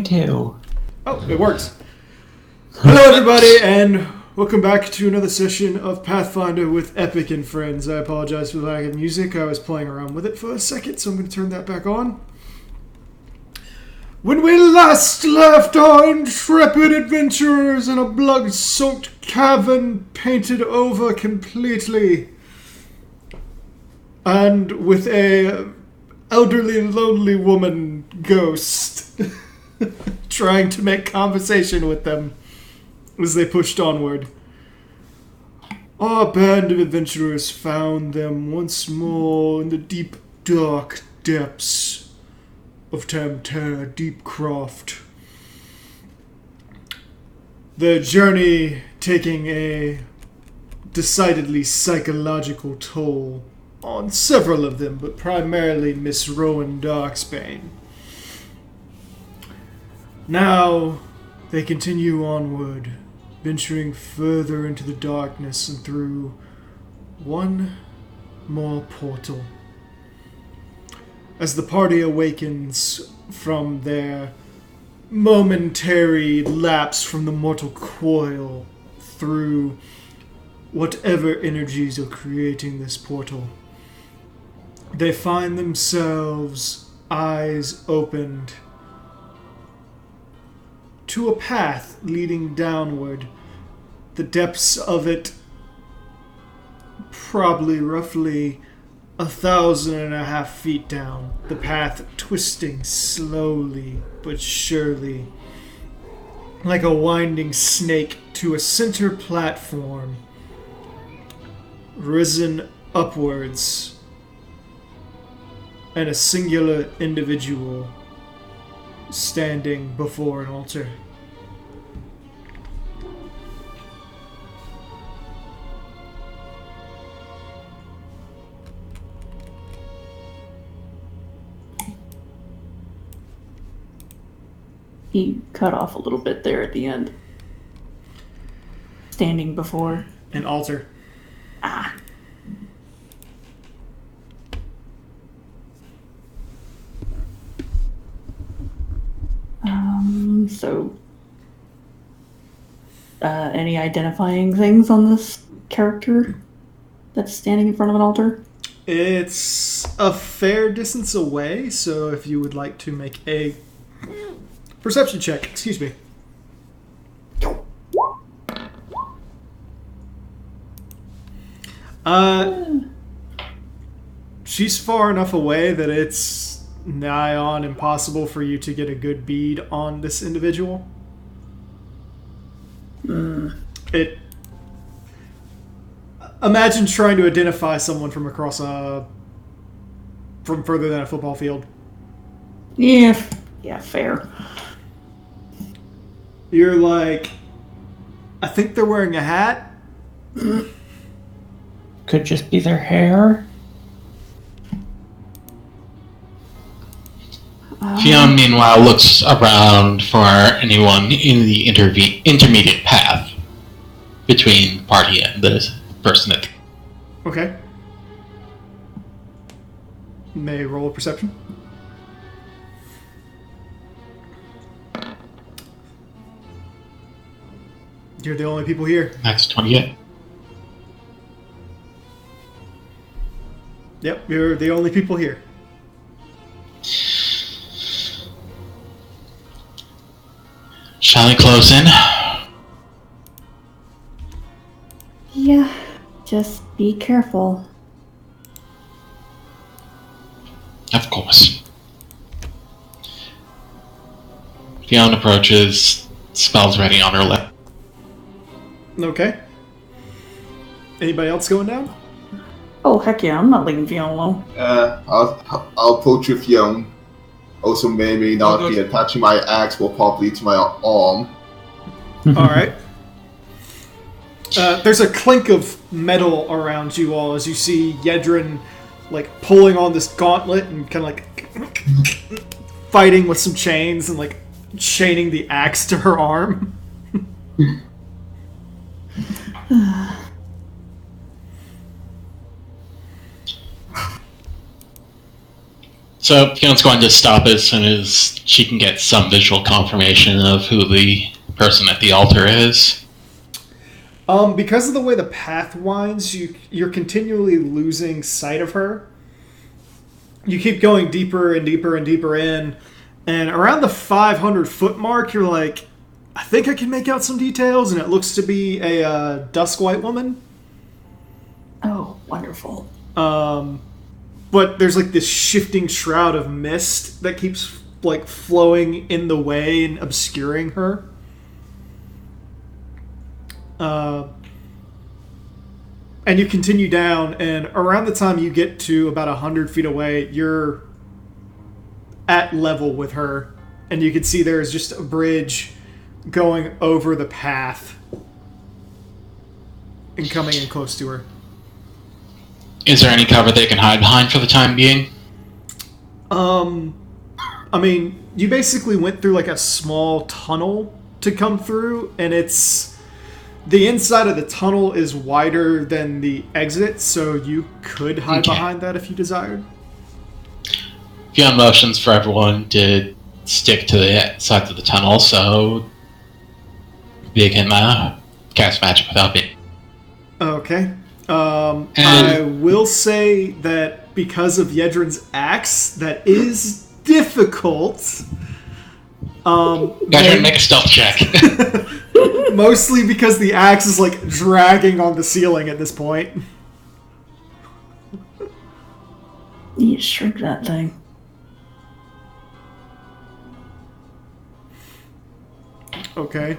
too. Oh, it works. Hello, everybody, and welcome back to another session of Pathfinder with Epic and Friends. I apologize for the lack of music. I was playing around with it for a second, so I'm going to turn that back on. When we last left our intrepid adventurers in a blood-soaked cavern painted over completely, and with a elderly, lonely woman ghost trying to make conversation with them as they pushed onward, our band of adventurers found them once more in the deep, dark depths of Tam-Tara, deep Croft. Their journey taking a decidedly psychological toll on several of them, but primarily Miss Rowan Darksbane. Now, they continue onward, venturing further into the darkness and through one more portal. As the party awakens from their momentary lapse from the mortal coil through whatever energies are creating this portal, they find themselves eyes opened to a path leading downward. The depths of it probably roughly 1,500 feet down. The path twisting slowly but surely, like a winding snake, to a center platform, risen upwards, and a singular individual standing before an altar. He cut off a little bit there at the end. Standing before An altar. Ah. Any identifying things on this character that's standing in front of an altar? It's a fair distance away, so if you would like to make a perception check, excuse me. She's far enough away that it's nigh on impossible for you to get a good bead on this individual. Imagine trying to identify someone from across from further than a football field. Yeah, fair. You're like, I think they're wearing a hat. Could just be their hair. Fionn, meanwhile, looks around for anyone in the intermediate path between the party and the person at... Okay. May roll a perception. You're the only people here. That's 28. Yep, you're the only people here. Shall we close in? Yeah, just be careful. Of course. Fionn approaches, spells ready on her lip. Okay. Anybody else going down? Oh, heck yeah, I'm not leaving Fionn alone. I'll approach with Fionn. Also, maybe not be attaching my axe will probably to my arm. Alright. There's a clink of metal around you all as you see Yedrin like pulling on this gauntlet and kind of like fighting with some chains and like chaining the axe to her arm. So Fion's going to stop as soon as she can get some visual confirmation of who the person at the altar is. Because of the way the path winds, you're continually losing sight of her. You keep going deeper and deeper and deeper in, and around the 500-foot mark, you're like, I think I can make out some details, and it looks to be a dusk white woman. Oh, wonderful. But there's like this shifting shroud of mist that keeps like flowing in the way and obscuring her. And you continue down, and around the time you get to about 100 feet away, you're at level with her, and you can see there's just a bridge going over the path and coming in close to her. Is there any cover they can hide behind for the time being? I mean, you basically went through like a small tunnel to come through, and the inside of the tunnel is wider than the exit, so you could hide behind that if you desired. Fion motions for everyone to stick to the sides of the tunnel, so they can cast magic without being. Okay. I will say that because of Yedrin's axe, that is difficult. Yedrin, make a stealth check. Mostly because the axe is like dragging on the ceiling at this point. You need to shrink that thing. Okay.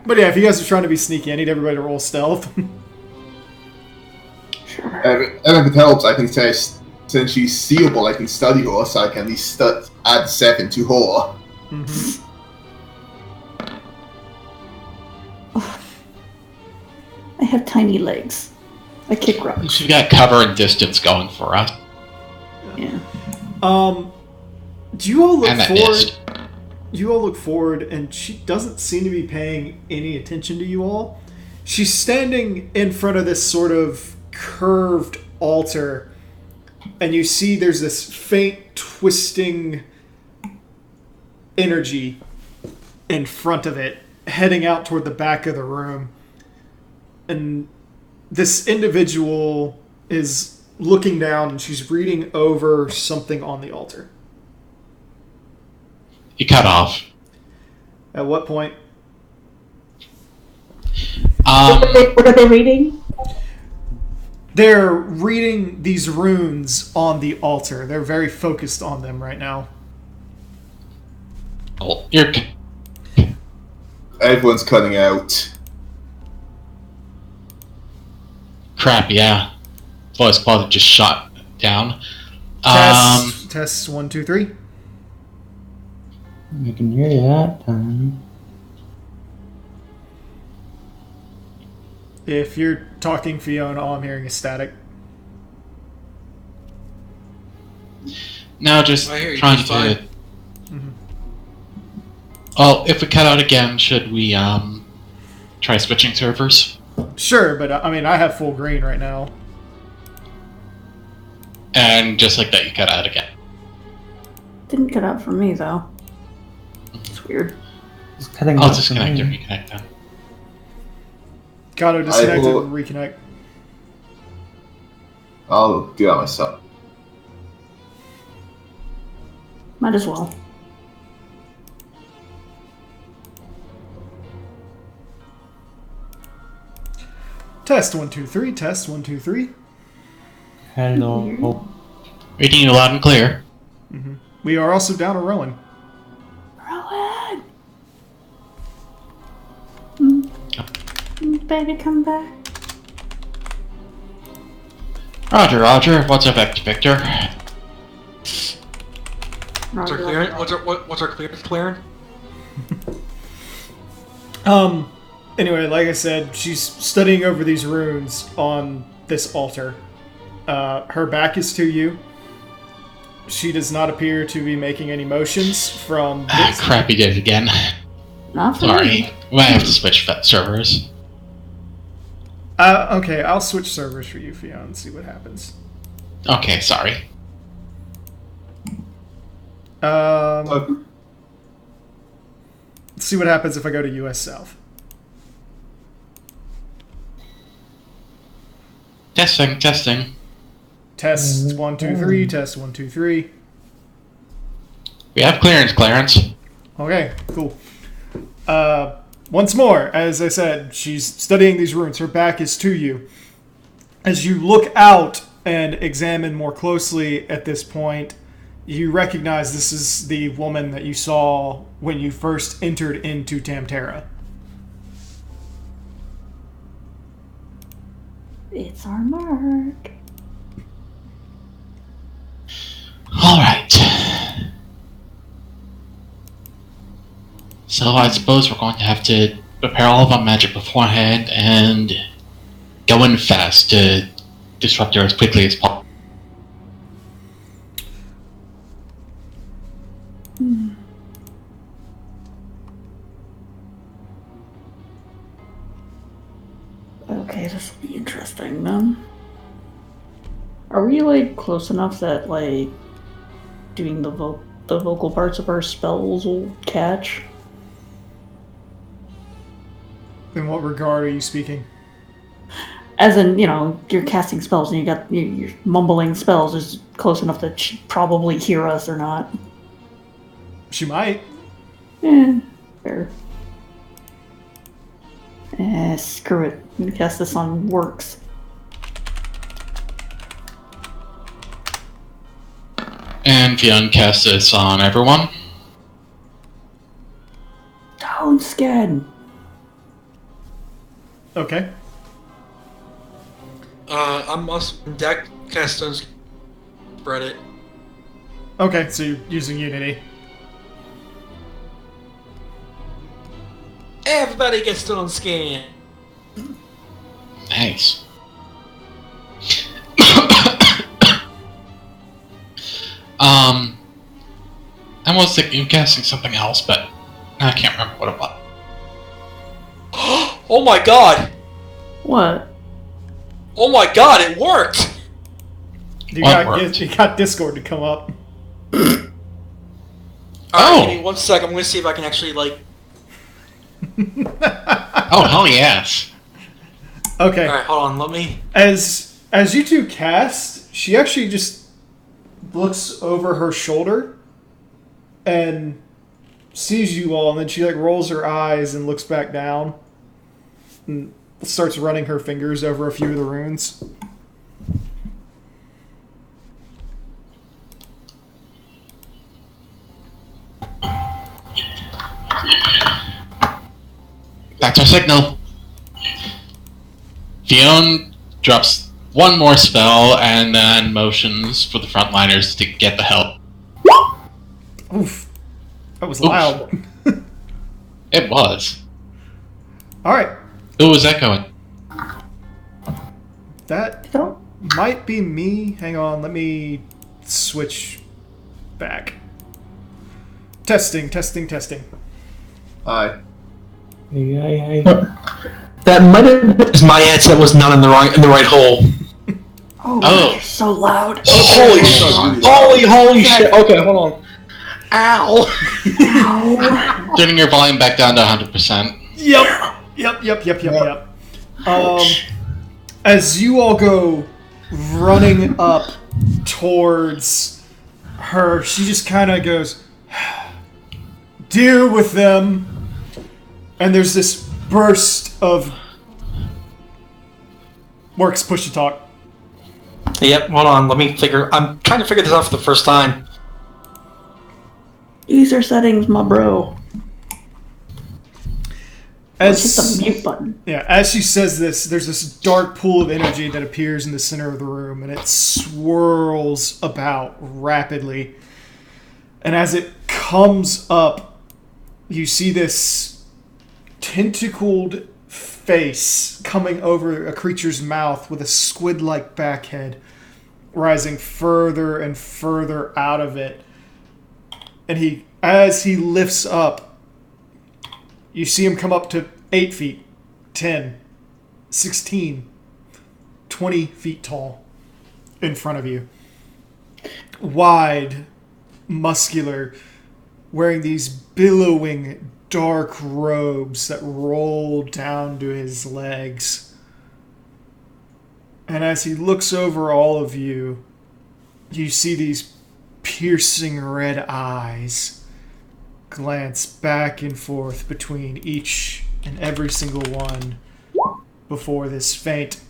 But yeah, if you guys are trying to be sneaky, I need everybody to roll stealth. Sure. And if it helps, I can say, since she's seeable, I can study her, so I can at least add 7 to her. Mm-hmm. I have tiny legs. I kick rocks. She's got cover and distance going for us. Yeah. Do you all look And that forward? missed. You all look forward, and she doesn't seem to be paying any attention to you all. She's standing in front of this sort of curved altar, and you see there's this faint twisting energy in front of it, heading out toward the back of the room. And this individual is looking down, and she's reading over something on the altar. You cut off. At what point? What are they reading? They're reading these runes on the altar. They're very focused on them right now. You're... Everyone's cutting out. Crap, yeah. Voice quality just shot down. Test 1, 2, 3. I can hear you that time. If you're talking Fiona, all I'm hearing is static. No, just I hear you trying just to... fine. Mm-hmm. Well, if we cut out again, should we try switching servers? Sure, but I mean, I have full green right now. And just like that, you cut out again. Didn't cut out for me though. It's weird. It's cutting I'll out for disconnect and me. reconnect then. Gotta disconnect will- and reconnect. I'll do that myself. Might as well. Test 1, 2, 3. Test 1, 2, 3. Hello. Reading you loud and clear. We are also down a Rowan. Rowan! Baby, come back. Roger, Roger. What's up, Victor? What's our clearance? What's our clearance clearing? Anyway, like I said, she's studying over these runes on this altar. Her back is to you. She does not appear to be making any motions from this. Crap, he did it again. Not for Sorry. me. We might have to switch servers. Okay, I'll switch servers for you, Fiona, and see what happens. Okay, sorry. Let's see what happens if I go to US South. Testing, testing. Test 1, 2, 3. Test 1, 2, 3. We have clearance, Clarence. Okay, cool. Once more, as I said, she's studying these runes. Her back is to you. As you look out and examine more closely at this point, you recognize this is the woman that you saw when you first entered into Tam-Tara. It's our mark. Alright. So I suppose we're going to have to prepare all of our magic beforehand and go in fast to disrupt her as quickly as possible. Okay, this will be interesting then. Are we like close enough that like doing the vocal parts of our spells will catch? In what regard are you speaking? As in, you're casting spells and you're mumbling spells is close enough that she'd probably hear us or not. She might. Fair. Screw it. I'm gonna cast this on Works. And Fionn cast this on everyone. Don't scan. Okay. I'm also deck cast on spread it. Okay, so you're using Unity. Everybody gets done on scan. Nice. I was thinking of casting something else, but I can't remember what it was. Oh my god! What? Oh my god, it worked! You What got, worked? you got Discord to come up. Alright, give me 1 sec, I'm gonna see if I can actually, like... Oh, hell yes. Okay. Alright, hold on, let me... As you two cast, she actually just looks over her shoulder and sees you all, and then she like rolls her eyes and looks back down and starts running her fingers over a few of the runes. That's our signal. Fionn drops one more spell and then motions for the frontliners to get the help. Oof. That was loud. It was. Alright. Who was echoing? That might be me. Hang on, let me switch back. Testing. Hi. That might have been my headset was not in the right hole. Oh, you're so loud. Holy shit. Holy shit. Okay, hold on. Ow! Ow. Turning your volume back down to 100%. Yep. As you all go running up towards her, she just kind of goes, deal with them. And there's this burst of Works push to talk. Yep, hold on, I'm trying to figure this out for the first time. User settings, my bro. Hit the mute button. Yeah, as she says this, there's this dark pool of energy that appears in the center of the room, and it swirls about rapidly. And as it comes up, you see this tentacled face coming over a creature's mouth with a squid-like backhead rising further and further out of it. And as he lifts up, you see him come up to 8 feet, 10, 16, 20 feet tall. in front of you. Wide, muscular, wearing these billowing dark robes that roll down to his legs. And as he looks over all of you, you see these piercing red eyes glance back and forth between each and every single one before this faint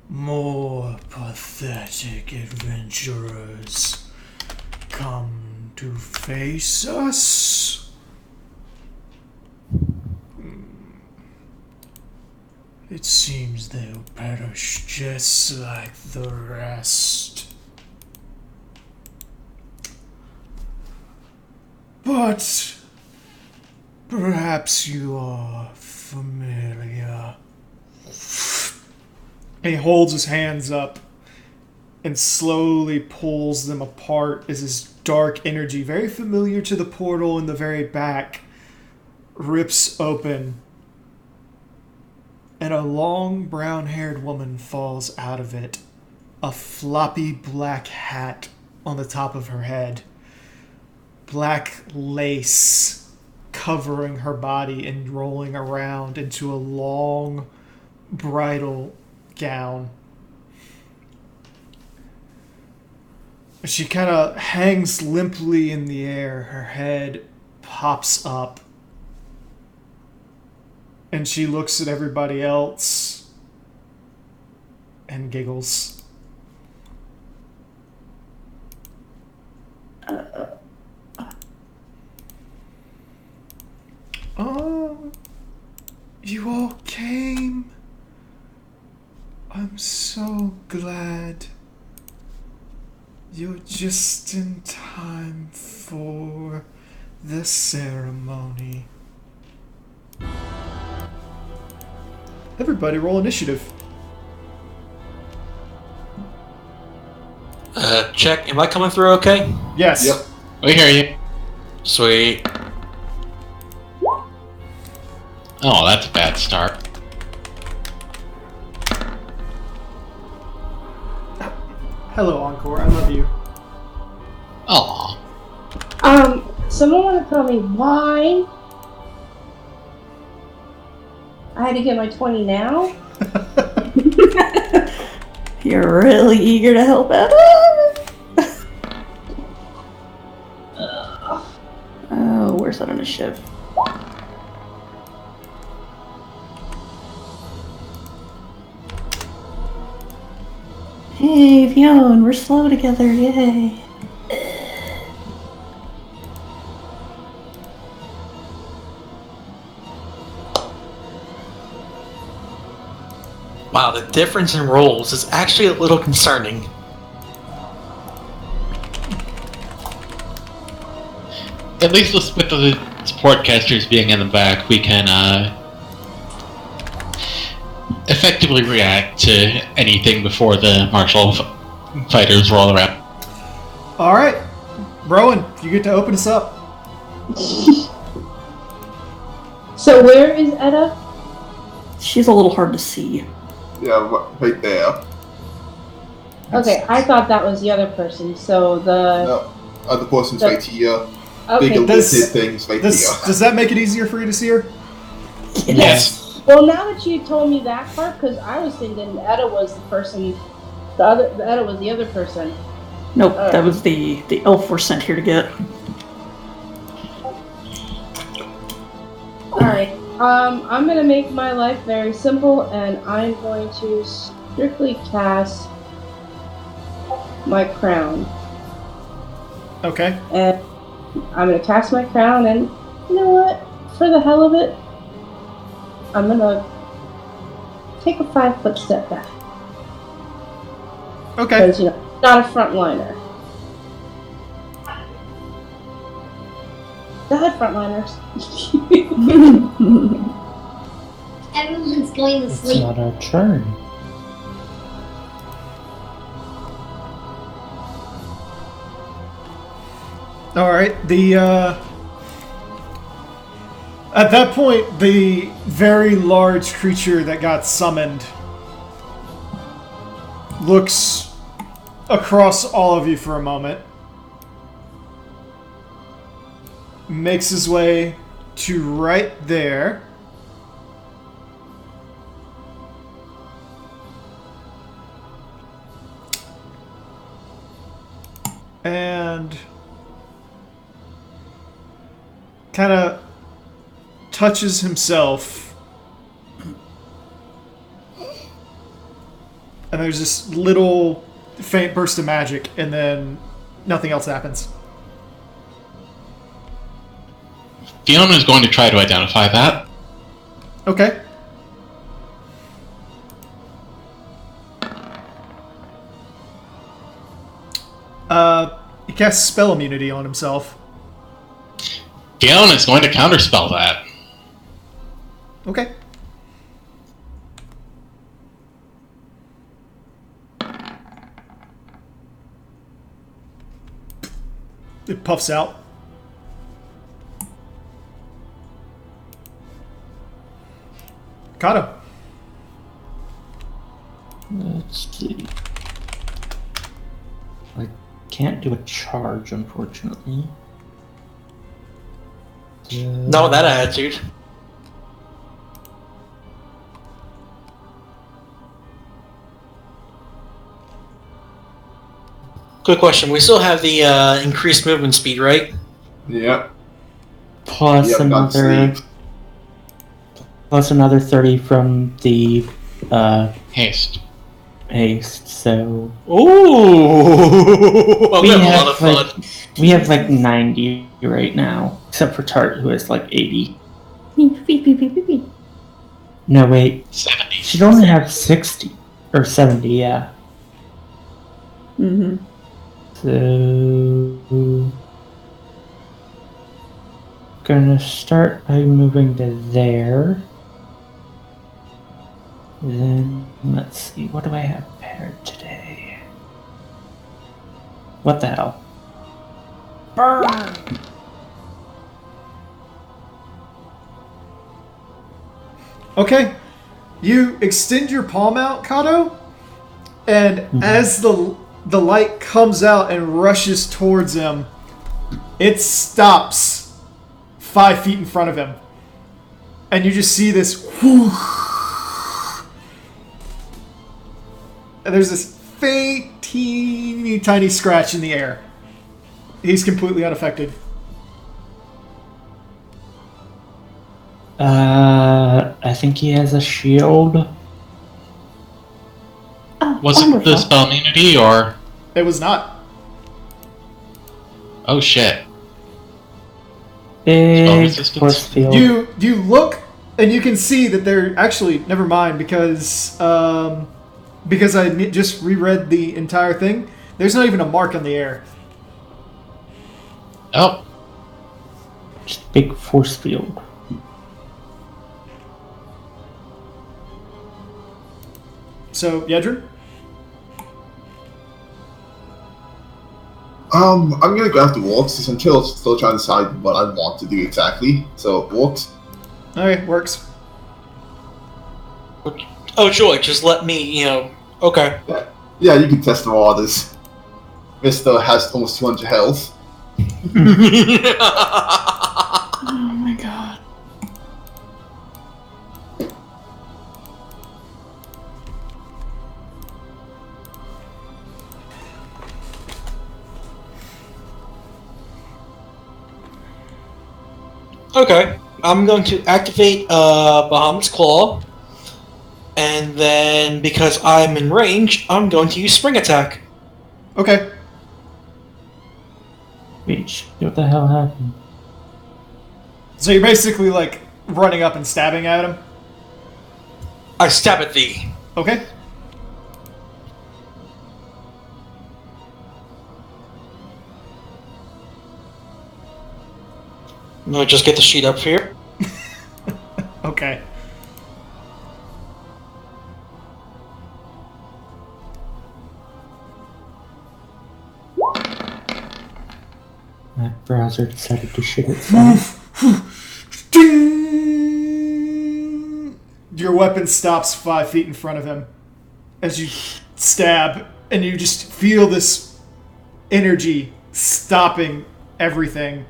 more pathetic adventurers come to face us. It seems they'll perish just like the rest. But perhaps you are familiar. He holds his hands up and slowly pulls them apart as his dark energy, very familiar to the portal in the very back, rips open. And a long brown-haired woman falls out of it, a floppy black hat on the top of her head, black lace covering her body and rolling around into a long bridal gown. She kind of hangs limply in the air. Her head pops up. And she looks at everybody else and giggles. Oh, you all came. I'm so glad. You're just in time for the ceremony. Everybody roll initiative. Check. Am I coming through okay? Yes. Yep. We hear you. Sweet. Oh, that's a bad start. Hello, Encore. I love you. Aw. Someone want to tell me why I had to get my 20 now? You're really eager to help out. Oh, where's that initiative? Hey, Fionn, we're slow together, yay. Wow, the difference in rolls is actually a little concerning. At least with the support casters being in the back, we can effectively react to anything before the martial fighters roll around. Alright. Rowan, you get to open us up. So where is Etta? She's a little hard to see. Yeah, right there. Okay, I thought that was the other person, so the... No, other person's right here. Okay. Big Does- lizard things right here. Does that make it easier for you to see her? Yes. Well, now that you told me that part, because I was thinking Etta was the person, the Etta was the other person. Nope, that was the elf we're sent here to get. Alright, I'm gonna make my life very simple, and I'm going to strictly cast my crown. Okay. And I'm gonna cast my crown, and you know what? For the hell of it, I'm gonna take a 5-foot step back. Okay. Because, you know, not a frontliner. Go ahead, frontliners. Everyone's going to It's sleep. not our turn. All right. At that point, the very large creature that got summoned looks across all of you for a moment, makes his way to right there, and kind of touches himself, and there's this little faint burst of magic, and then nothing else happens. Fiona is going to try to identify that. Okay. He casts spell immunity on himself. Fiona is going to counterspell that. Okay. It puffs out. Kato. Let's see. I can't do a charge, unfortunately. Not with that attitude. Quick question. We still have the increased movement speed, right? Yep. Plus Yep, not another. sleep. Plus another 30 from the Haste. haste. So Ooh! I'm we having a have lot of fun. we have like 90 right now, except for Tart, who has like 80. No, wait. 70. She'd only have 60 or 70. Yeah. Mm-hmm. So gonna start by moving to there. Then let's see, what do I have paired today? What the hell? Burn! Okay. You extend your palm out, Kato, and as the light comes out and rushes towards him, it stops 5 feet in front of him. And you just see this whoosh, and there's this faint, teeny, tiny scratch in the air. He's completely unaffected. I think he has a shield. Oh, Was it wonderful. the spell immunity or? It was not. Oh shit. Big resistance? force field. You look and you can see that they're actually never mind because I just reread the entire thing. There's not even a mark on the air. Oh. Just big force field. So Yedrin, I'm gonna grab the walks since I'm still trying to decide what I want to do exactly. So walks. okay, works. Oh, joy. Just let me, Okay. Yeah, you can test the waters. Mister has almost 200 health. Oh my god. Okay. I'm going to activate Bahamut's Claw. And then, because I'm in range, I'm going to use Spring Attack. Okay. Wait, what the hell happened? So you're basically like running up and stabbing at him. I stab at thee. Okay. I'm going to just get the sheet up here. Okay. That browser decided to shit itself. Ding! Your weapon stops 5 feet in front of him as you stab, and you just feel this energy stopping everything.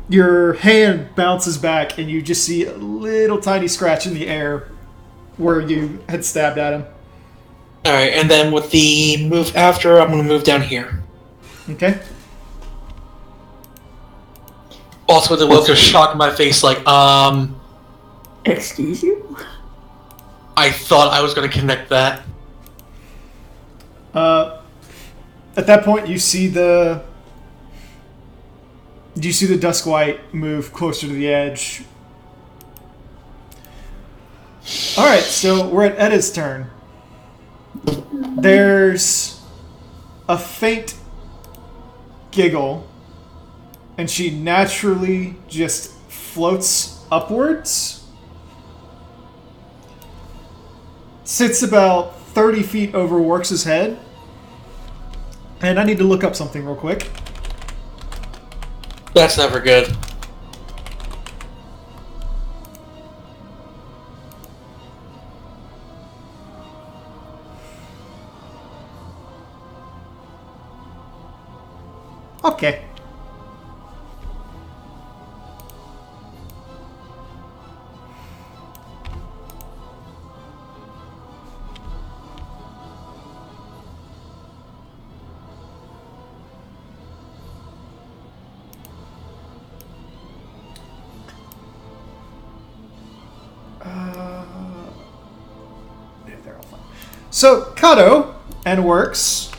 Your hand bounces back, and you just see a little tiny scratch in the air where you had stabbed at him. Alright, and then with the move after, I'm going to move down here. Okay. Also with a look of shock in my face, like, Excuse you? I thought I was going to connect that. At that point, you see the Dusk White move closer to the edge. All right, so we're at Edda's turn. There's a faint giggle, and she naturally just floats upwards. Sits about 30 feet over Works' head. And I need to look up something real quick. That's never good. Okay. They're all fine. So, Kato and Works,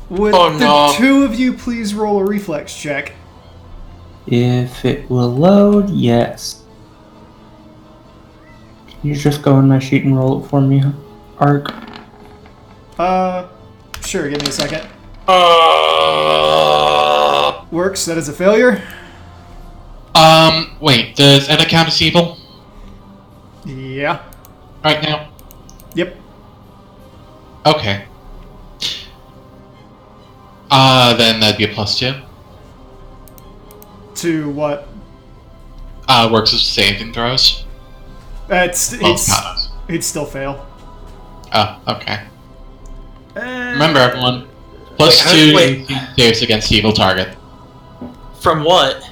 would the two of you please roll a reflex check? If it will load, yes. Can you just go in my sheet and roll it for me, Ark? Sure, give me a second. Works, that is a failure. Wait, does Edda count as evil Yeah. right now? Yep. Okay. Then that'd be a +2. To what? Works as saving throws. He'd still fail. Oh, okay. Remember, everyone. +2 saves against evil target. From what?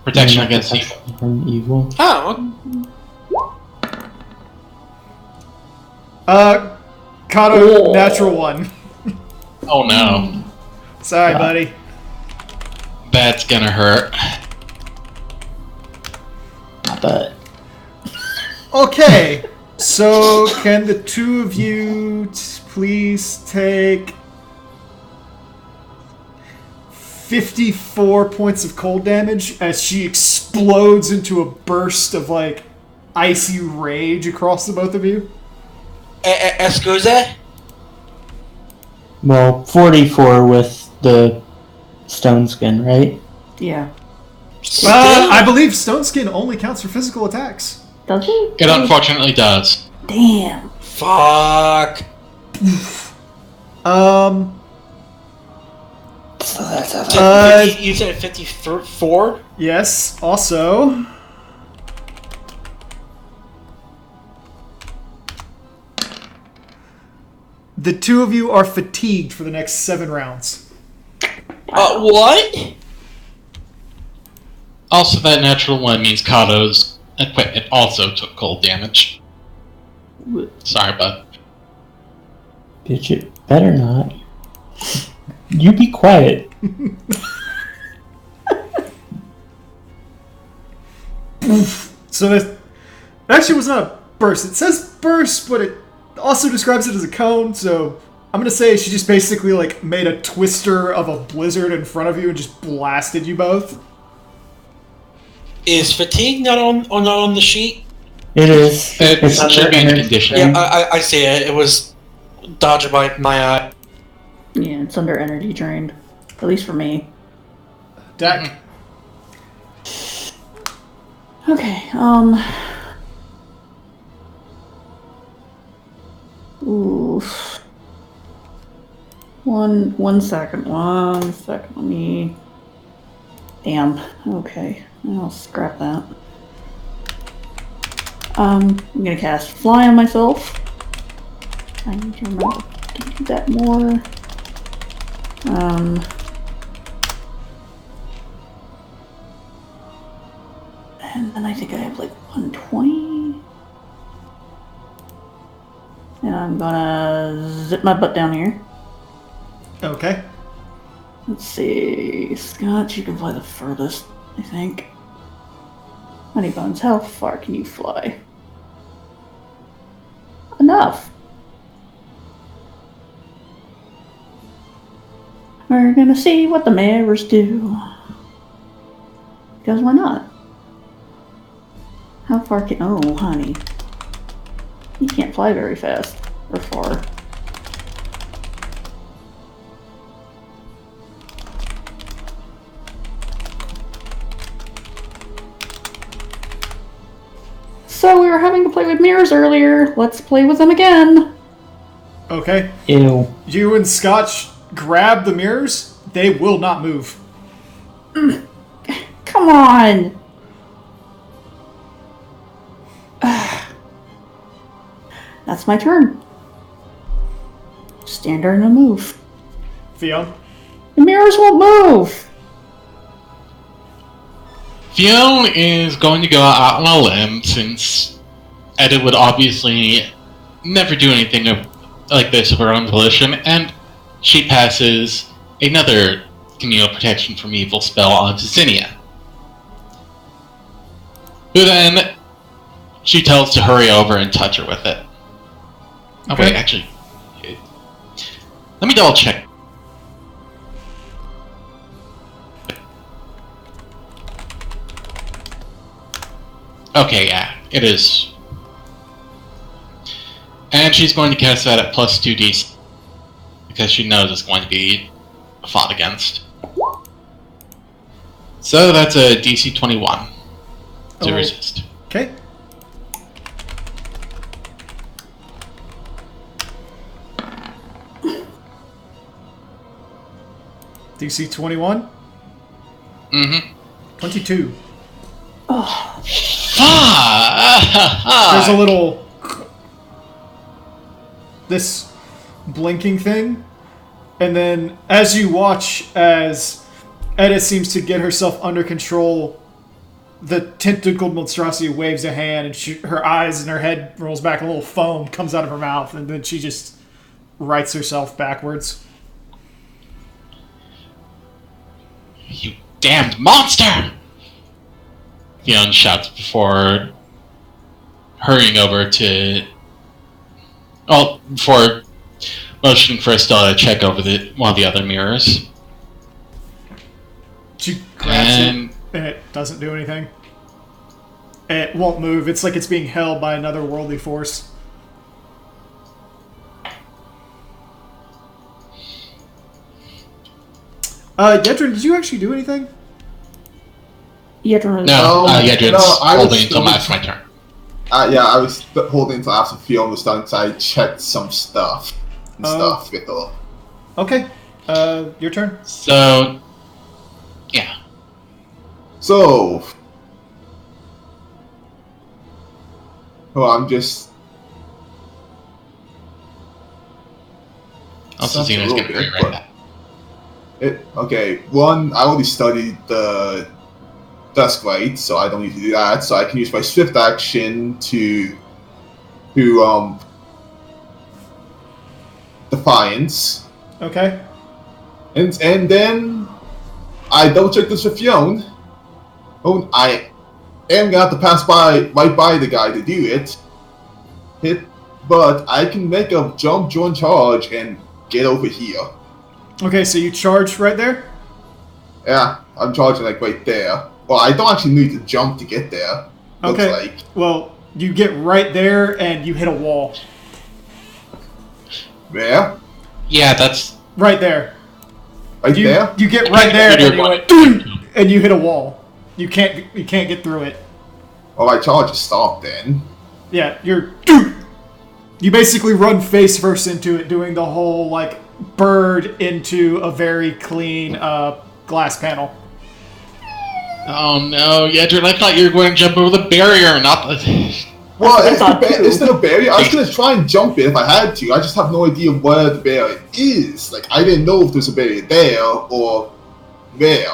Protection against evil. From evil. Oh, Kato, natural 1. Oh no. Sorry, buddy. That's gonna hurt. But Okay, so can the two of you please take 54 points of cold damage as she explodes into a burst of, like, icy rage across the both of you? Escusa? well, 44 with the stone skin, right? Yeah. I believe Stone Skin only counts for physical attacks. Does it? It unfortunately does. Damn. Fuck. So that's You said 54? Yes, also... The two of you are fatigued for the next 7 rounds. What? Also, that natural 1 means Kato's equipment also took cold damage. Sorry, bud. bitch, it better not. You be quiet. So it actually was not a burst. It says burst, but it also describes it as a cone, so I'm gonna say she just basically, like, made a twister of a blizzard in front of you and just blasted you both. Is fatigue not on the sheet? It is. It It's under should be in the energy condition. drain. Yeah, I see it. It was dodged by my eye. Yeah, it's under energy drained. At least for me. Deck. Okay, Oof. One second. Let me. Damn. Okay. I'll scrap that. I'm gonna cast Fly on myself. I need to remember to do that more. And then I think I have like 120. And I'm gonna zip my butt down here. Okay. Let's see. Scott, you can fly the furthest, I think. Honeybones, how far can you fly? Enough. We're gonna see what the mirrors do. Because why not? How far can... Oh, honey. You can't fly very fast. Or far. So we were having to play with mirrors earlier. Let's play with them again. Okay. Ew. You and Scotch grab the mirrors. They will not move. Come on. That's my turn. Stand there and move. Theon? The mirrors won't move. Fiona is going to go out on a limb since Edda would obviously never do anything like this of her own volition, and she passes another Communal Protection from Evil spell onto Zinnia. Who then she tells to hurry over and touch her with it. Oh Okay. wait, actually, let me double check. Okay, yeah, it is. And she's going to cast that at plus 2d because she knows it's going to be fought against. So that's a DC 21 to resist. Okay. DC 21? Mm-hmm. 22. Ah! There's a little... this blinking thing. And then as you watch as Edda seems to get herself under control, the tentacled monstrosity waves a hand and her eyes and her head rolls back, a little foam comes out of her mouth, and then she just rights herself backwards. You damned monster! Fiona shouts before hurrying over to... Well, before motioning for Estella to check over one of the other mirrors. She grabs it, and it doesn't do anything. It won't move. It's like it's being held by another worldly force. Yedrin, did you actually do anything? Yedrin. Yedrin's I was holding until after my turn. Yeah, I was holding until after Fiona was done, so I checked some stuff and stuff with her. Okay. Your turn. So, yeah. So, I'm just. Also, Xena's gonna be right back. Okay, one, I already studied the Dusk Light, so I don't need to do that. So I can use my swift action to Defiance. Okay. And then I double check this with Fiona. Oh, I am gonna have to pass right by the guy to do it. But I can make a jump, join charge, and get over here. Okay, so you charge right there? Yeah, I'm charging like right there. Well, I don't actually need to jump to get there. Okay. Looks like. Well, you get right there and you hit a wall. Where? Yeah, that's... Right there. Right there? You get right there and you hit a wall. You can't get through it. Oh, my charge is stopped then. Yeah, you basically run face first into it, doing the whole like bird into a very clean glass panel. Oh no, Yedrin, I thought you were going to jump over the barrier, not the... Well, thought too. it's not a barrier. I was gonna try and jump it if I had to. I just have no idea where the barrier is. Like, I didn't know if there's a barrier there or there.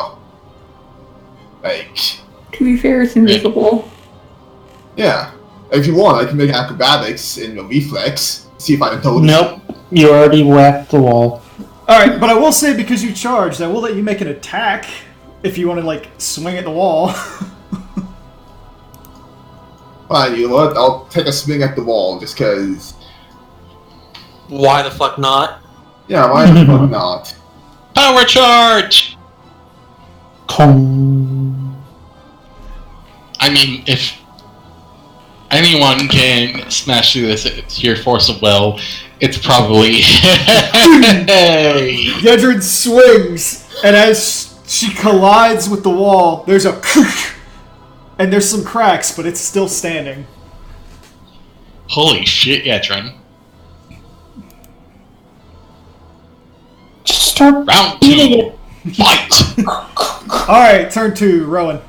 Like, To be fair, it's invisible. yeah. If you want, I can make acrobatics in a reflex. See if I can notice. Nope. You already whacked the wall. Alright, but I will say because you charged, I will let you make an attack if you want to, like, swing at the wall. Fine, you know what? I'll take a swing at the wall just because. Why the fuck not? Yeah, why the fuck not? Power charge! Kong. I mean, if anyone can smash through this here force of will, it's probably... Hey! Yedrin swings, and as she collides with the wall, there's a and there's some cracks, but it's still standing. Holy shit, Yedrin. Just start Round eating 2. it. Fight! Alright, turn 2, Rowan.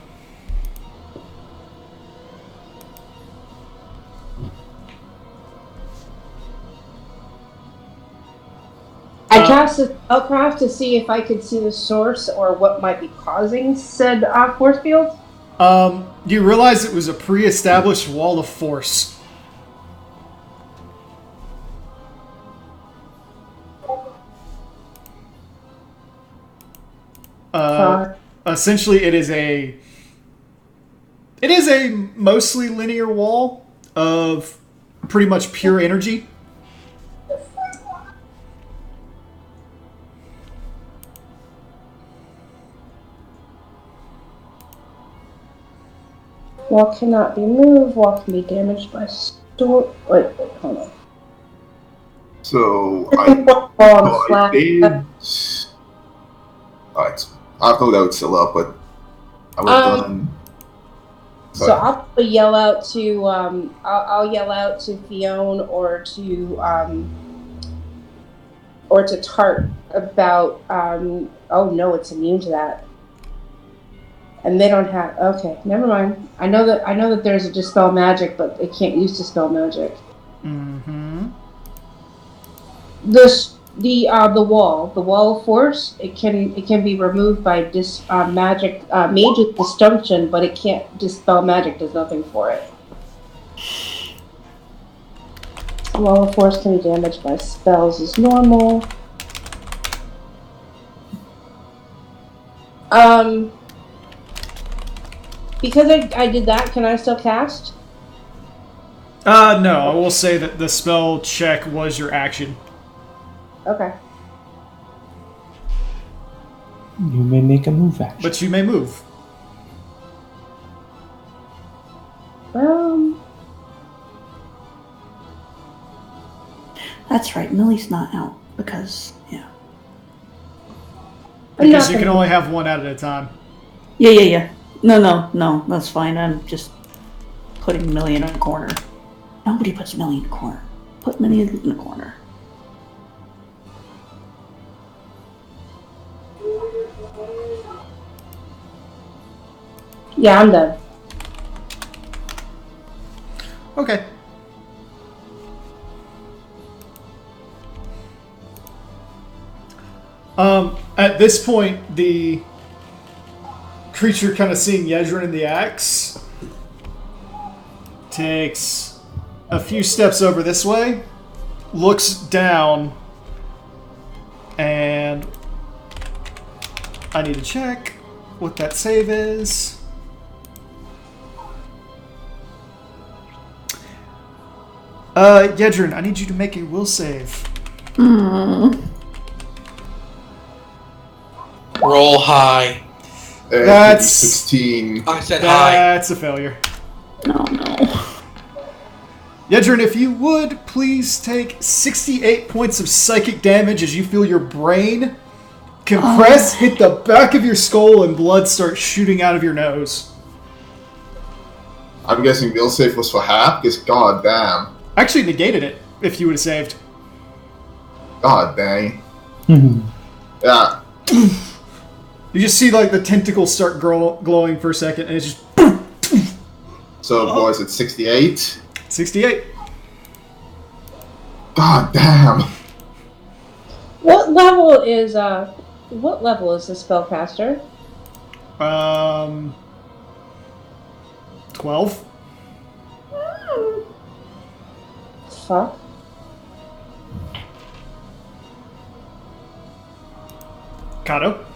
I cast a spellcraft to see if I could see the source or what might be causing said force field. You realize it was a pre-established wall of force. Essentially, it is a mostly linear wall of pretty much pure energy. Wall cannot be moved. Wall can be damaged by storm. Wait, hold on. So, I did. Alright, I have no doubt it's still up, but I would have done. So I'll yell out to I'll yell out to Fionn or to Tart about oh no, it's immune to that. And they don't have okay, never mind. I know that there's a dispel magic, but it can't use dispel magic. Mm-hmm. The wall of force, it can be removed by magic mage's disjunction, but it can't dispel magic. Does nothing for it. Wall of force can be damaged by spells as normal. Because I did that, can I still cast? No, I will say that the spell check was your action. Okay. You may make a move action. But you may move. That's right, Millie's not out because, yeah. Because you can only have one out at a time. Yeah. No, that's fine. I'm just putting Millie in a corner. Nobody puts Millie in a corner. Put Millie in a corner. Yeah, I'm done. Okay. At this point, the creature kind of seeing Yedrin in the axe takes a few steps over this way, looks down, and I need to check what that save is. Yedrin, I need you to make a will save. Roll high. That's 16. I said high. That's a failure. No. Yedrin, if you would, please take 68 points of psychic damage as you feel your brain compress, hit the back of your skull, and blood starts shooting out of your nose. I'm guessing will save was for half, because god damn. Actually negated it if you would have saved. God dang. Yeah. You just see like the tentacles start glowing for a second, and it's just So, boys, it's 68. 68. God damn. What level is the spellcaster? 12. Fuck. Kato.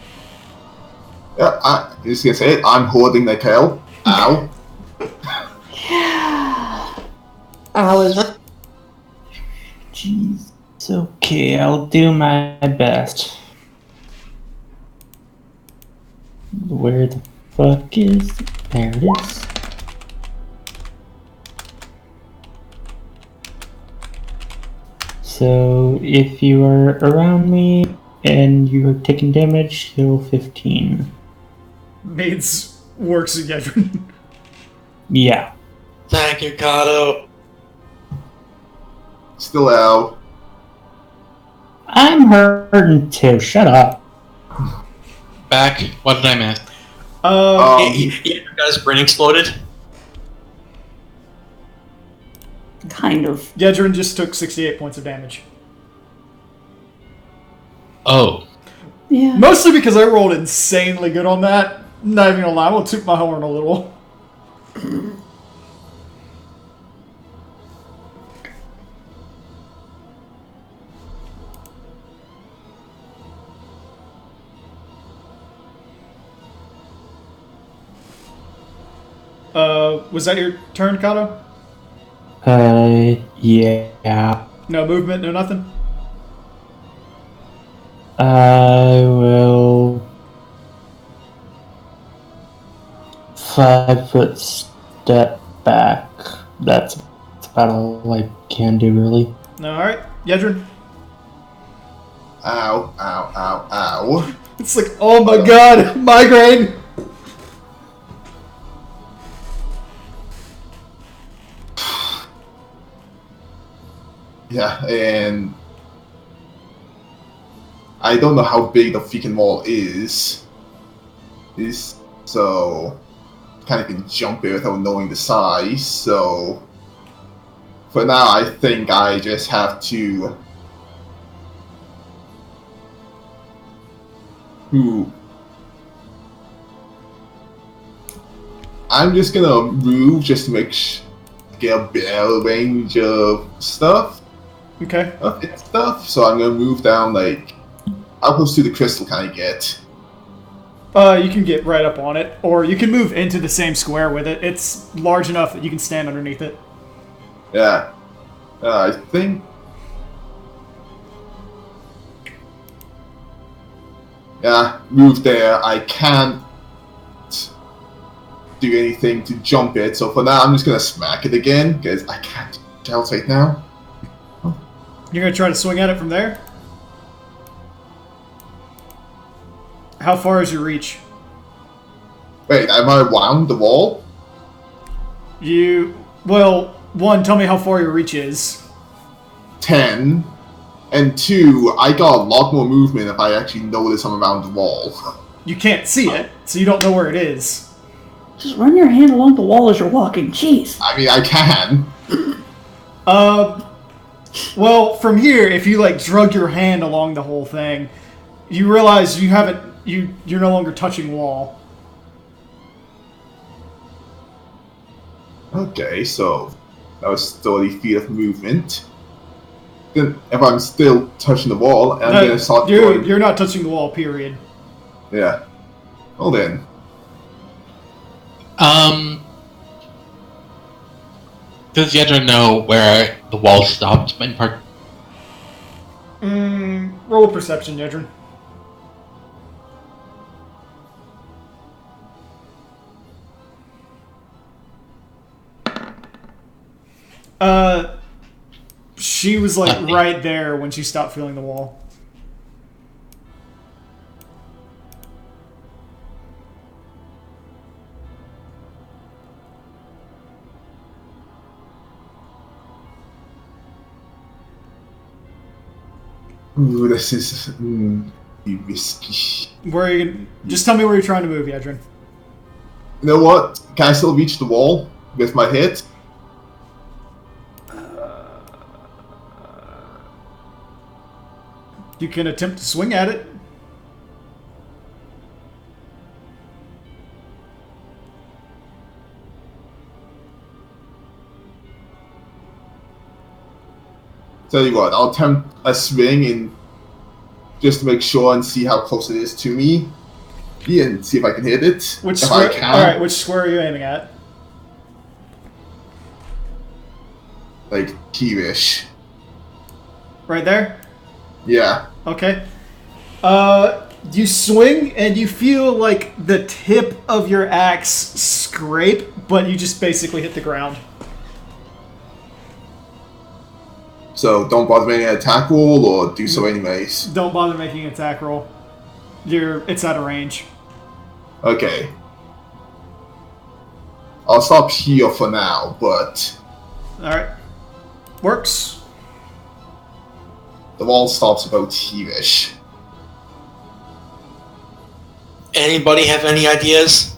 Yeah, I'm just gonna say it. I'm holding the tail. Ow. I was. Jeez. It's okay, I'll do my best. Where the fuck is... There it is. So, if you are around me and you are taking damage, heal 15. Maids works again. Yeah. Thank you, Kato. Still out. I'm hurting too, shut up. Back. What did I miss? Yeah, guys, brain exploded. Kind of. Yedrin just took 68 points of damage. Oh. Yeah. Mostly because I rolled insanely good on that. Not even gonna lie, I will toot my horn a little. Was that your turn, Kato? Yeah. No movement, no nothing? I will 5-foot step back. That's about all I can do, really. Alright, Yedrin. Ow, ow, ow, ow. It's like, oh my god, migraine! Yeah, and I don't know how big the freaking wall is. So kind of can jump it without knowing the size. So for now, I think I just have to. I'm just gonna move just to get a better range of stuff. Okay. So I'm gonna move down like how close to the crystal can I get? You can get right up on it, or you can move into the same square with it. It's large enough that you can stand underneath it. Yeah. I think. Yeah, move there. I can't do anything to jump it, so for now I'm just gonna smack it again because I can't tell right now. You're gonna try to swing at it from there? How far is your reach? Wait, am I around the wall? Well, one, tell me how far your reach is. 10. And 2, I got a lot more movement if I actually notice I'm around the wall. You can't see it, so you don't know where it is. Just run your hand along the wall as you're walking. Jeez. I mean, I can. Well, from here, if you like drug your hand along the whole thing, you realize you're no longer touching wall. Okay, so that was 30 feet of movement. Then, if I'm still touching the wall, and I'm gonna start going. You're not touching the wall, period. Yeah. Well then. Does Yedra know where the wall stopped in part? Roll a perception, Yedrin. She was like right there when she stopped feeling the wall. Ooh, this is risky. Where are you? Just tell me where you're trying to move, Yedrin. You know what? Can I still reach the wall with my hit? You can attempt to swing at it. Tell you what, I'll attempt a swing and just to make sure and see how close it is to me. Yeah, and see if I can hit it. Which if square? I can. All right, which square are you aiming at? Like Kiwish. Right there. Yeah. Okay. You swing and you feel like the tip of your axe scrape, but you just basically hit the ground. So don't bother making an attack roll or do so anyways. Don't bother making an attack roll. It's out of range. Okay. I'll stop here for now, but All right. Works. the wall stops about here-ish. Anybody have any ideas?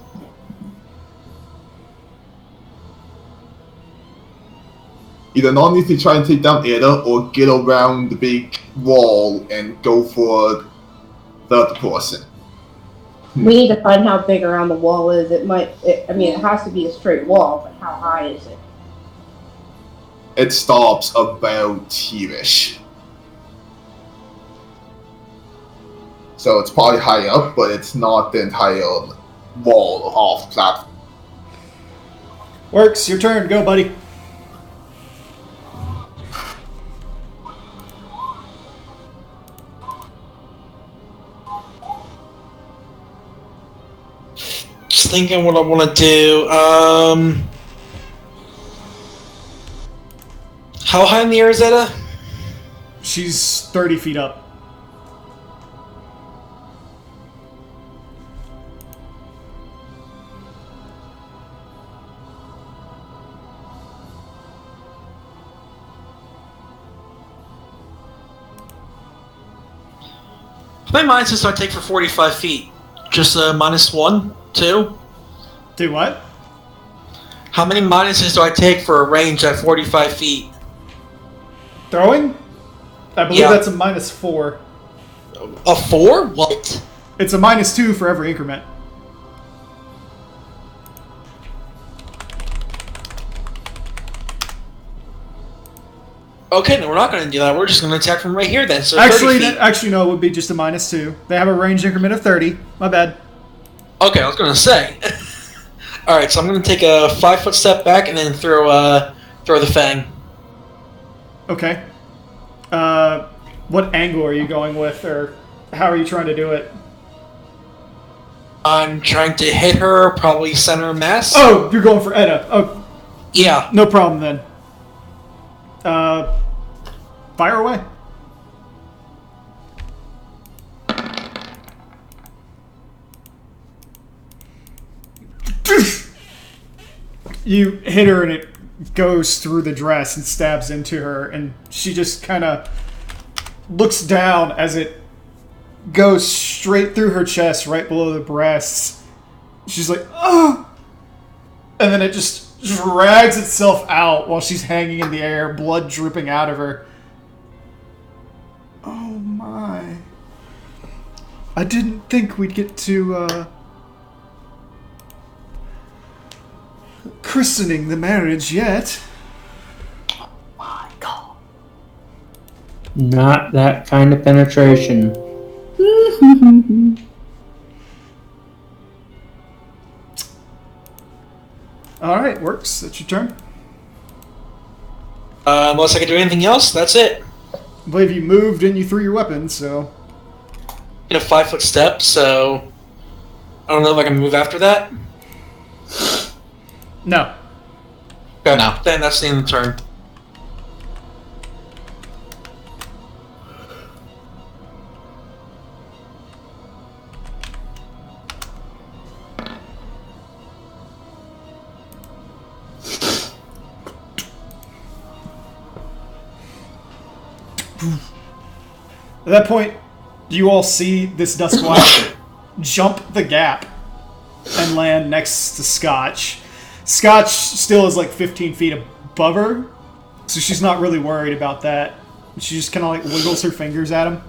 Either not need to try and take down Ada or get around the big wall and go for the other person. We need to find how big around the wall is. It has to be a straight wall, but how high is it? It stops about here-ish. So it's probably high up, but it's not the entire wall off the platform. Works. Your turn. Go, buddy. Just thinking what I want to do. How high in the air is Zeta? She's 30 feet up. How many minuses do I take for 45 feet? Just minus 1, 2? Do what? How many minuses do I take for a range at 45 feet? Throwing? I believe Yeah. that's a -4. A 4? What? It's a -2 for every increment. Okay, no, we're not going to do that. We're just going to attack from right here then. So 30 feet. Actually, no. It would be just a -2. They have a range increment of 30. My bad. Okay, I was going to say. All right, so I'm going to take a 5-foot step back and then throw the fang. Okay. What angle are you going with, or how are you trying to do it? I'm trying to hit her, probably center mass. Oh, you're going for Edda. Oh, Yeah. no problem then. Fire away. You hit her and it goes through the dress and stabs into her, and she just kind of looks down as it goes straight through her chest, right below the breasts. She's like, oh! And then it just drags itself out while she's hanging in the air, blood dripping out of her. Oh my. I didn't think we'd get to, christening the marriage yet. My God. Not that kind of penetration. Alright, works. That's your turn. Unless I can do anything else, that's it. I believe you moved and you threw your weapon, so... In a 5-foot step, so I don't know if I can move after that. No. Okay, No. then that's the end of the turn. At that point, you all see this Duskwire jump the gap and land next to Scotch. Scotch still is like 15 feet above her, so she's not really worried about that. She just kind of like wiggles her fingers at him.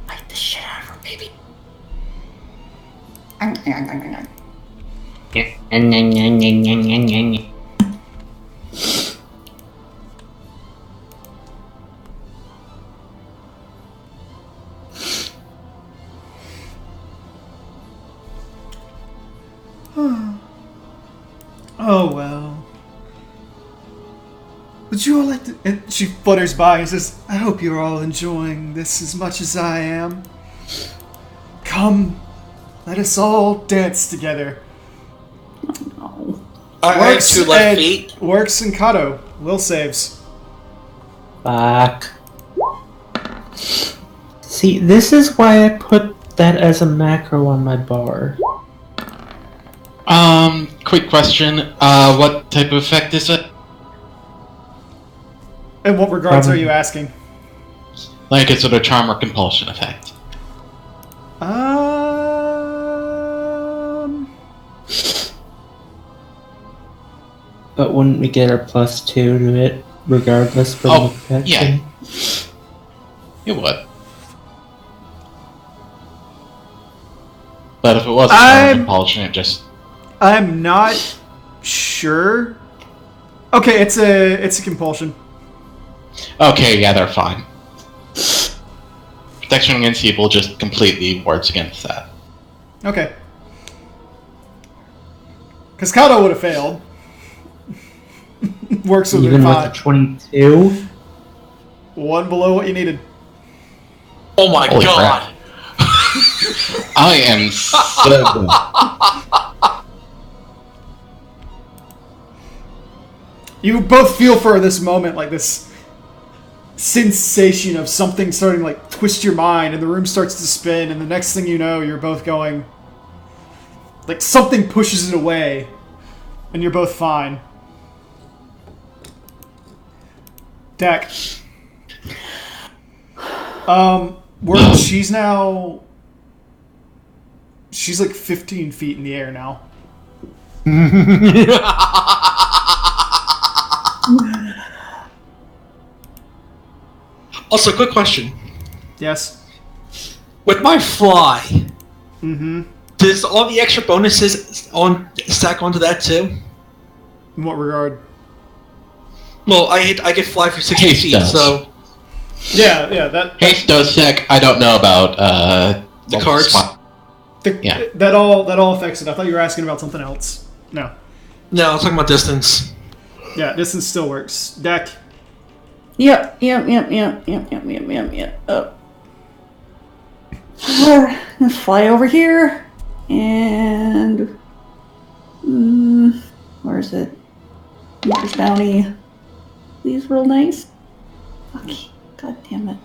Bite the shit out of her, baby. Oh well. Would you all like to... And she flutters by and says, I hope you're all enjoying this as much as I am. Come, let us all dance together. Oh. Alright, 2 left feet. Works and Kato. Will saves. Fuck. See, this is why I put that as a macro on my bar. Quick question. What type of effect is it? In what regards are you asking? Like, is it a charm or compulsion effect? But wouldn't we get our +2 to it, regardless of the effect? Yeah. You would. But if it was a charm or compulsion, it just... I'm not sure. Okay, it's a compulsion. Okay, yeah, they're fine. Protection against evil just completely wards against that. Okay. Because Kato would have failed. Works with Even with fine. the 22? One below what you needed. Oh my Holy god! I am so... You both feel for this moment like this sensation of something starting to like twist your mind, and the room starts to spin, and the next thing you know, you're both going like something pushes it away, and you're both fine. Dak. She's like 15 feet in the air now. Also, quick question. Yes. With my fly, Mm-hmm. does all the extra bonuses stack onto that too? In what regard? Well, I get fly for 60 Haste feet, does. so Yeah, that Haste does sick. I don't know about, the cards. Yeah. that all affects it. I thought you were asking about something else. No. No, I'm talking about distance. Yeah, distance still works. Deck. Yep. Let's fly over here, and where is it? Maker's Bounty. Please, real nice. Okay, god damn it.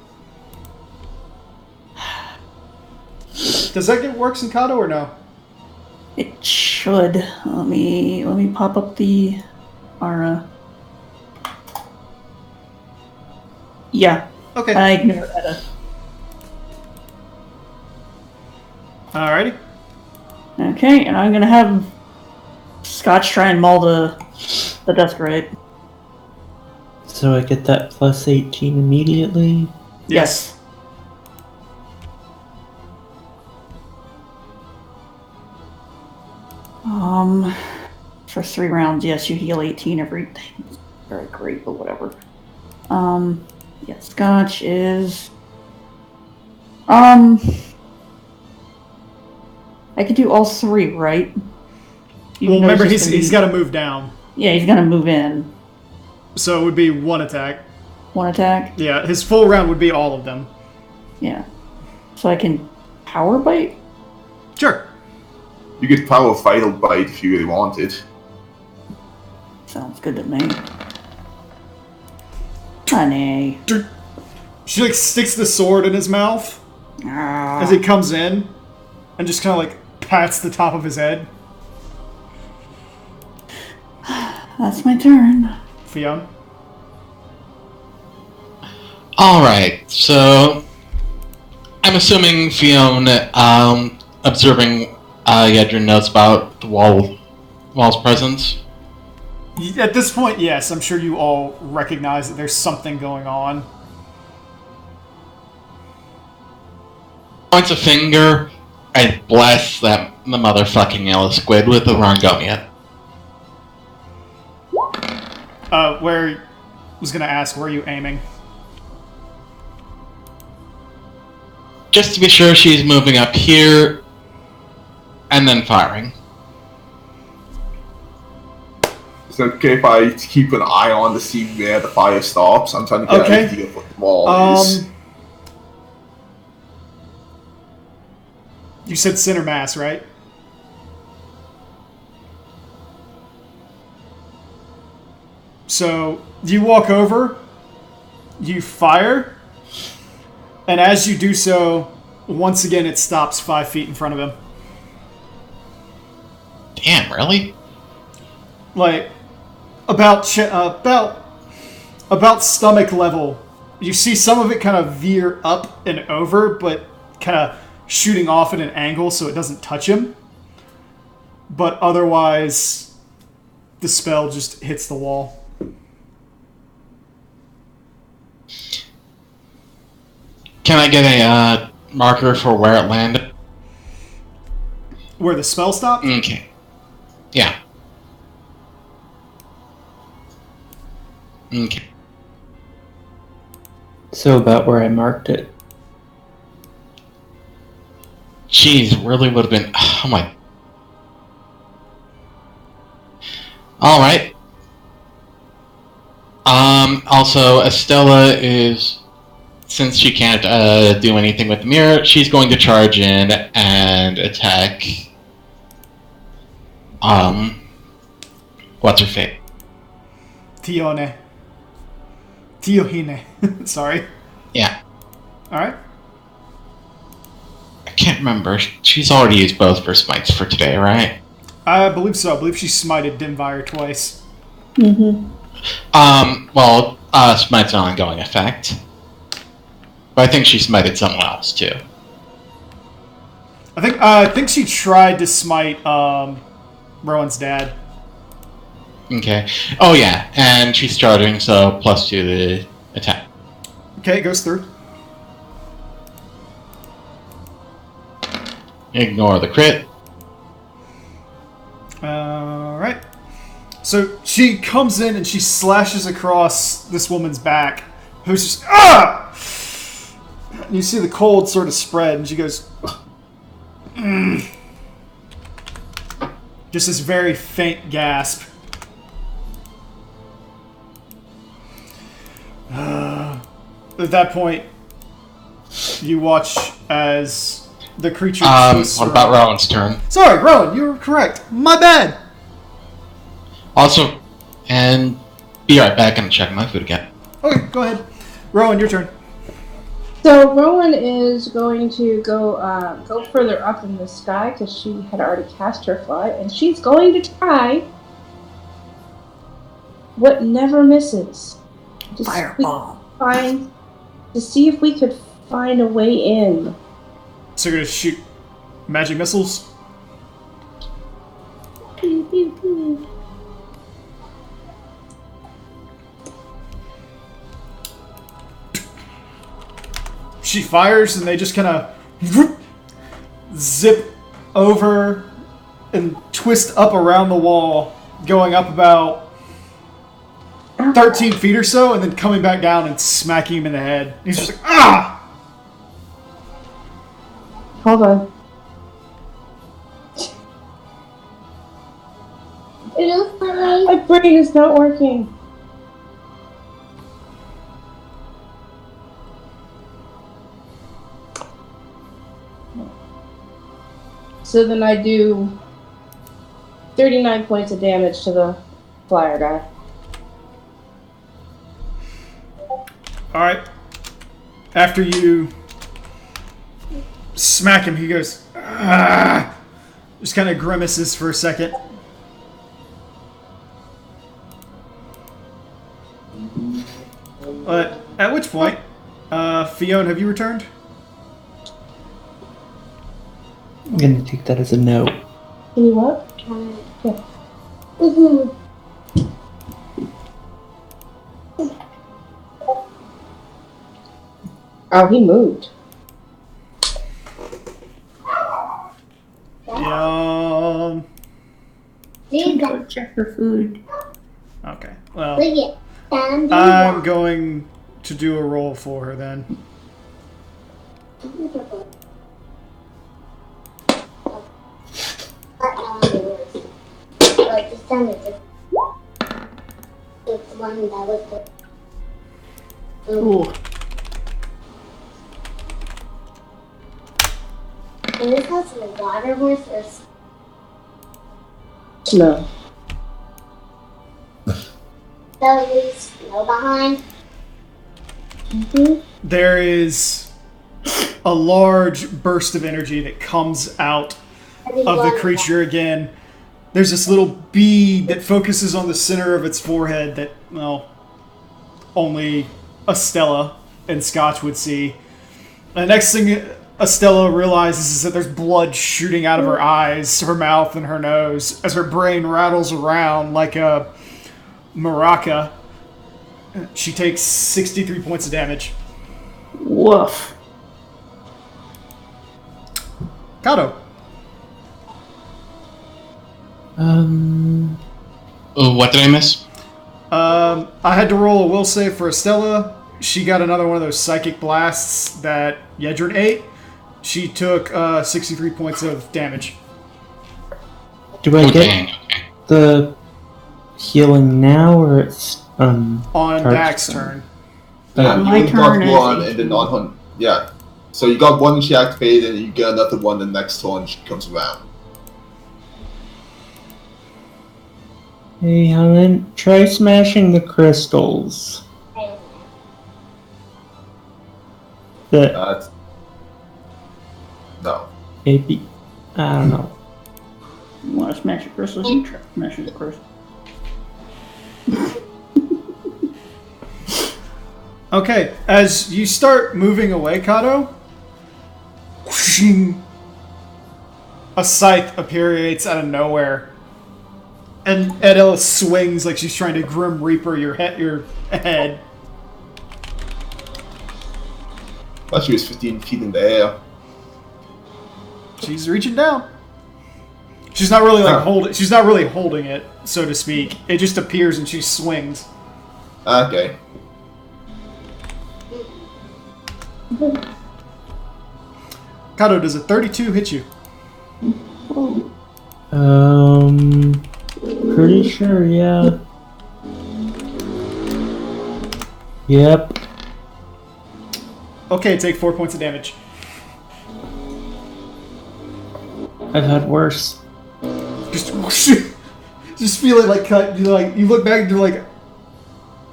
Does that get works in Kato or no? It should. Let me pop up the Ara. Yeah, Okay. I ignore Etta. Alrighty. Okay, and I'm gonna have Scotch try and maul the desk right. So I get that +18 immediately? Yes. For 3 rounds, yes, you heal 18 every day. Very great, but whatever. Yeah, Scotch is... I could do all 3, right? Well, remember, he's got to move down. Yeah, he's gonna move in. So it would be 1 attack. 1 attack? Yeah, his full round would be all of them. Yeah. So I can power bite? Sure. You could power Final Bite if you really wanted. Sounds good to me. Honey. She like sticks the sword in his mouth as he comes in and just kind of like pats the top of his head. That's my turn. Fionn. Alright, so I'm assuming Fiona, observing Yedrin knows about the wall's presence. At this point, yes, I'm sure you all recognize that there's something going on. Points a finger and bless the motherfucking yellow squid with the Rangonia. Where was gonna ask, where are you aiming? Just to be sure she's moving up here and then firing. Is it okay if I keep an eye on to see where the fire stops? I'm trying to get an idea of what the wall is. You said center mass, right? So you walk over, you fire, and as you do so, once again it stops 5 feet in front of him. Damn, really? Like about stomach level. You see some of it kind of veer up and over, but kind of shooting off at an angle so it doesn't touch him. But otherwise, the spell just hits the wall. Can I get a marker for where it landed? Where the spell stopped? Okay. Yeah. Okay. So about where I marked it. Jeez, really would have been... Oh my... Alright. Also, Estella is... Since she can't do anything with the mirror, she's going to charge in and attack... What's her fate? Tiohine. Sorry. Yeah. Alright. I can't remember. She's already used both of her smites for today, right? I believe so. I believe she smited Dimvire twice. Mm-hmm. Well, smite's an ongoing effect. But I think she smited someone else, too. I think she tried to smite Rowan's dad. Okay. Oh, yeah. And she's charging, so +2 the attack. Okay, it goes through. Ignore the crit. Alright. So she comes in and she slashes across this woman's back, who's just, ah! And you see the cold sort of spread, and she goes, mm. Just this very faint gasp. At that point, you watch as the creature... What about Rowan's turn? Sorry, Rowan, you were correct. My bad. Also, and be right back and check my food again. Okay, go ahead. Rowan, your turn. So Rowan is going to go further up in the sky because she had already cast her fly, and she's going to try what never misses. Fireball. To see if we could find a way in. So you're gonna shoot magic missiles? Pew, pew, pew. She fires, and they just kind of zip over and twist up around the wall, going up about 13 feet or so, and then coming back down and smacking him in the head. He's just like, ah! Hold on. My brain is not working. So then I do 39 points of damage to the flyer guy. Alright. After you smack him, he goes, ah! Just kind of grimaces for a second. At which point, Fiona, have you returned? I'm gonna take that as a no. Can you what? Yeah. Mm-hmm. Oh, he moved. Yeah. Go check your food. Okay. Well, Look at I'm going to do a roll for her then. Like this time it's one that was the Ooh. and this has a water horse or No. so leaves snow behind. There is a large burst of energy that comes out of the creature again. There's this little bead that focuses on the center of its forehead that, well, only Estella and Scotch would see. The next thing Estella realizes is that there's blood shooting out of her eyes, her mouth, and her nose as her brain rattles around like a maraca. She takes 63 points of damage. Woof. Kato. What did I miss? I had to roll a will save for Estella. She got another one of those psychic blasts that Yedrin ate. She took 63 points of damage. Do I Oh, get dang. Okay. the healing now, or it's On Tark's Dak's turn. Yeah, My you got turn is one and 18. then on hunt. Yeah. So you got one she activated and you get another one the next turn she comes around. Hey Helen, try smashing the crystals. The No. maybe I don't know. You want to smash the crystals? You try smashing the crystals. Okay, as you start moving away, Kato, whooshing, a scythe appears out of nowhere. And Edella swings like she's trying to Grim Reaper your head. Thought she was 15 feet in the air. She's reaching down. She's not really she's not really holding it, so to speak. It just appears and she swings. Okay. Kato, does a 32 hit you? Pretty sure, yeah. Yep. Okay, take 4 points of damage. I've had worse. Just feel it like cut. You look back to like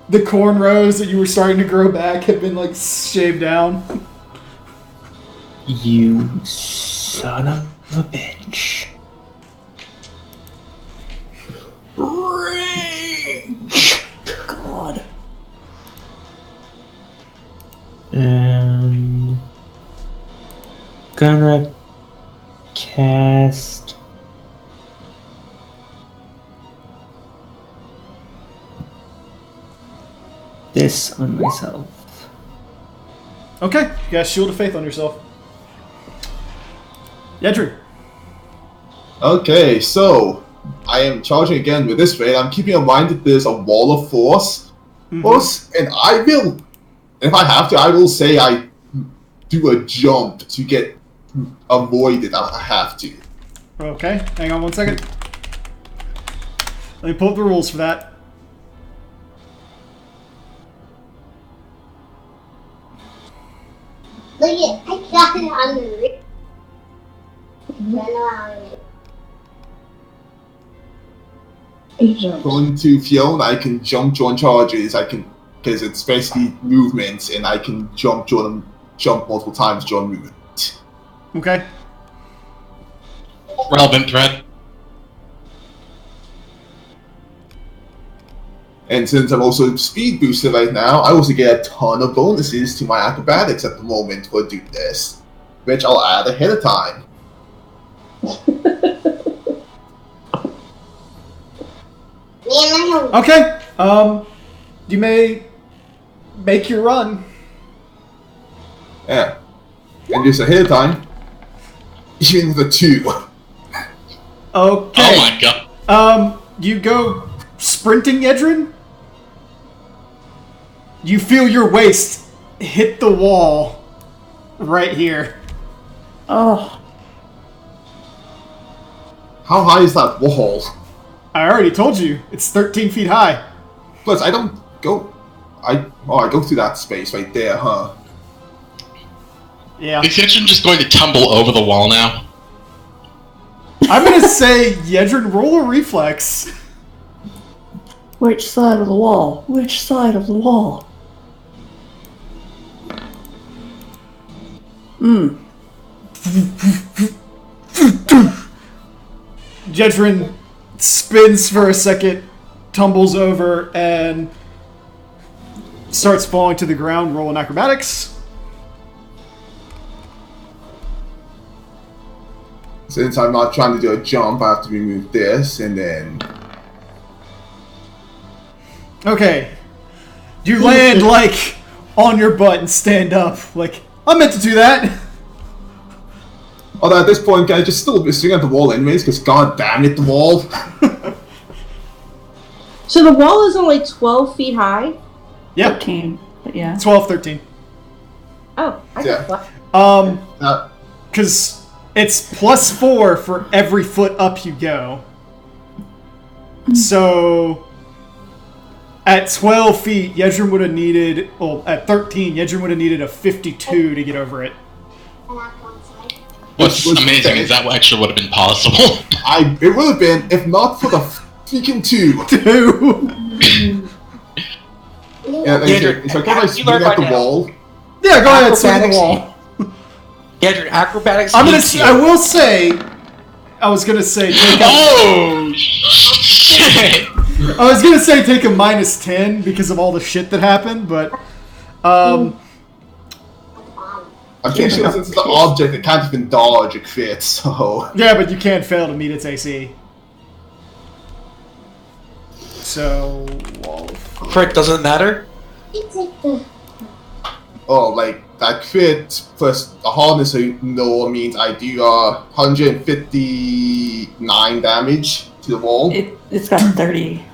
the cornrows that you were starting to grow back have been like shaved down. You son of a bitch. Rage! God. And gonna cast this on myself. Okay, you got Shield of Faith on yourself. Yedrin. Okay, so I am charging again with this raid. I'm keeping in mind that there's a wall of force, and I will, if I have to, I will say I do a jump to get avoided. I have to. Okay, hang on 1 second. Let me pull up the rules for that. Look at I got it on the roof. Run around it. He jumps. Going to Fiona, I can jump join charges. I can, because it's basically movements, and I can jump multiple times during movement. Okay. Relevant threat. And since I'm also speed boosted right now, I also get a ton of bonuses to my acrobatics at the moment for doing this, which I'll add ahead of time. Okay. You may make your run. Yeah. And just ahead of time, even with a 2. Okay. Oh my god. You go sprinting, Yedrin. You feel your waist hit the wall right here. Oh, How high is that wall? I already told you, it's 13 feet high. Plus, I don't go... I go through that space right there, huh? Yeah. Is Yedrin just going to tumble over the wall now? I'm gonna say, Yedrin, roll a reflex. which side of the wall? Which side of the wall? Yedrin spins for a second, tumbles over, and starts falling to the ground. Roll in acrobatics. Since I'm not trying to do a jump, I have to remove this, and then... Okay. You land, like, on your butt and stand up. Like, I meant to do that. Although at this point, can I just still be sitting at the wall anyways, because god damn it, the wall. So the wall is only 12 feet high? Yep. 13, but yeah. 12, 13. Oh, I Yeah. got Because it's +4 for every foot up you go. So, at 12 feet, Yedrin would have needed... Well, at 13, Yedrin would have needed a 52 to get over it. What's amazing is that actually would have been possible. It would have been, if not for the freaking 2. 2! Yeah, Yedrin, so can I you swing learn at the by now. wall? Yeah, go ahead, swing the Acrobatics. wall. Yedrin, acrobatics. I'm gonna. needs you. I will say. I was gonna say take a. Oh shit! I was gonna say take a -10 because of all the shit that happened, but. I'm pretty sure since it's an object, it can't even dodge a crit, so... Yeah, but you can't fail to meet its AC. So. Wall of Crit doesn't matter. Oh, like, that crit plus the hardness no means I do 159 damage to the wall. It's got 30.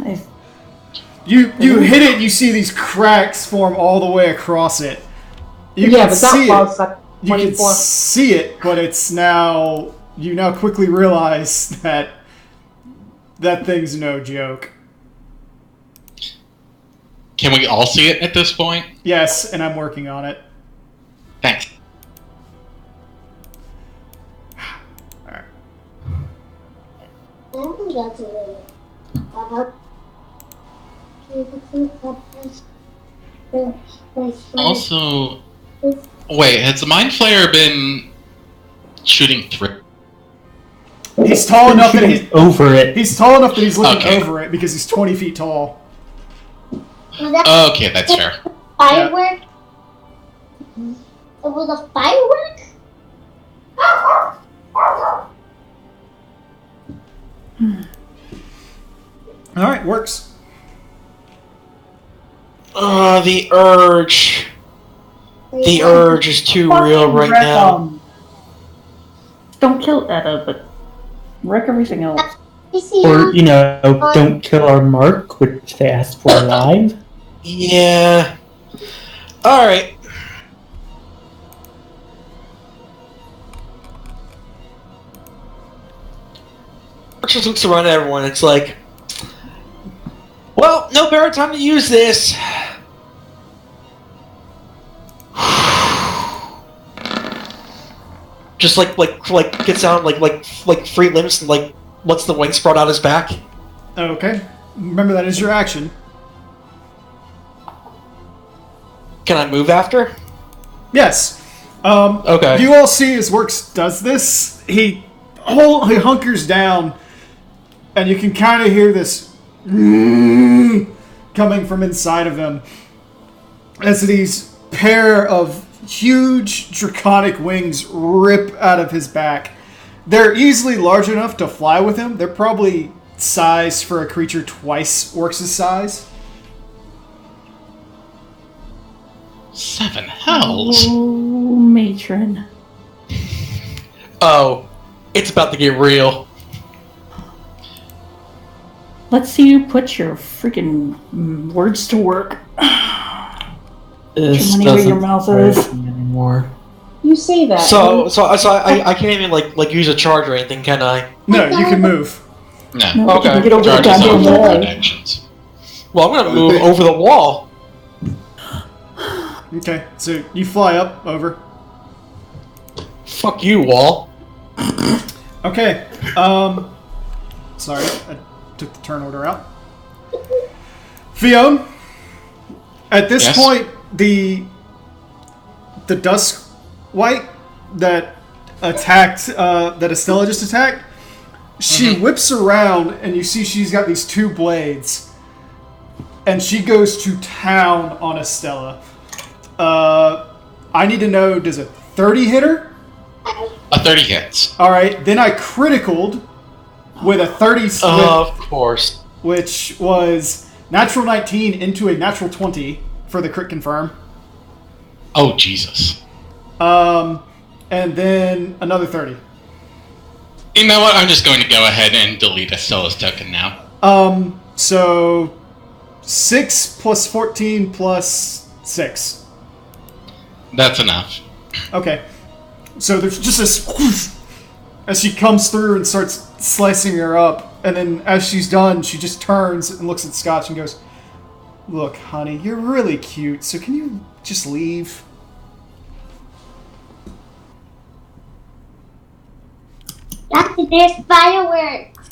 You hit it, you see these cracks form all the way across it. You Yeah, can but see that wall's like You can 24. see it, but it's now... You now quickly realize that that thing's no joke. Can we all see it at this point? Yes, and I'm working on it. Thanks. Alright. Also, wait, has the Mind Flayer been shooting through? He's tall enough that Shooting over it. he's tall enough that he's looking Okay. over it because he's 20 feet tall. Okay, that's fair. Firework? It was a firework? Alright, works. The urge. The urge is too real right now. Don't kill Etta, but wreck everything else. Or, don't kill our mark, which they asked for alive. Yeah. Alright. Just looks around at everyone. It's like, well, no better time to use this. Just like gets out like free limbs and lets the wings sprout out his back. Okay. Remember, that is your action. Can I move after? Yes. Okay. You all see as Works does this. He hunkers down, and you can kind of hear this coming from inside of him as these pair of huge draconic wings rip out of his back. They're easily large enough to fly with him. They're probably size for a creature twice Orcs' size. 7 hells. Oh, matron. Oh, it's about to get real. Let's see you put your freaking words to work. This Money where doesn't your mouth surprise is. me anymore. You say that. So I can't even like use a charge or anything, can I? No, you can move. No. No, Okay. you can get over the Charges goddamn over wall. actions. Well, I'm gonna move over the wall. Okay, so you fly up over. Fuck you, wall. Okay, sorry, I took the turn order out. Fiona, at this Yes? point, the dusk white that attacked, that Estella just attacked, she whips around and you see she's got these 2 blades, and she goes to town on Estella. I need to know, does a 30 hit her? A 30 hits. Alright, then I criticaled with a 30 split, Of course. which was natural 19 into a natural 20 for the crit confirm. Oh, Jesus. And then another 30. You know what? I'm just going to go ahead and delete Estella's token now. So 6 plus 14 plus 6. That's enough. Okay. So there's just this whoosh as she comes through and starts slicing her up. And then as she's done, she just turns and looks at Scotch and goes, "Look, honey, you're really cute, so can you just leave?" That's there's fireworks.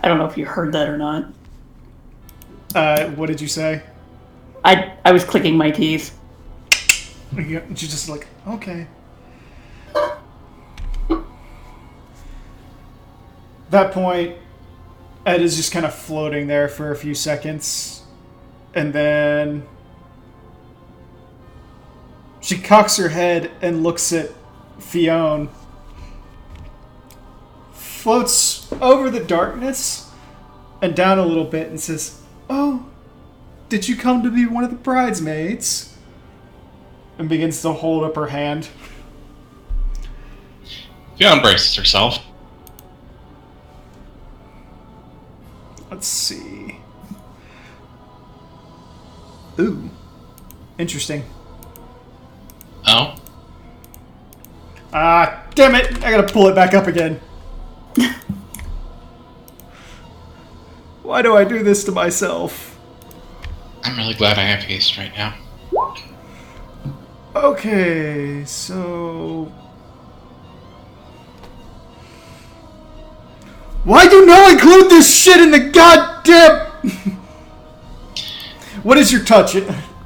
I don't know if you heard that or not. What did you say? I was clicking my teeth. She's just like, okay. That point, Ed is just kind of floating there for a few seconds. And then she cocks her head and looks at Fiona. Floats over the darkness and down a little bit and says, "Oh, did you come to be one of the bridesmaids?" And begins to hold up her hand. Fiona braces herself. Let's see. Ooh. Interesting. Oh? Ah, damn it! I gotta pull it back up again. Why do I do this to myself? I'm really glad I have haste right now. Okay, so... Why do no include this shit in the goddamn... What is your touch?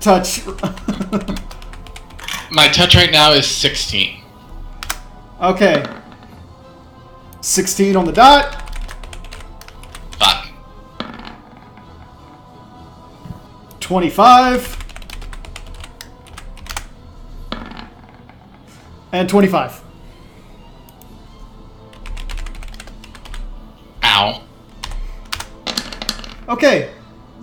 Touch. My touch right now is 16. Okay. 16 on the dot. Fuck. 25. And 25. Ow. Okay.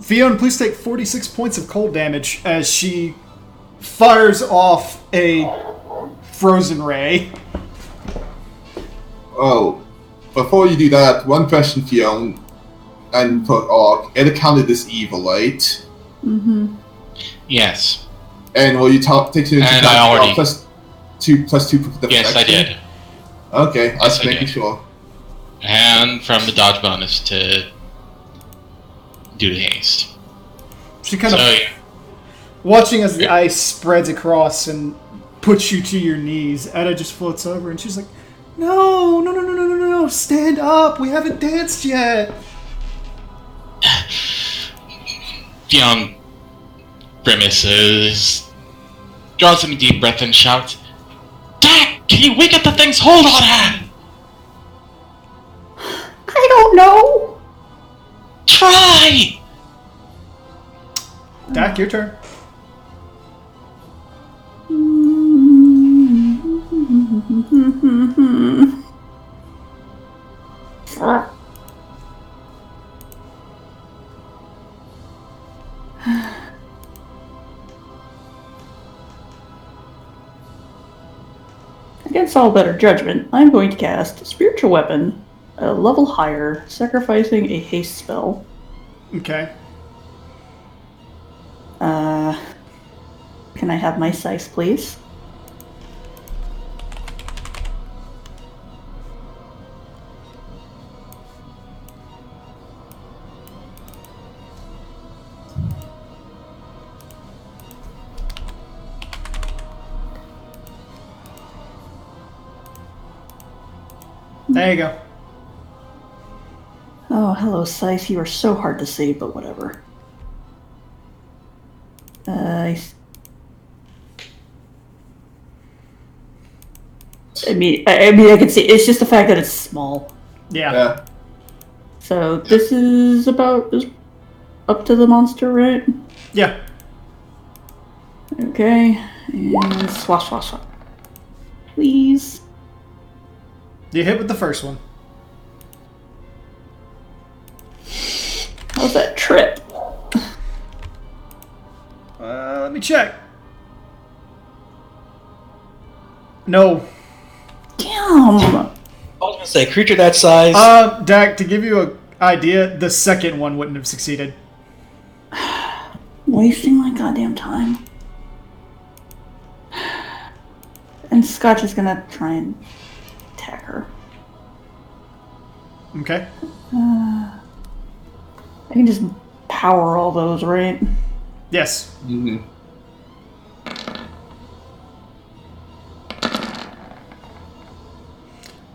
Fiona, please take 46 points of cold damage as she fires off a frozen ray. Oh, before you do that, one question, Fiona, and for Orc, it accounted as evil, right? Mm-hmm. Yes. And will you take into And account I already- plus two for the Yes, I did. Okay, I was Yes, I making did. sure. And from the dodge bonus to do the haste. She kind So, of yeah. watching as the ice spreads across and puts you to your knees. Etta just floats over and she's like, "No, no, no, no, no, no, no, no, stand up. We haven't danced yet." Fiona grimaces, draws in a deep breath and shouts, "Dak, can you wake up the thing's hold on her? I don't know. Try!" Dak, your turn. Against all better judgment, I'm going to cast Spiritual Weapon, a level higher, sacrificing a haste spell. Okay. Can I have my size, please? There you go. Oh, hello, Scythe. You are so hard to save, but whatever. I mean, I can see. It's just the fact that it's small. Yeah. So this is about up to the monster, right? Yeah. Okay, and swash, swash, swash. Please. You hit with the first one. How's that trip? Let me check. No. Damn. I was gonna say, creature that size. Dak, to give you an idea, the second one wouldn't have succeeded. Wasting my goddamn time. And Scotch is gonna try and attack her. Okay. I can just power all those, right? Yes. Mm-hmm.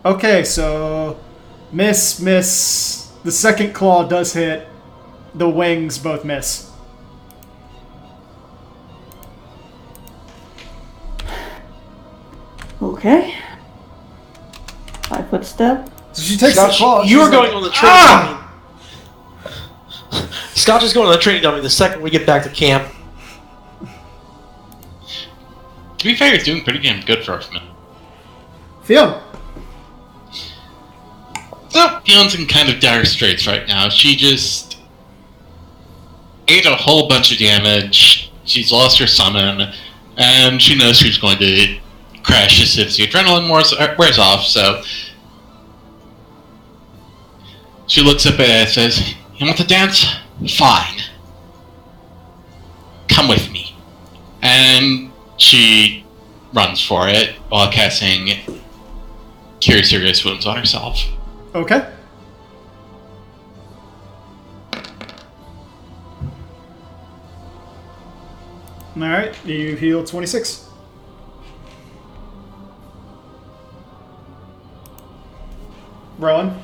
Okay, so miss. The second claw does hit. The wings both miss. Okay. 5-foot step. So she takes Scotch, the claw. you she's are going like, on the training dummy. Scotch is going on the training dummy the second we get back to camp. To be fair, you're doing pretty damn good for us, man. Fiona. So, Fiona's in kind of dire straits right now. She just ate a whole bunch of damage. She's lost her summon, and she knows she's going to crash as soon as the adrenaline wears off, so she looks up at it and says, "You want to dance? Fine. Come with me." And she runs for it while casting Cure Serious Wounds on herself. Okay. Alright, you heal 26. Rowan.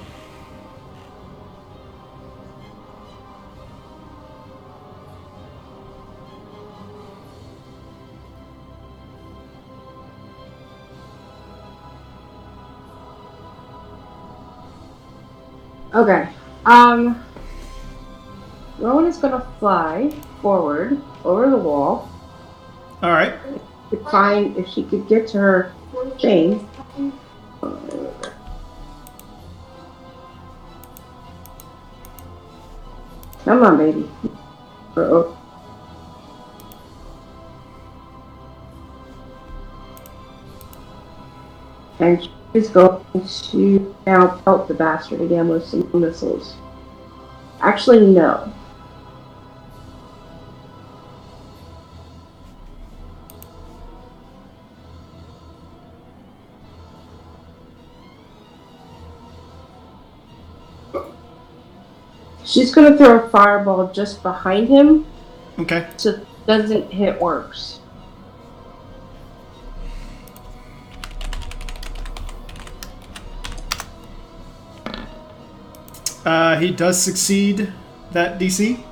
Okay. Rowan is gonna fly forward over the wall Alright. to find if she could get to her thing. Come on, baby. Uh-oh. And she's going to now pelt the bastard again with some missiles. Actually, no. She's going to throw a fireball just behind him Okay. so it doesn't hit worse. He does succeed that DC.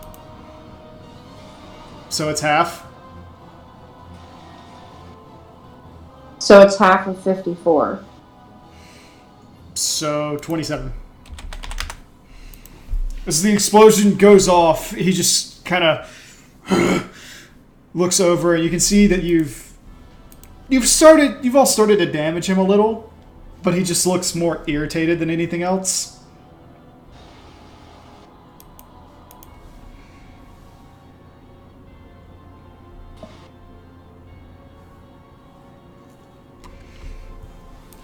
So it's half. So it's half of 54. So 27. As the explosion goes off, he just kind of looks over, and you can see that you've all started to damage him a little, but he just looks more irritated than anything else.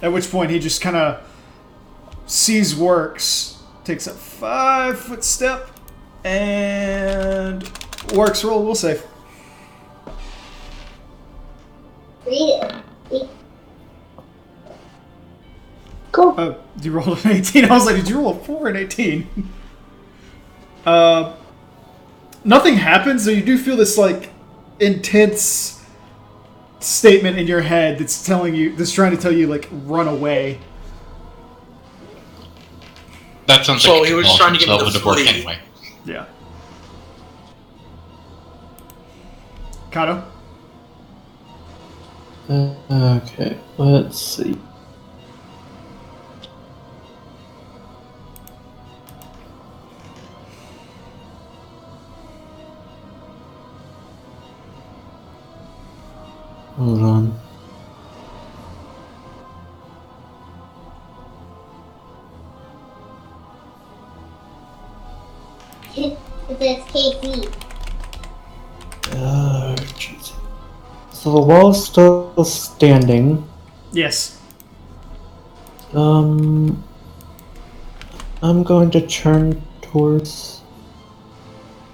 At which point he just kind of sees Works, takes a 5-foot step, and Works roll. We'll save. Cool. Oh, you rolled an 18. I was like, did you roll a 4 and 18? Nothing happens, though you do feel this like intense statement in your head that's trying to tell you like run away. That sounds So like he was trying to get me to work flee. anyway. Yeah. Kato? Okay, let's see. Hold on. It says KC. Jeez. So the wall's still standing. Yes. I'm going to turn towards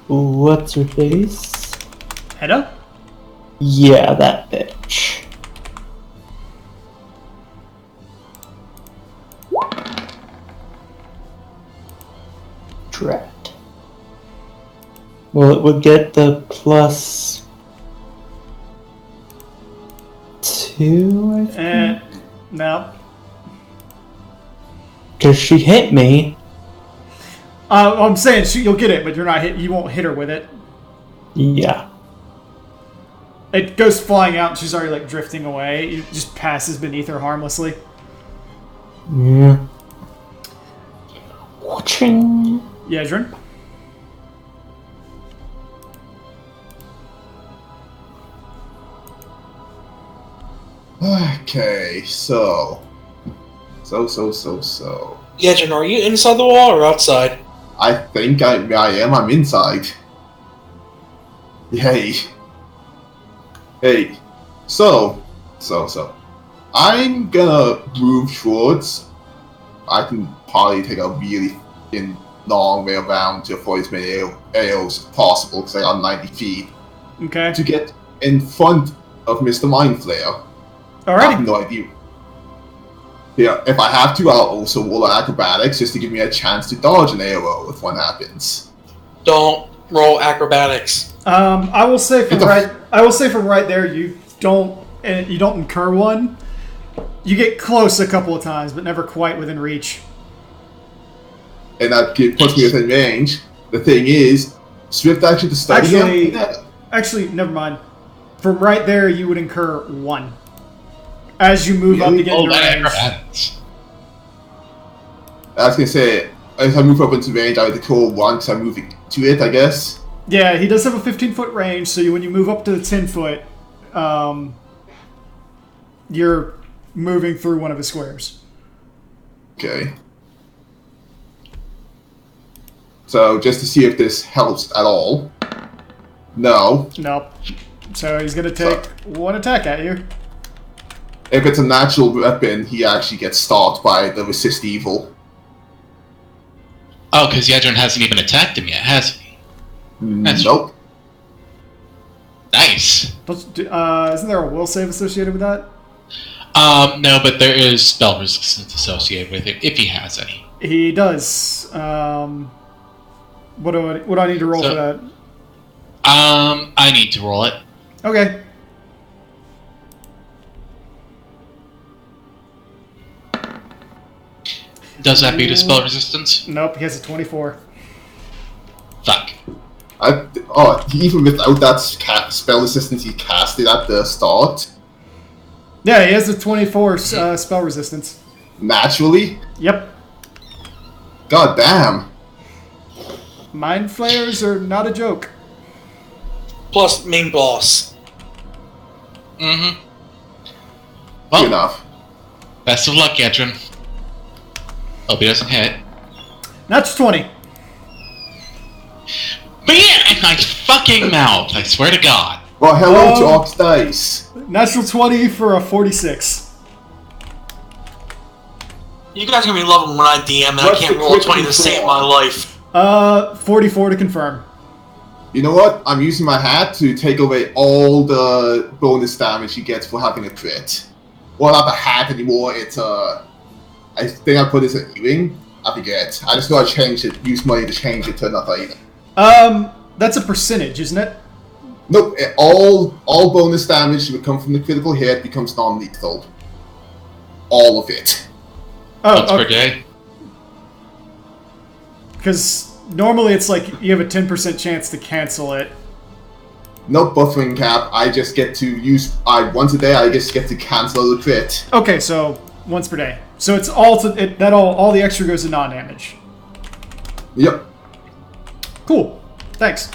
what's her face? Hedda? Yeah, that bitch. Drat. Well, it would get the +2, I think. No. Because she hit me. I'm saying you'll get it, but you're not hit. You won't hit her with it. Yeah. It goes flying out, and she's already like drifting away. It just passes beneath her harmlessly. Yeah. Watching. Yedrin? Okay, so. Yeah, Jen, are you inside the wall or outside? I think I am. I'm inside. Yay. Hey. So. I'm gonna move towards. I can probably take a really long way around to avoid as many AOs as possible because I got 90 feet Okay. to get in front of Mr. Mind Flayer. I have Alrighty. no idea. Yeah, if I have to, I'll also roll acrobatics just to give me a chance to dodge an arrow if one happens. Don't roll acrobatics. I will say from right there, you don't incur one. You get close a couple of times, but never quite within reach. And that puts me within range. The thing is, swift action to study him. Actually, never mind. From right there, you would incur 1 as you move up to get into range. Acrobatics. I was gonna say, as I move up into range, I would call 1 because I'm moving to it, I guess. Yeah, he does have a 15-foot range, so when you move up to the 10-foot, you're moving through one of his squares. Okay. So, just to see if this helps at all. No. Nope. So he's going to take 1 attack at you. If it's a natural weapon, he actually gets stopped by the resist evil. Oh, because Yedrin hasn't even attacked him yet, has he? Nope. Nice. Isn't there a will save associated with that? No, but there is spell resistance associated with it, if he has any. He does. What do I need to roll for that? I need to roll it. Okay. Does that beat a spell resistance? Nope, he has a 24. Fuck. Even without that spell resistance he casted at the start? Yeah, he has a 24 spell resistance. Naturally? Yep. God damn. Mind flayers are not a joke. plus main boss. Mm-hmm. Good Well, enough. best of luck, Yedrin. Hope he doesn't hit. That's 20. Man, a nice fucking mouth, I swear to God. Well, hello to Ox Dice. Natural 20 for a 46. You guys are gonna be loving when I DM and I What's can't the roll a critical 20 to save fail? my life. 44 to confirm. You know what? I'm using my hat to take away all the bonus damage he gets for having a crit. Well, not the hat anymore. It's I think I put this at earring. I forget. I just gotta change it. Use money to change it to another item. That's a percentage, isn't it? Nope. All bonus damage that would come from the critical hit becomes non-lethal. All of it. Once Oh, per day. because normally it's like you have a 10% chance to cancel it. No buffering cap. I just get to use. Once a day. I just get to cancel the crit. Okay, so once per day. So it's all all the extra goes to non-damage. Yep. Cool. Thanks.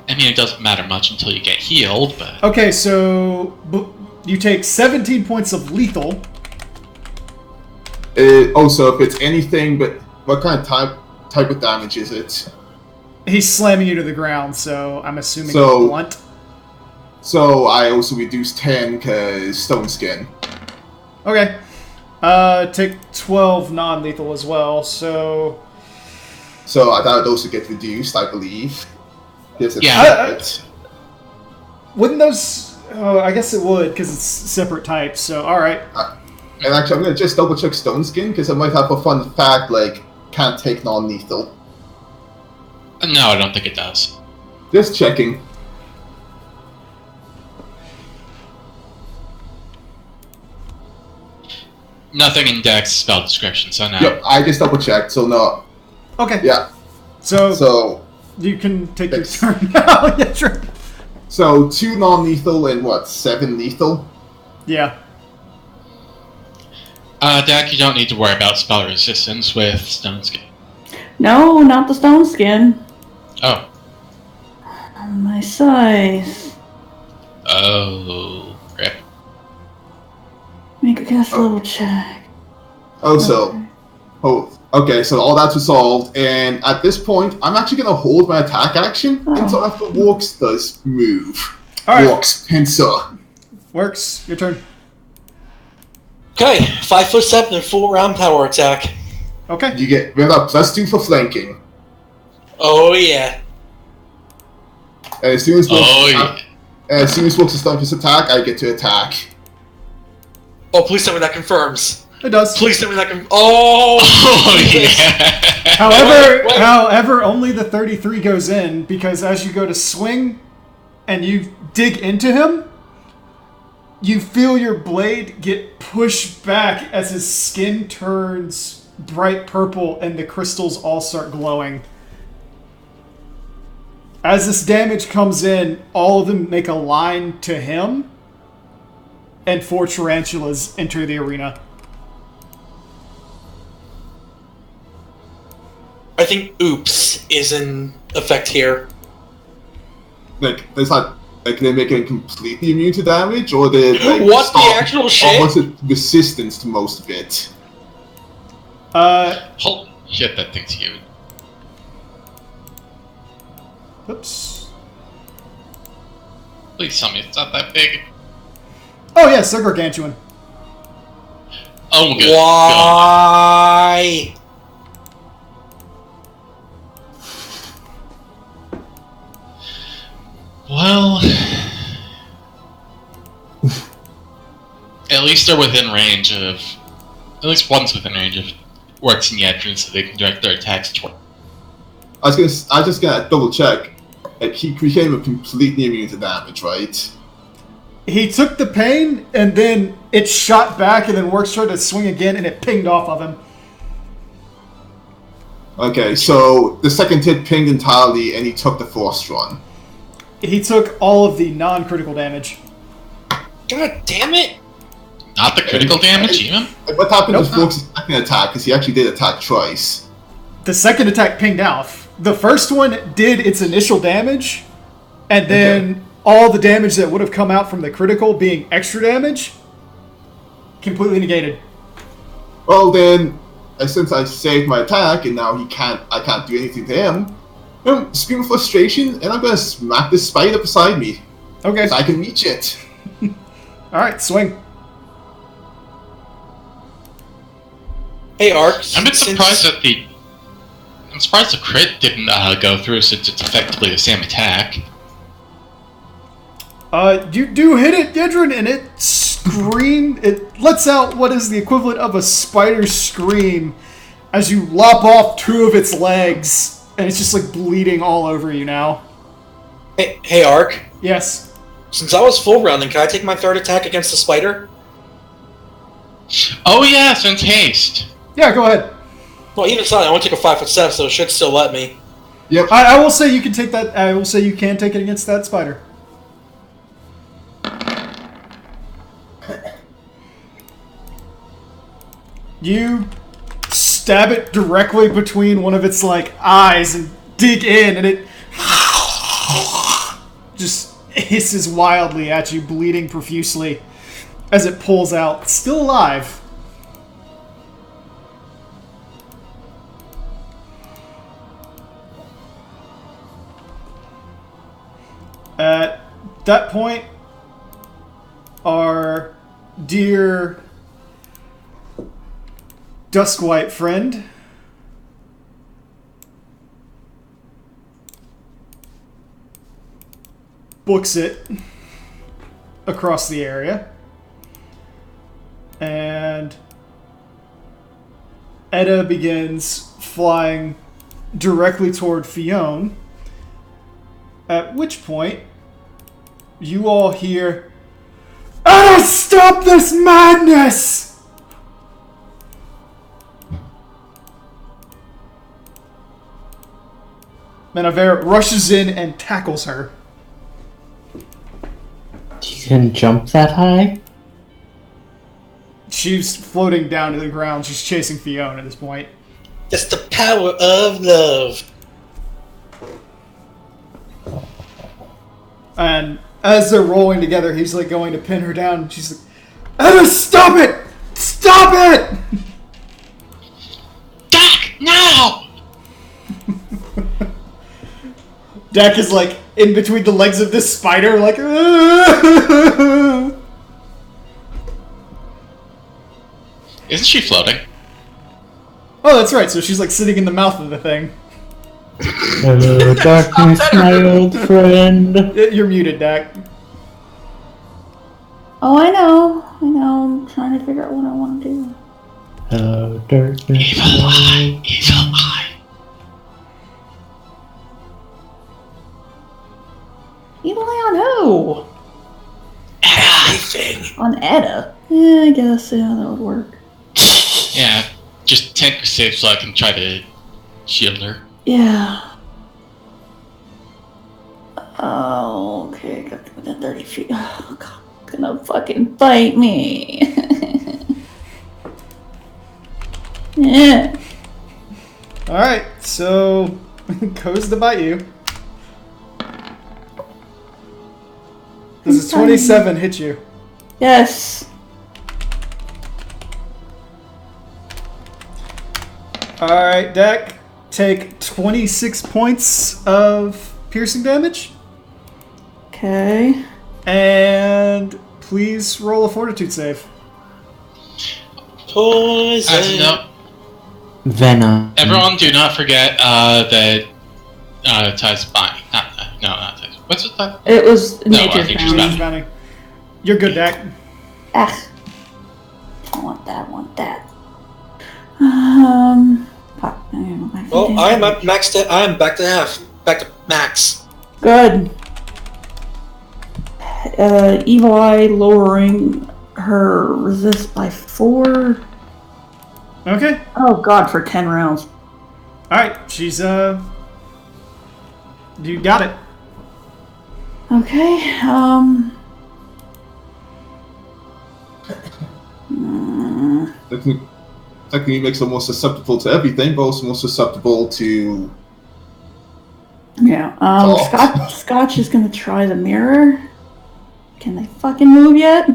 I mean, it doesn't matter much until you get healed, but... Okay, so you take 17 points of lethal. Also, if it's anything, but what kind of type of damage is it? He's slamming you to the ground, so I'm assuming So- blunt. So I also reduce 10 because stone skin. Okay. Take 12 non-lethal as well, so... So that would also get reduced, I believe. Yes, it's Yeah. separate. Wouldn't those... Oh, I guess it would, because it's separate types, so alright. And actually, I'm gonna just double check stone skin because I might have a fun fact like can't take non-lethal. No, I don't think it does. Just checking. Nothing in Dex spell description, so no. Yep, I just double checked. So no. Okay. Yeah. So You can take your Thanks. turn now. Yeah, sure. so 2 non-lethal and what? 7 lethal. Yeah. Dak, you don't need to worry about spell resistance with Stone Skin. No, not the stone skin. Oh. My size. Oh. Rip. Make a cast level check. Also, okay. So all that's resolved, and at this point, I'm actually gonna hold my attack action until after Walks does move. Alright. Walks pincer. Works. Your turn. Okay, 5'7" and full round power attack. Okay. You get with a +2 for flanking. Oh yeah. And as soon as Oh, yeah. Walks is done his attack, I get to attack. Oh, please tell me that confirms. It does. Please tell me that confirms. Oh! Oh, Jesus. yeah. Wait. However, only the 33 goes in, because as you go to swing and you dig into him, you feel your blade get pushed back as his skin turns bright purple and the crystals all start glowing. As this damage comes in, all of them make a line to him, and 4 tarantulas enter the arena. I think oops is in effect here. Like, it's not like they're making completely immune to damage, or they like What the stop actual shit? almost a resistance to most of it. Holy shit, that thing's huge. Oops. Please tell me it's not that big. Oh yes, they're gargantuan. Oh, my God. Why? Well, at least they're within range of. At least one's within range of Works and Yedrin, so they can direct their attacks toward. I was just gonna double check. Like, he became completely immune to damage, right? He took the pain, and then it shot back, and then Works tried to swing again, and it pinged off of him. Okay, so the second hit pinged entirely, and he took the Frost Run. He took all of the non-critical damage. God damn it! Not the critical damage, even? What happened Nope. to Frost' second attack? Because he actually did attack twice. The second attack pinged off. The first one did its initial damage, and then all the damage that would have come out from the critical being extra damage, completely negated. Well then, since I saved my attack and now I can't do anything to him, scream of frustration, and I'm gonna smack this spider beside me. Okay. So I can reach it. Alright, swing. Hey, Ark. I'm surprised the crit didn't go through since it's effectively the same attack. You do hit it, Yedrin, and it lets out what is the equivalent of a spider scream as you lop off 2 of its legs, and it's just like bleeding all over you now. Hey, Ark. Yes. Since I was full rounding, can I take my 3rd attack against the spider? Oh yeah, since haste. Yeah, go ahead. Well, even so, I only took a 5-foot step, so it should still let me. Yep. I will say you can take that. I will say you can take it against that spider. You stab it directly between one of its eyes and dig in, and it just hisses wildly at you, bleeding profusely as it pulls out. Still alive. At that point, our dear Duskwhite friend books it across the area, and Edda begins flying directly toward Fionn, at which point you all hear, "Edda, stop this madness!" Menavera rushes in and tackles her. You can jump that high? She's floating down to the ground. She's chasing Fionn at this point. It's the power of love. And as they're rolling together, he's going to pin her down. She's like, "Edda, stop it! Stop it!" Dak, now! Dak is in between the legs of this spider, Isn't she floating? Oh, that's right. So she's sitting in the mouth of the thing. Hello, darkness, my old friend. You're muted, Dak. Oh, I know. I'm trying to figure out what I want to do. Hello, darkness. Evil eye, evil eye. Evil eye on who? Everything. On Edda? Yeah, I guess. Yeah, that would work. Yeah, just tank her safe so I can try to shield her. Yeah. Oh, okay. Got to within 30 feet. Oh, God. Gonna fucking bite me. Yeah. Alright, so goes to bite you. Does a 27 hit you? Yes. Alright, Dak. Take 26 points of piercing damage. Okay. And please roll a fortitude save. Poison. No, Venom. everyone, do not forget that Ty's buying. Not Ty's. What's it? It was No, I nature's think she's bounty. back. Bounty. You're good, Dak. Ah. I want that. Fuck. Well, I am up maxed. I am back to half. Back to max. Good. Evil Eye lowering her resist by 4. Okay. Oh God, for 10 rounds. Alright, she's, you got it. Okay, Technically makes them more susceptible to everything, but also more susceptible to Yeah. Oh. Scotch is gonna try the mirror. Can they fucking move yet?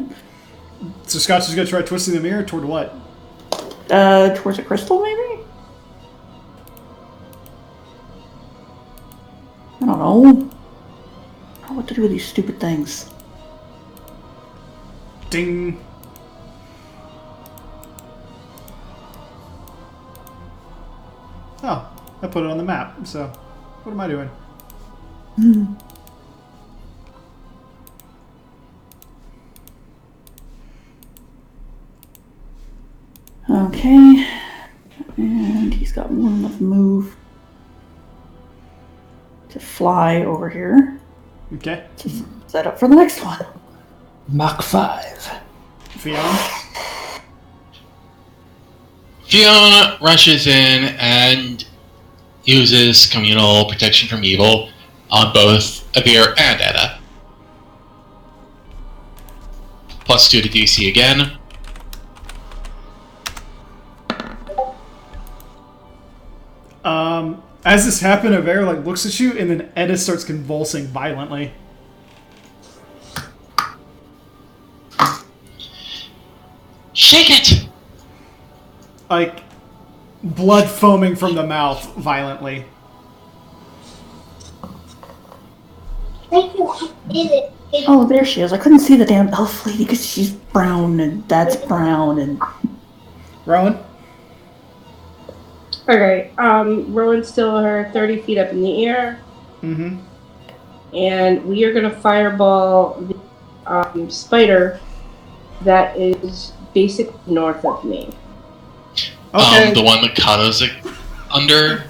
So Scotch is gonna try twisting the mirror toward what? Towards a crystal, maybe? I don't know. I don't know what to do with these stupid things. Ding. Oh, I put it on the map, so what am I doing? Okay. And he's got more than enough move to fly over here. Okay. To set up for the next one. Mach 5. Fiona? Fiona rushes in and uses communal protection from evil on both Avir and Edda. +2 to DC again. As this happened, Avera like looks at you, and then Edda starts convulsing violently. Shake it! Like, blood foaming from the mouth violently. Oh, there she is. I couldn't see the damn elf lady because she's brown and that's brown and... Rowan? Okay, Rowan's still her 30 feet up in the air. Mm-hmm. And we are going to fireball the spider that is basically north of me. Okay. The one that Kato's under.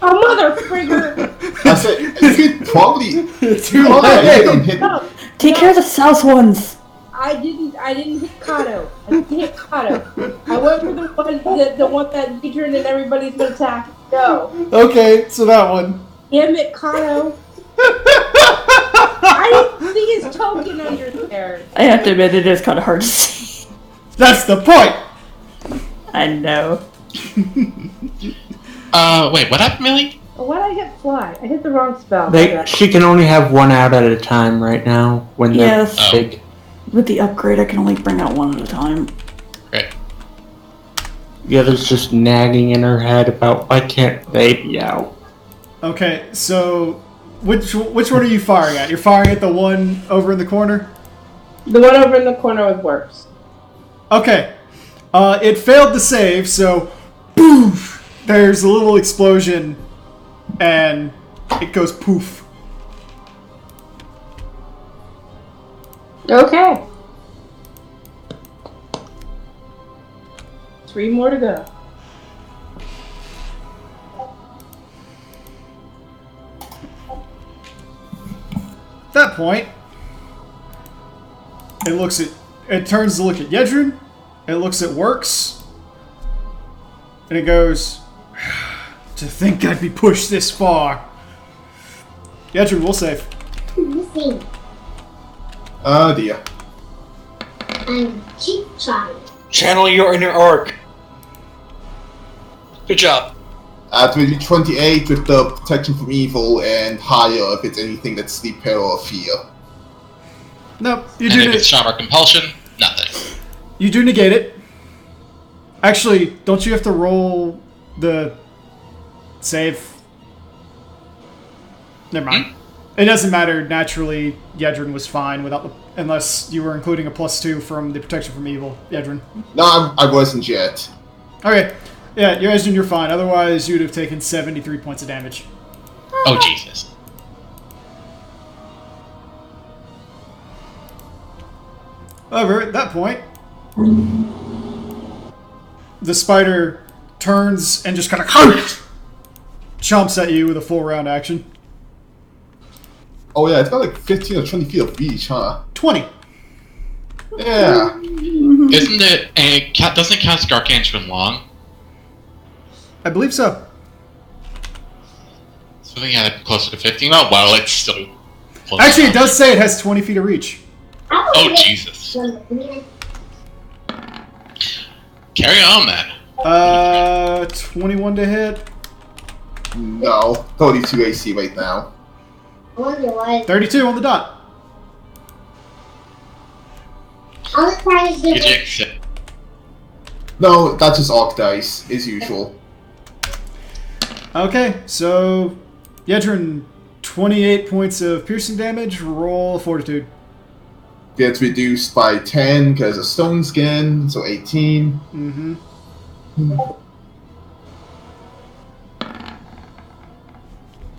Oh, mother frigger! I said, you could probably... Too Oh, late. yeah, hit No, Take care of the south ones! I didn't hit Kato. I didn't hit Kato. I went for the one that Adrian and everybody's gonna attack. No. Okay, so that one. Damn it, Kato. I didn't see his token under there. I have to admit, it is kind of hard to see. That's the point! I know. Wait, what happened, Millie? Why did I hit fly? I hit the wrong spell. She can only have one out at a time right now when they're Yes. big. With the upgrade, I can only bring out one at a time. Great. The other's just nagging in her head about why can't they be out. Okay, so which one are you firing at? You're firing at the one over in the corner? The one over in the corner with works. Okay. It failed to save, so poof! There's a little explosion, and it goes poof. Okay. 3 more to go. At that point, it turns to look at Yedrin, it looks at Works, and it goes, to think I'd be pushed this far. Yedrin, we'll save. Missing. Oh dear. I'm keep trying. Channel your inner orc. Good job. At maybe 28 with the protection from evil, and higher if it's anything that's sleep, peril, or fear. Nope, you And do if it's shock or compulsion, nothing. You do negate it. Actually, don't you have to roll the save? Never mind. It doesn't matter. Naturally, Yedrin was fine without unless you were including a +2 from the protection from evil. Yedrin. No, I wasn't yet. Okay. Yeah, Yedrin, you're fine. Otherwise, you'd have taken 73 points of damage. Oh, Jesus. However, at that point, the spider turns and just kind of chomps at you with a full round action. Oh yeah, it's got like 15 or 20 feet of reach, huh? 20. Yeah. Isn't it doesn't it count as gargantuan long? I believe so. So I think I had closer to 15. Oh, well, it's still close. Actually, it does say it has 20 feet of reach. Oh, Jesus. Carry on, then. 21 to hit. No, 32 AC right now. I wonder why. 32 on the dot. I was trying to You do jinx it. No, that's just Arc Dice, as usual. Okay, so Yedrin, 28 points of piercing damage. Roll Fortitude. Gets reduced by 10 because of Stone Skin, so 18. Mm-hmm.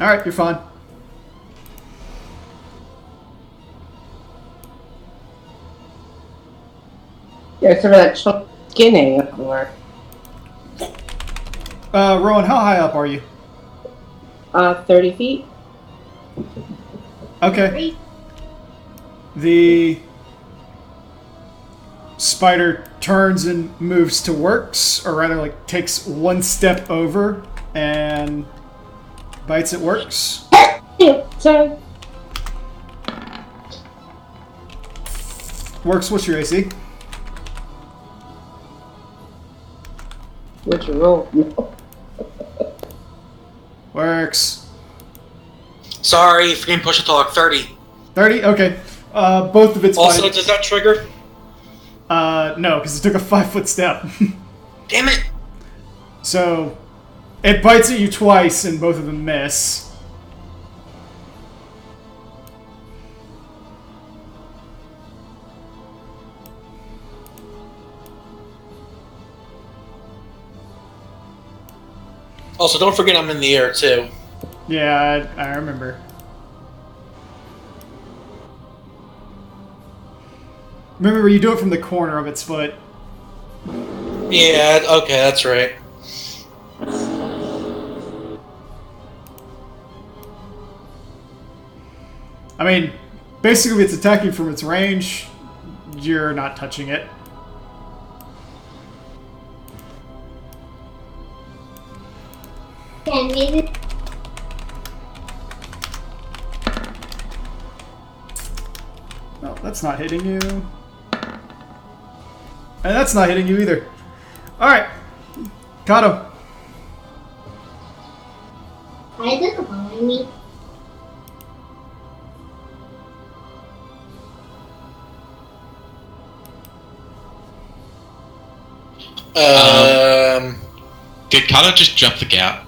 Alright, you're fine. Yeah, some of that skin hanging up more. Rowan, how high up are you? 30 feet. Okay. The spider turns and moves to Works, or rather, like, takes one step over and bites at Works. Sorry. Works, what's your AC? What'd you roll? No. Works. Sorry, freaking push it to like 30. 30? Okay. Both of its Also, bites. does that trigger? No, because it took a 5-foot step. Damn it! So, it bites at you twice, and both of them miss. Also, don't forget I'm in the air too. Yeah, I remember. Remember, you do it from the corner of its foot. Yeah, okay, that's right. I mean, basically, it's attacking from its range. You're not touching it. Yeah, maybe. No, that's not hitting you. And that's not hitting you either. Alright. Kato. Why is it following me? Did Kato just jump the gap?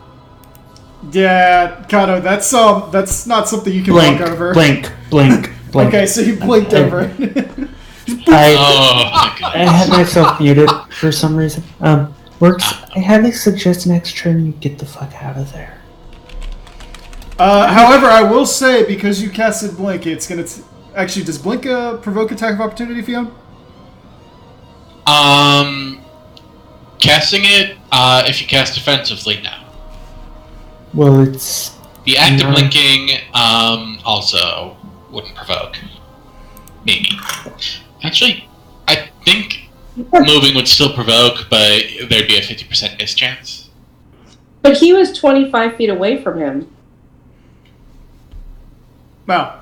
Yeah, Kato, that's not something you can Blink, walk over. blink, blink, blink. Okay, so you blinked over it. I, Oh, my I had myself muted for some reason. Works. I highly suggest next turn you get the fuck out of there. However, I will say, because you casted Blink, it's gonna... Actually, does Blink provoke attack of opportunity, Fiona? Casting it, if you cast defensively, no. Well, it's The act of No. blinking, also wouldn't provoke. Maybe. Actually, I think moving would still provoke, but there'd be a 50% miss chance. But he was 25 feet away from him. Wow.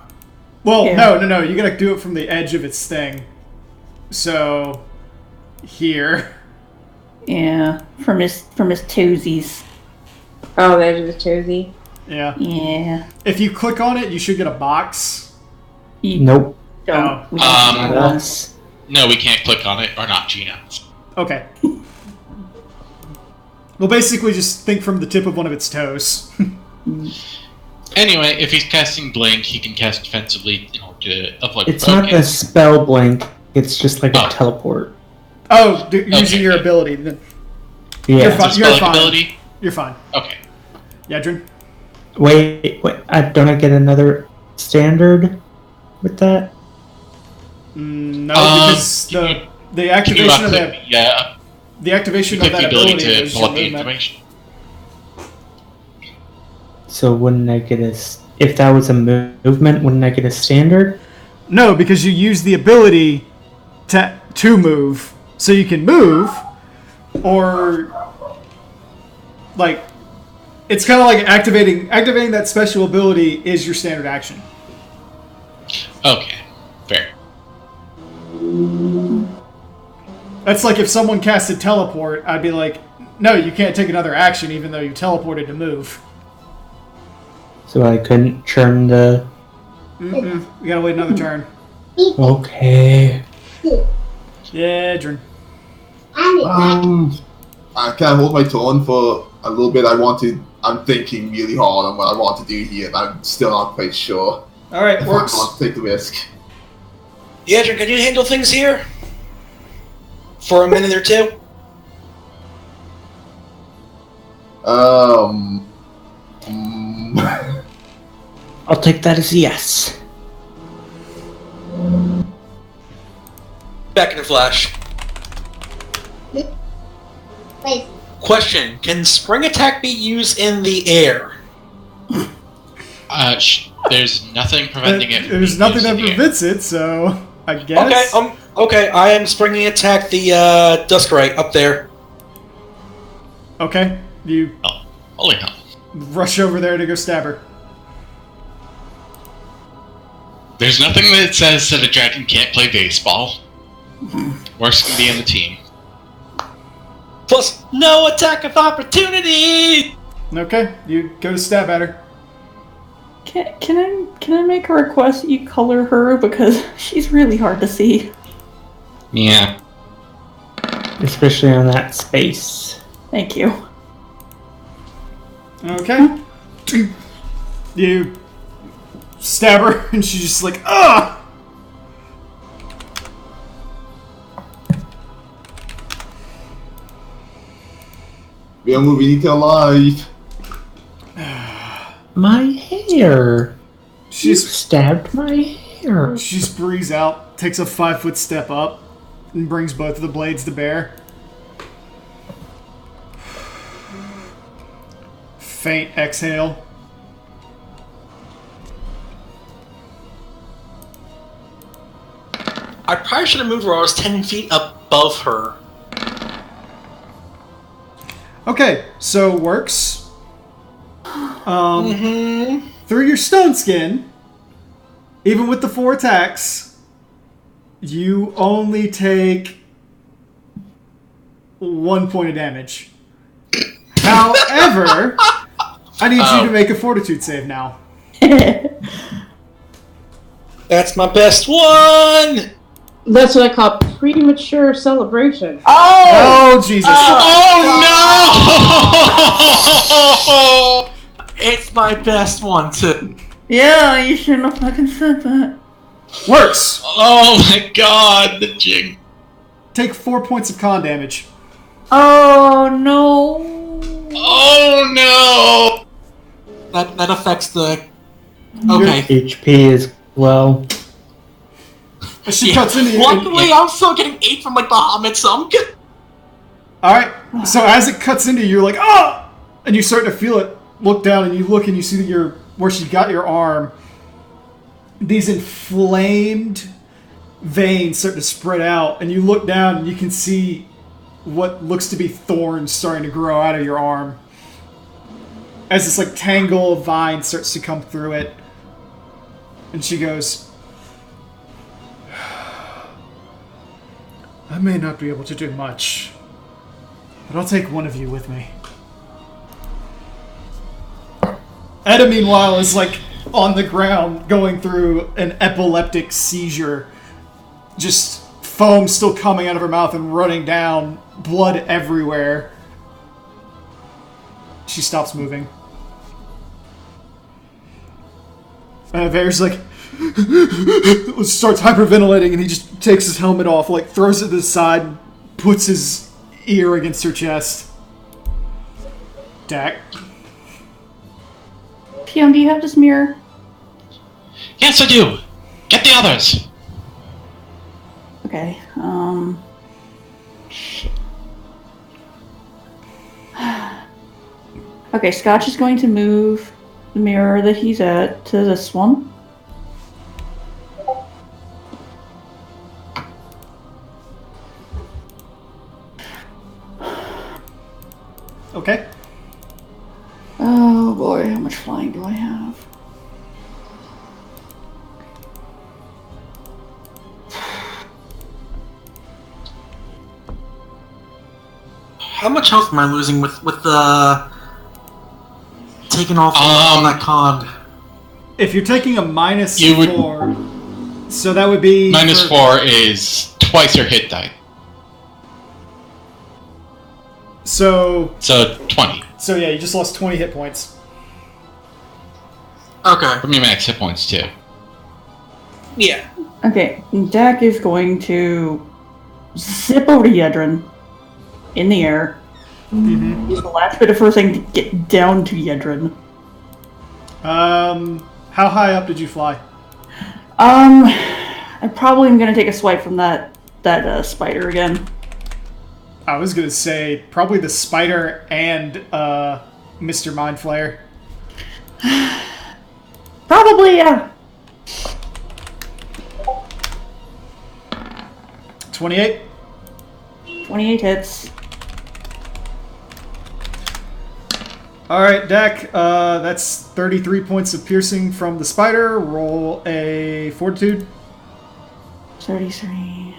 Well, Yeah. no. You gotta do it from the edge of its sting. So... Here. Yeah, from his toesies. Oh, there's the Josie. Yeah. Yeah. If you click on it, you should get a box. You nope. don't. Oh. We don't do that. That's No, we can't click on it, or not Gina. Okay. Well, basically, just think from the tip of one of its toes. Anyway, if he's casting blink, he can cast defensively in order to avoid it's not provoking. the spell blink. It's just like Oh. a teleport. Oh, using Okay. your ability. Then Yeah. You're It's a fine. spell ability? You're fine. Okay. Yadrin? Wait. Don't I get another standard with that? No, because the Can you activation of that click, yeah, the activation click of the that ability ability to is pull your up the movement. information. So wouldn't I get if that was a movement? Wouldn't I get a standard? No, because you use the ability to move, so you can move, or like it's kind of like activating that special ability is your standard action. Okay, fair. That's like if someone casted teleport, I'd be like, no, you can't take another action even though you teleported to move. So I couldn't churn the... You gotta wait another turn. Okay. Yeah, Drin. I can't hold my tone for a little bit. I'm thinking really hard on what I want to do here, and I'm still not quite sure Alright, if works. I want to take the risk. Yedrin, can you handle things here? For a minute or two? I'll take that as a yes. Back in a flash. Wait. Question: can spring attack be used in the air? There's nothing preventing it. There's nothing that prevents it, so I Okay, guess. okay. I am springing attack the Duskerite up there. Okay, you Oh, holy hell. rush over there to go stab her. There's nothing that says that a dragon can't play baseball. Worst can be on the team. Plus, no attack of opportunity. Okay, you go to stab at her. Can I make a request that you color her because she's really hard to see. Yeah. Especially on that space. Thank you. Okay. You stab her, and she's just like, ah! We are moving it alive. My hair. You She's stabbed my hair. She sprees out, takes a 5-foot step up, and brings both of the blades to bear. Faint exhale. I probably should have moved where I was 10 feet above her. Okay, so it works. Through your stone skin, even with the 4 attacks, you only take 1 point of damage. However, I need you to make a fortitude save now. That's my best one! That's what I call premature celebration. Oh, Jesus. Oh no! It's my best one too. Yeah, you shouldn't have fucking said that. Works. Oh my god, the jig. Take 4 points of con damage. Oh no. Oh no! That affects the... Okay. HP is low. She cuts into you. Luckily, I'm still getting 8 from like Bahamut, so I'm good. Alright, so as it cuts into you, you're like, oh! And you start to feel it. Look down and you look and you see that where she got your arm. These inflamed veins start to spread out, and you look down and you can see what looks to be thorns starting to grow out of your arm. As this like tangle of vines starts to come through it. And she goes, I may not be able to do much, but I'll take one of you with me. Etta, meanwhile, is like on the ground going through an epileptic seizure. Just foam still coming out of her mouth and running down, blood everywhere. She stops moving. And Vair's like, starts hyperventilating, and he just takes his helmet off, like throws it to the side, and puts his ear against her chest. Dak. Pion, do you have this mirror? Yes, I do. Get the others. Okay, shit. Okay, Scotch is going to move the mirror that he's at to this one. Okay. Oh boy, how much flying do I have? How much health am I losing with the taking off all that con? If you're taking a minus You would- 4, so that would be Minus 4 is twice your hit die. So 20 So yeah, you just lost 20 hit points. Okay. from your max hit points too. Yeah. Okay, Dak is going to zip over to Yedrin in the air. Use the last bit of first thing to get down to Yedrin. How high up did you fly? I probably am gonna take a swipe from that spider again. I was gonna say probably the spider and Mr. Mind Flayer. Probably, yeah. 28. 28 hits. All right, Dak. That's 33 points of piercing from the spider. Roll a fortitude. 33.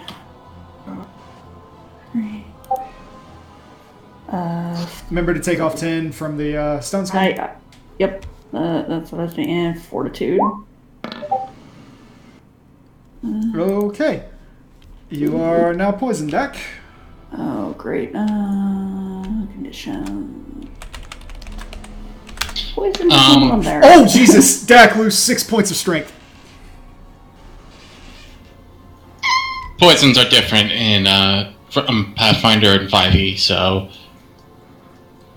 Remember to take off 10 from the stone skull. Yep. That's what I was doing. And fortitude. Okay. You are now poisoned, Dak. Oh, great. Condition. Poison on there. Oh, Jesus! Dak, lose 6 points of strength. Poisons are different in from Pathfinder and 5e, so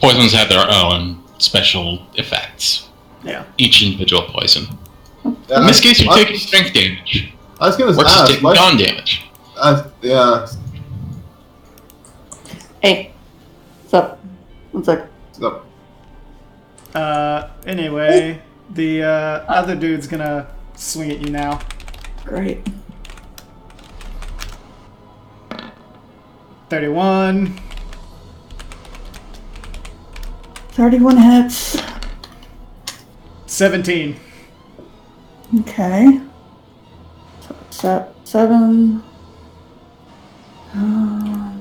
poisons have their own special effects. Yeah. Each individual poison. Yeah, In this case, you're what- taking strength damage. I was gonna Or just ask. taking con damage. Yeah. Hey. What's up? One sec. So, Anyway, the other dude's gonna swing at you now. Great. 31. 31 hits. 17. Okay. So, 7. 4.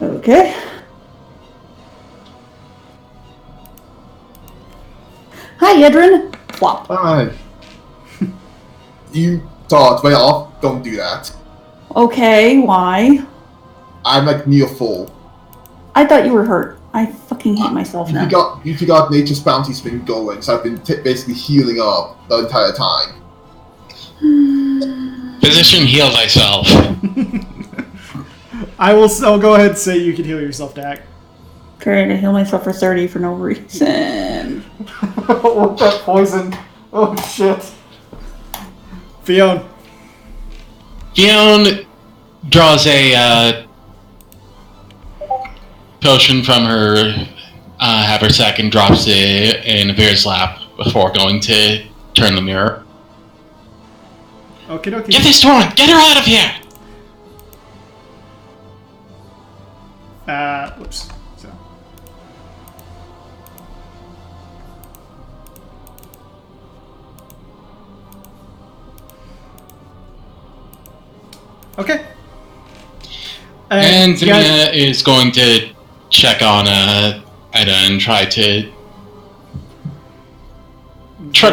Okay. Hi, Yedrin. Flop. alright. You thought way off. Don't do that. Okay, why? I'm like near full. I thought you were hurt. I fucking hate myself now. You forgot nature's bounty's been going, so I've been basically healing up the entire time. Physician, heal thyself. I'll go ahead and say you can heal yourself, Dak. Trying to heal myself for 30 for no reason. With that poison. Oh, shit. Fiona. Fiona draws a potion from her haversack and drops it in Veer's lap before going to turn the mirror. Okie dokie. Get this one! Get her out of here! Whoops. So. Okay. And you guys- Zemina is going to check on Edda and try to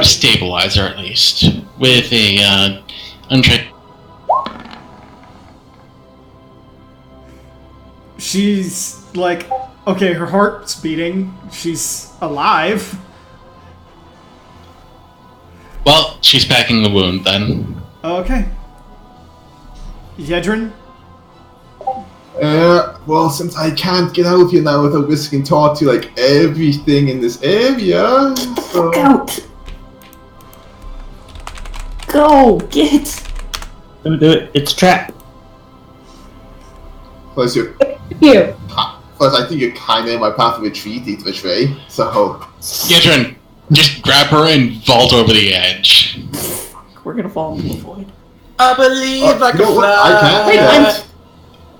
stabilize her at least with a untrained. She's like, okay, her heart's beating. She's alive. Well, she's packing the wound then. Okay. Yedrin? Well, since I can't get out of here now without whisking talk to like everything in this area, so... Look out! Go! Get! Don't do it. It's a trap. Plus, You. plus, I think you're kind of in my path of retreat this way, so... Gedrin, just grab her and vault over the edge. We're gonna fall into the void. I believe I you can know what? fly. I can't do Wait, that.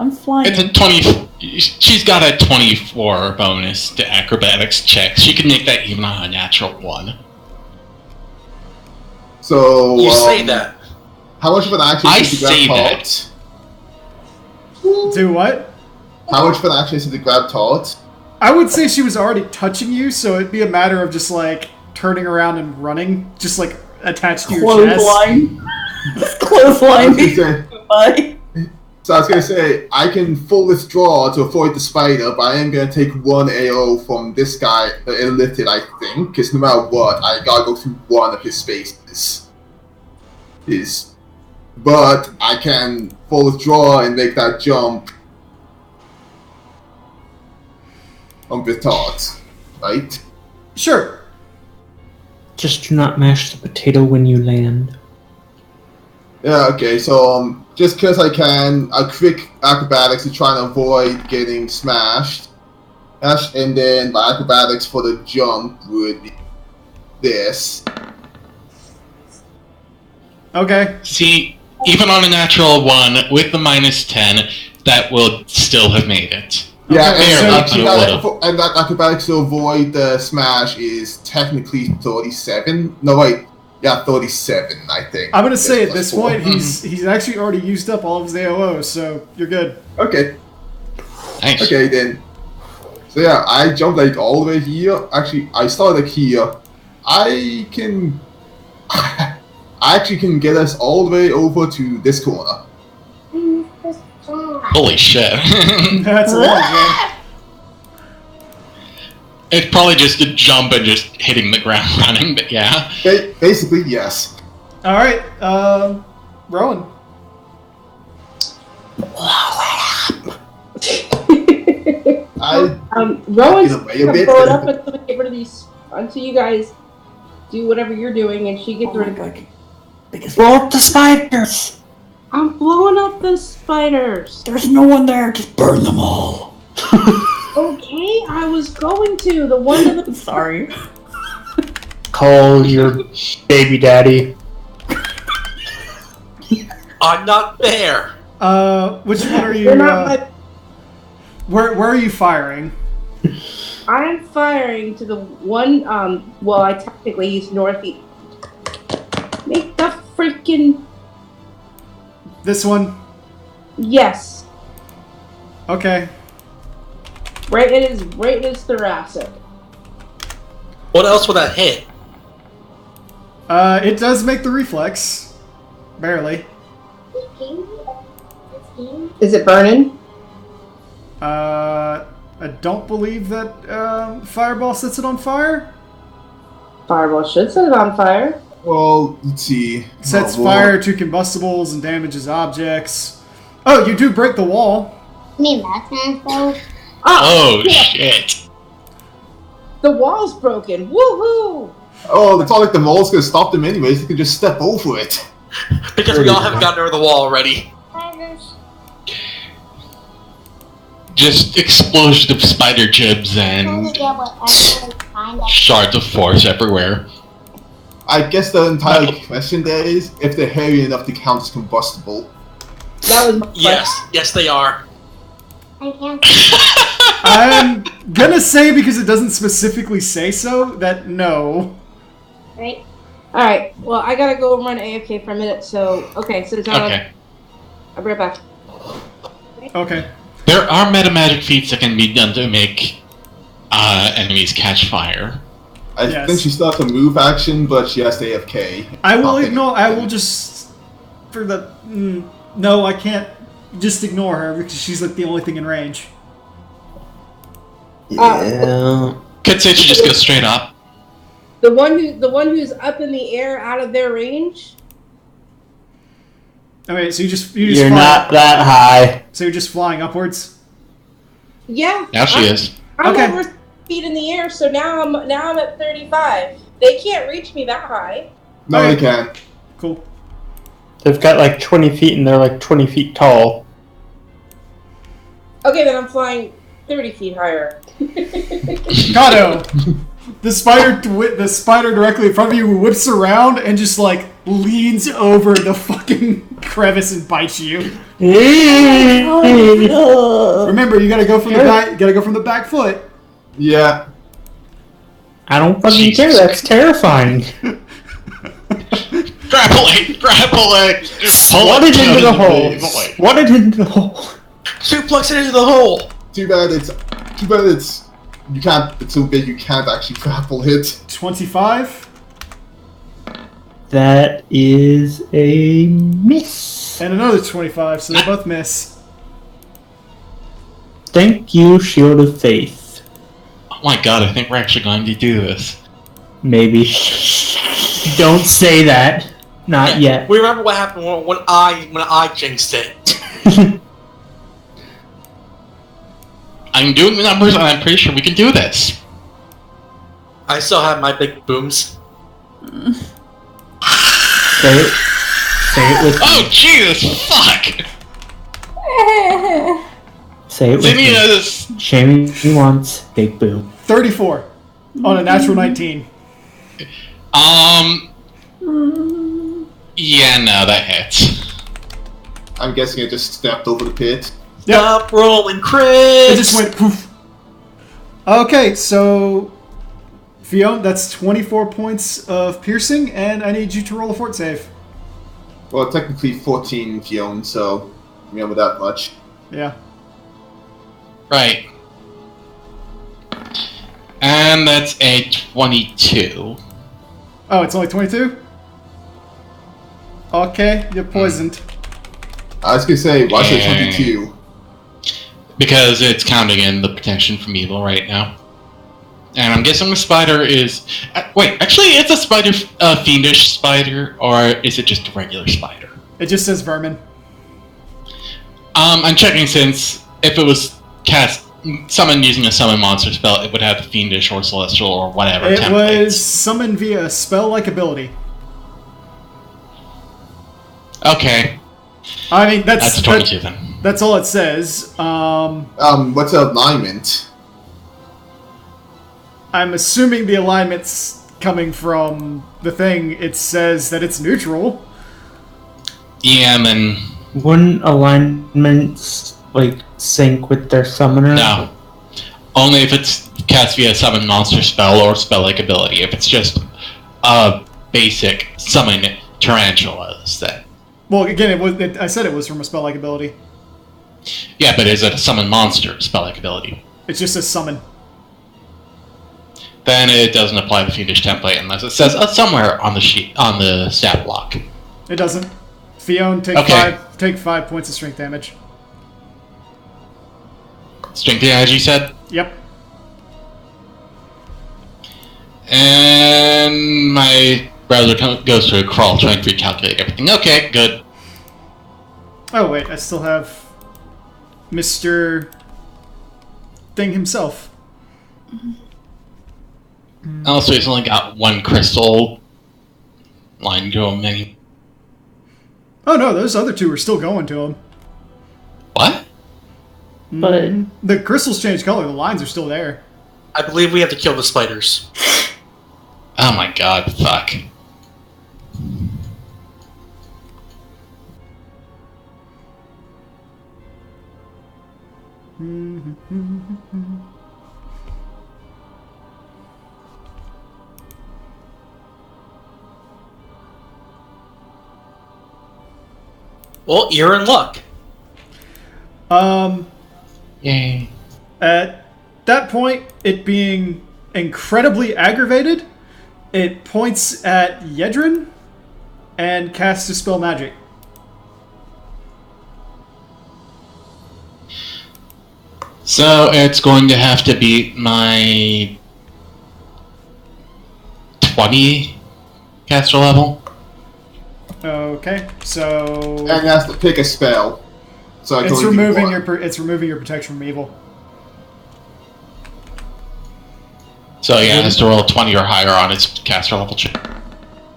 I'm flying. It's a 20. She's got a 24 bonus to acrobatics checks. She can make that even on a natural 1. So, You say that. how much of an action I is the say grab that. taught? Do what? How much of an action is the grab taught? I would say she was already touching you, so it'd be a matter of just like turning around and running, just like attached to your chest. Clothesline. Bye. So I was gonna say, I can full withdraw to avoid the spider, but I am gonna take one AO from this guy, illithid, I think, because no matter what, I gotta go through one of his spaces. But I can full withdraw and make that jump on Vitart, right? Sure. Just do not mash the potato when you land. Yeah, okay, so just because I can, a quick acrobatics to try and avoid getting smashed. And then my acrobatics for the jump would be this. Okay. See, even on a natural 1 with the -10, that will still have made it. Yeah, Okay, and that acrobatics to avoid the smash is technically 37. No, wait. Yeah, 37, I think. I'm gonna say at this +4. point he's actually already used up all of his AOs, so you're good. Okay. Nice. Okay, then. So yeah, I jumped like all the way here. Actually, I started like here. I actually can get us all the way over to this corner. Holy shit. That's a lot, man. It's probably just a jump and just hitting the ground running, but yeah. Basically, yes. All right, Rowan. Rowan's Get away a gonna bit. blow it up until we get rid of these. Until you guys do whatever you're doing, and she gets rid of. Blow up the spiders! I'm blowing up the spiders. There's no one there. Just burn them all. Okay, I was going to the one of the. Sorry. Call your baby daddy. I'm not there. Which one are you? They're not my. Where are you firing? I'm firing to the one. Well, I technically use northeast. Make the freaking. This one. Yes. Okay. Right in his thoracic. What else would that hit? It does make the reflex. Barely. Is it burning? I don't believe that Fireball sets it on fire. Fireball should set it on fire. Well, let's see. Sets Oh, well, fire to combustibles and damages objects. Oh, you do break the wall. Oh, shit. The wall's broken. Woohoo! Oh, it's not like the mole's gonna stop them anyways. They can just step over it. Because we all have gotten over the wall already. Just explosion of spider jibs and shards of force everywhere. I guess the entire question there is if they're heavy enough to count as combustible. That was my Yes, they are. I'm gonna say, because it doesn't specifically say so, that no. Right? Alright, well, I gotta go run AFK for a minute, so. Okay, so down. Okay. I'll be right back. Okay. There are meta magic feats that can be done to make enemies catch fire. I Yes. think she still has a move action, but she has to AFK. I will Nothing. ignore. I will just for the. No, I can't. Just ignore her because she's like the only thing in range. Yeah. Could say she just goes straight up. The one who's up in the air out of their range. Okay, so you just You're fly, not that high. So you're just flying upwards. Yeah. Now she is. I'm Okay. over feet in the air, so now I'm at 35. They can't reach me that high. No, Okay. they can't. Cool. They've got like 20 feet and they're like 20 feet tall. Okay, then I'm flying 30 feet higher. Kato, the spider directly in front of you whips around and just like leans over the fucking crevice and bites you. Remember, you gotta go from the back. You gotta go from the back foot. Yeah. I don't fucking care, that's terrifying. Grapple it! Just pull Swat it into the hole. boy. Swat it into the hole. Suplex it into the hole. Too bad it's you can't. It's so big you can't actually grapple it. 25. That is a miss. And another 25, so they both miss. Thank you, Shield of Faith. Oh my god, I think we're actually going to do this. Maybe. Don't say that. Not yet. We remember what happened when I jinxed it. I'm doing the numbers and I'm pretty sure we can do this. I still have my big booms. Say it. Say it with Oh, Jesus, fuck! Say it with Didn't you me. know this? Shaming wants big boo. 34 on a natural 19. Yeah, no, that hits. I'm guessing it just stepped over the pit. Yep. Stop rolling crits! It just went poof. Okay, so Fiona, that's 24 points of piercing, and I need you to roll a fort save. Well, technically 14 Fiona, so remember that much. Yeah. Right. And that's a 22. Oh, it's only 22? Okay, you're poisoned. I was gonna say, why should Yeah. 22? Because it's counting in the protection from evil right now. And I'm guessing the spider is... wait, actually, it's a spider, fiendish spider, or is it just a regular spider? It just says vermin. I'm checking since if it was summoned using a summon monster spell, it would have the fiendish or celestial or whatever It templates. was summoned via a spell-like ability. Okay, I mean, that's 22 then. that's all it says. What's the alignment? I'm assuming the alignment's coming from the thing. It says that it's neutral. Yeah, and then... Wouldn't alignments like sync with their summoner? No. Only if it's cast via summon monster spell or spell-like ability. If it's just a basic summon tarantulas, then... Well, again, I said it was from a spell-like ability. Yeah, but is it a summon monster spell-like ability? It's just a summon. Then it doesn't apply the fiendish template unless it says somewhere on the sheet on the stat block. It doesn't. Fiona, Okay. take 5 points of strength damage. Strength damage, you said? Yep. And my browser goes to a crawl trying to recalculate everything. Okay, good. Oh wait, I still have Mr. Thing himself. Also, he's only got one crystal line to him. And Oh no, those other two are still going to him. what? But The crystals changed color. The lines are still there. I believe we have to kill the spiders. Oh my god, fuck. Well, you're in luck. Yay. At that point, it being incredibly aggravated, it points at Yedrin and casts Dispel Magic. So it's going to have to beat my 20 caster level. Okay, so And it has to pick a spell. So I can it's only do removing one. it's removing your protection from evil. So yeah, it has to roll 20 or higher on its caster level check.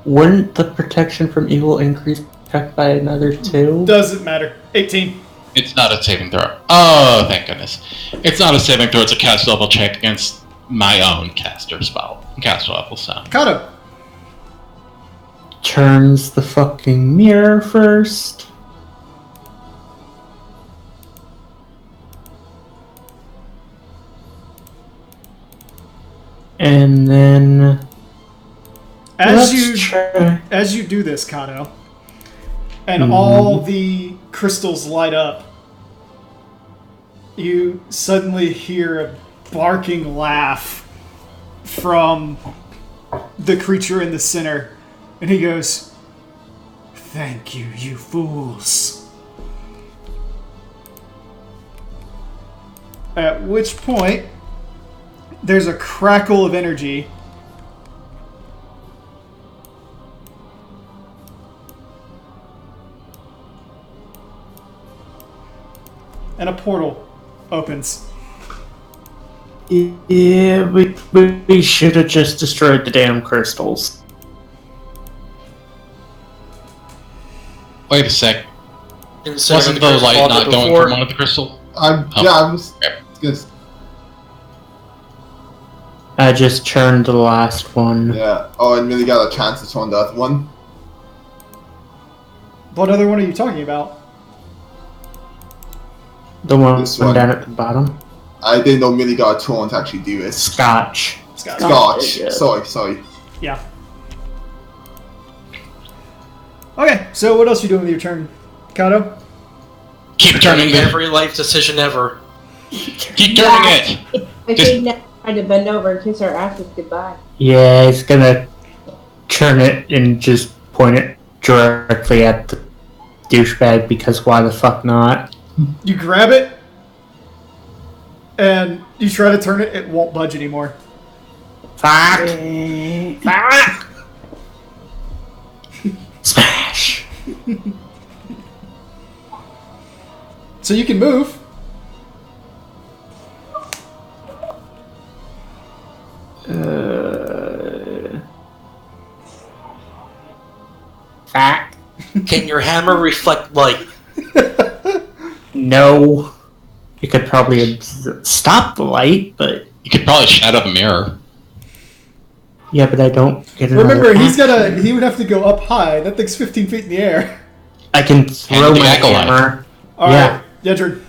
Wouldn't the protection from evil increase check by another 2? Doesn't matter. 18. It's not a saving throw. Oh, thank goodness. It's not a saving throw, it's a caster level check against my own caster level, so. Kato. Turns the fucking mirror first. And then As let's try. you do this, Kato, and all the crystals light up, you suddenly hear barking laugh from the creature in the center. And he goes, "Thank you, you fools." At which point, there's a crackle of energy. And a portal opens. Yeah, we should have just destroyed the damn crystals. Wait a sec. Instead Wasn't of the light crystal not going before. from one of the crystal? I was gonna. I just turned the last one. Yeah. Oh, and really got a chance to turn the other one. What other one are you talking about? The one This one. down at the bottom. I didn't know Millie got a turn to actually do it. Scotch. Scotch. Yeah. Sorry. Yeah. Okay, so what else are you doing with your turn, Kato? Keep turning it. Every life decision ever. Keep turning it. I think now trying to bend over and kiss our asses goodbye. Yeah, he's gonna turn it and just point it directly at the douchebag because why the fuck not? You grab it, and you try to turn it, it won't budge anymore. Fuck! Fuck! Smash! So you can move. Fuck! Can your hammer reflect light? No. You could probably stop the light, but You could probably shadow the mirror. yeah, but I don't get another Remember, action. he would have to go up high. That thing's 15 feet in the air. I can throw the my acolyte. hammer. Alright, Yedrin.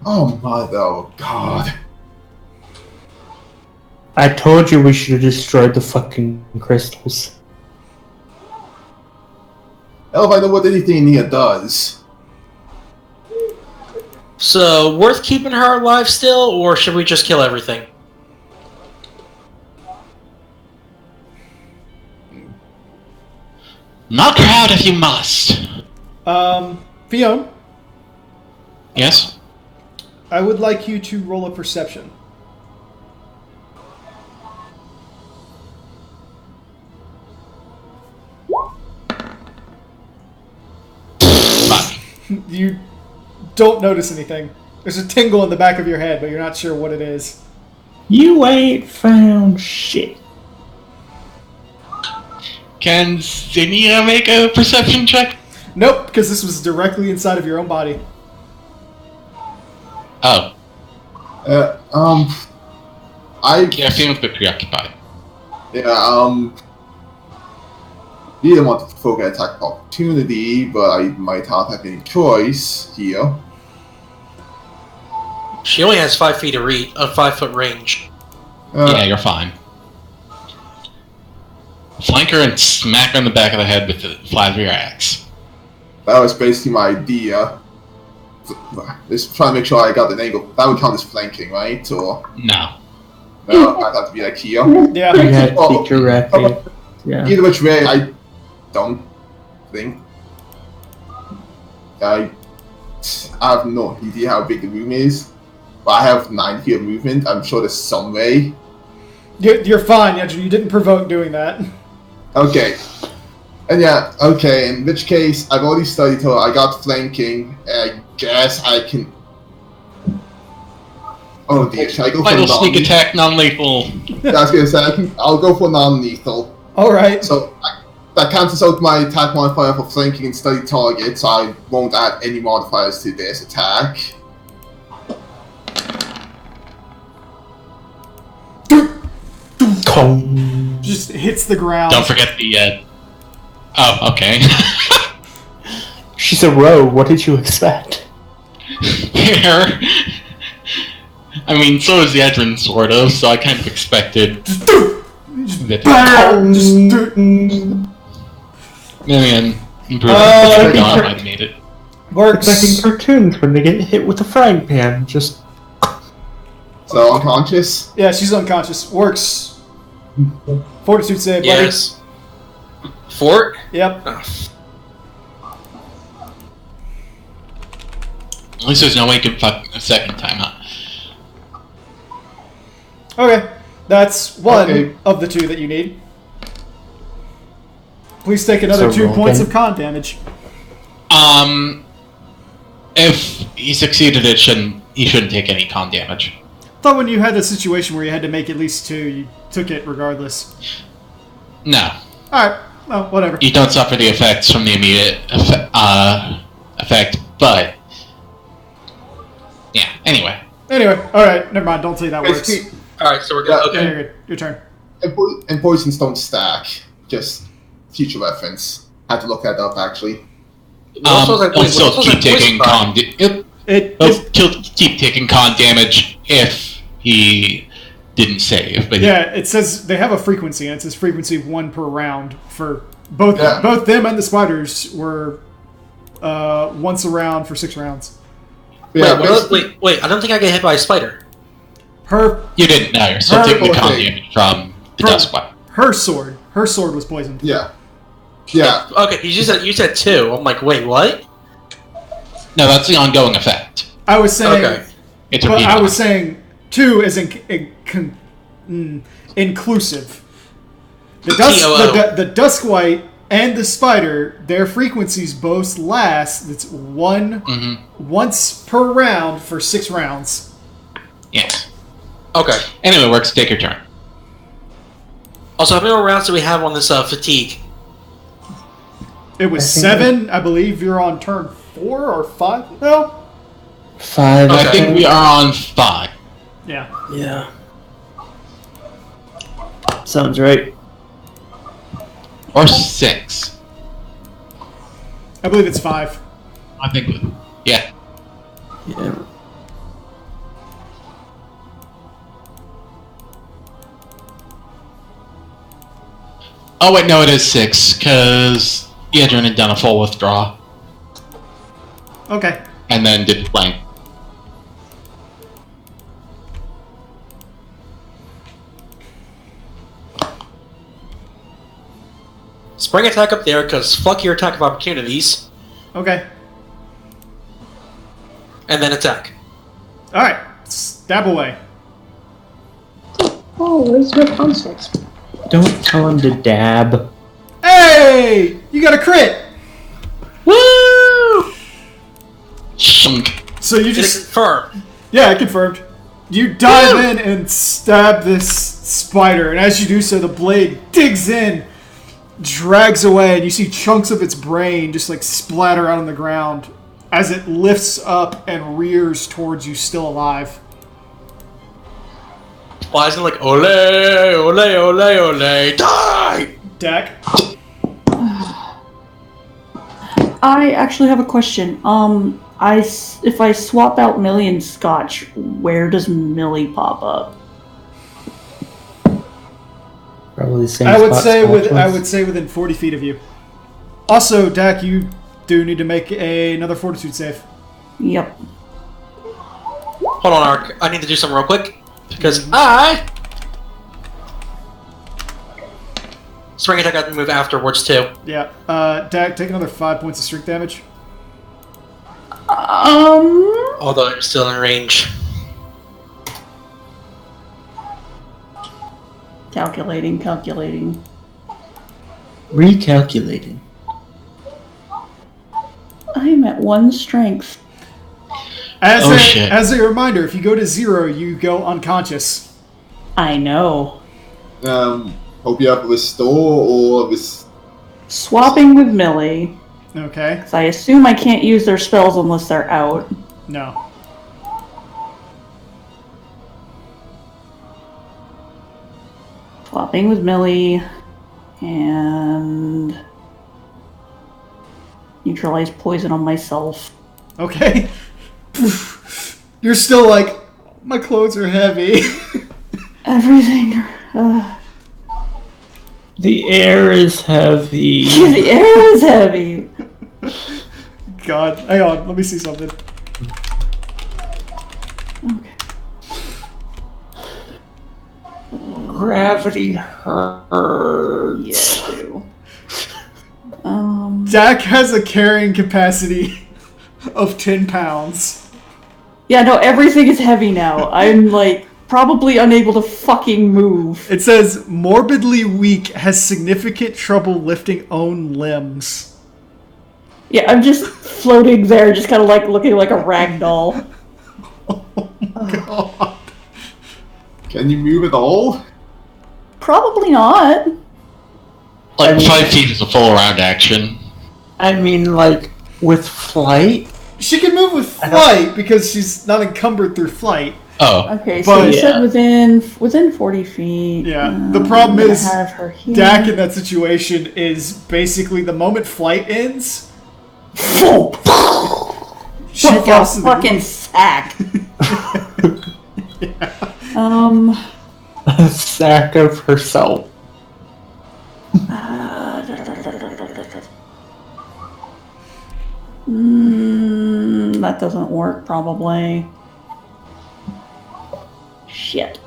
Oh my god. I told you we should have destroyed the fucking crystals. Hell if I know what anything in here does. So, worth keeping her alive still, or should we just kill everything? Knock her out if you must. Fiona, Yes? I would like you to roll a perception. Fuck. You don't notice anything. There's a tingle in the back of your head, but you're not sure what it is. You ain't found shit. Can Zinnia make a perception check? Nope, because this was directly inside of your own body. Oh. I Feeling a bit preoccupied. you didn't want to focus attack of opportunity, but I might not have any choice here. She only has 5 feet of 5-foot range. Yeah, you're fine. Flank her and smack her in the back of the head with the flat of your axe. That was basically my idea. Just trying to make sure I got the angle. That would count as flanking, right? Or No. no, I'd have to be like here. Yeah. You had to Oh. be directly. Yeah. Either which way, I don't think. I have no idea how big the room is, but I have 9 feet of movement. I'm sure there's some way. You're fine, Yedrin. You didn't provoke doing that. Okay. And yeah, okay, in which case, I've already studied her. I got flanking, and I guess I can. Oh dear, should I go for Final sneak non-lethal? attack, non-lethal. Yeah, I was gonna say, I'll go for non-lethal. Alright. So, that cancels out my attack modifier for flanking and study target, so I won't add any modifiers to this attack. Kong. Just hits the ground. Don't forget the, Oh, okay. She's a rogue. What did you expect? Fair. I mean, so is Yedrin, sort of, so I kind of expected that. Just Man, improvement. Uh, Gone, I made it. Works. It's like in cartoons when they get hit with a frying pan. Just So unconscious. Yeah, she's unconscious. Works. Fortitude save, buddy. Yes. Fort? Yep. At least there's no way you can fuck a second time, huh? Okay. That's one Okay. of the 2 that you need. Please take another So 2 roll points again. of con damage. If he succeeded, he shouldn't take any con damage. Thought when you had the situation where you had to make at least 2, you took it regardless. No, Alright. Well, whatever. you don't suffer the effects from the immediate effect, but yeah. Anyway, Anyway, alright, never mind. Don't say that works. Basically, Alright, so we're good. Yeah. Yeah, Okay. you're good. Your turn. and poisons don't stack. Just future reference. Had to look that up actually. he'll still keep taking con. He'll keep taking con damage if he didn't save. But Yeah, it says they have a frequency, and it says frequency of 1 per round for both. Yeah. Both them and the spiders were once a round for 6 rounds. Yeah, Wait, I don't think I get hit by a spider. you didn't know. You're still taking the con Okay. damage from the Her- dust one. Her sword was poisoned. Yeah. Yeah. Okay, you said 2. I'm like, wait, what? No, that's the ongoing effect. I was saying, Okay. It's but repeating. I was saying 2 is inclusive. The TOO. the Duskwite and the spider, their frequencies both last. It's once per round for 6 rounds. Yes. Okay. Anyway, Works, take your turn. Also, how many more rounds do we have on this fatigue? It was I think 7, I believe. You're on turn 4 or 5. No. 5. I think we are on 5. Yeah. Yeah. Sounds right. Or 6. I believe it's 5. I think. Yeah. Yeah. Oh, wait, no, it is 6, because Yedrin had done a full withdraw, Okay. and then did blank. Spring attack up there, because fuck your attack of opportunities. Okay. And then attack. All right. Stab away. Oh, where's your constructs? Don't tell him to dab. Hey! You got a crit! Woo! Shunk. So you Did it just... confirm? Yeah, confirmed. You dive in and stab this spider, and as you do so, the blade digs in, drags away, and you see chunks of its brain just like splatter out on the ground as it lifts up and rears towards you still alive. Well, I was gonna like, ole, ole, ole, ole, die! Dak? I actually have a question. If I swap out Millie and Scotch, where does Millie pop up? Probably the same I would spot say Scotch I was. would say within 40 feet of you. Also, Dak, you do need to make another fortitude save. Yep. Hold on, Ark. I need to do something real quick. Because I... Spring attack got to move afterwards, too. Yeah. Dak, take another 5 points of strength damage. Although I'm still in range. Calculating. Recalculating. I am at 1 strength. Shit. As a reminder, if you go to 0, you go unconscious. I know. Hope you have restore or Swapping with Millie, Okay. because I assume I can't use their spells unless they're out. No. Swapping with Millie, and neutralize poison on myself. Okay. You're still like, my clothes are heavy. Everything. The air is heavy. The air is heavy. God. Hang on, let me see something. Okay. Gravity hurts. Yeah, I do. Dak has a carrying capacity of 10 pounds. Yeah, no, everything is heavy now. I'm, like, probably unable to fucking move. It says, morbidly weak, has significant trouble lifting own limbs. Yeah, I'm just floating there, just kind of, like, looking like a rag doll. God. Can you move at all? Probably not. Like, I mean- 5 feet is a full round action. I mean, like, with flight? She can move with flight because she's not encumbered through flight. Oh. Okay, so But- you said within 40 feet. Yeah, the problem I'm gonna is have her here. Dak in that situation is basically the moment flight ends, she like a falls to the fucking sack. A sack of herself. That doesn't work, probably. Shit.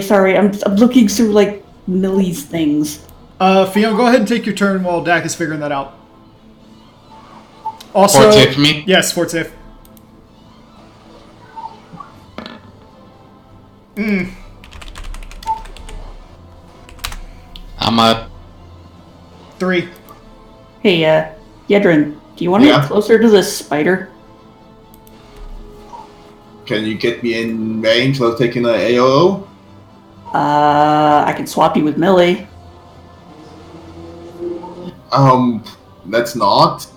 Sorry. I'm looking through, like, Millie's things. Fiona, go ahead and take your turn while Dak is figuring that out. Also, Fort safe for me? Yes, fort safe. I'm up. 3. Hey, Yedrin, do you want to Yeah? get closer to this spider? Can you get me in range without taking an AOO? I can swap you with Millie. Let's not.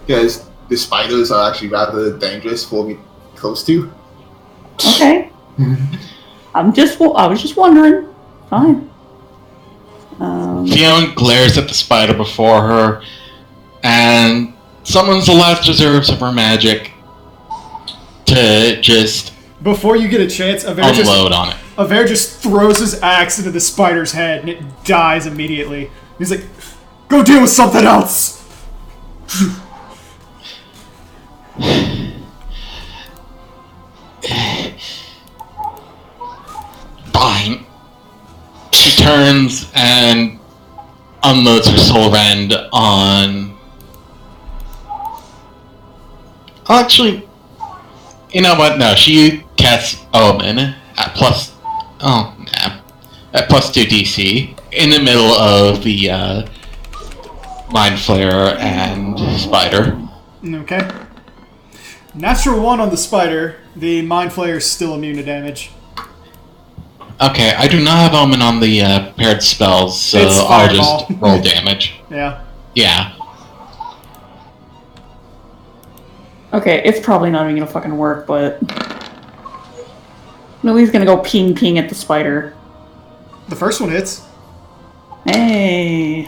Because the spiders are actually rather dangerous for me close to. Okay. I was just wondering. Fine. Fiona glares at the spider before her and summons the last reserves of her magic to just Before you get a chance, unload on it. Aver just throws his axe into the spider's head and it dies immediately. He's like, go deal with something else! Fine. She turns and unloads her soul rend on... Actually, you know what? No, she casts Omen at plus... Oh, nah. At plus 2 DC in the middle of the Mind Flayer and Spider. Okay. Natural 1 on the spider. The Mind Flayer is still immune to damage. Okay, I do not have Omen on the paired spells, so It's I'll Fireball. just roll damage. Yeah. Yeah. Okay, it's probably not even gonna fucking work, but Millie's gonna go ping at the spider. The first one hits. Hey.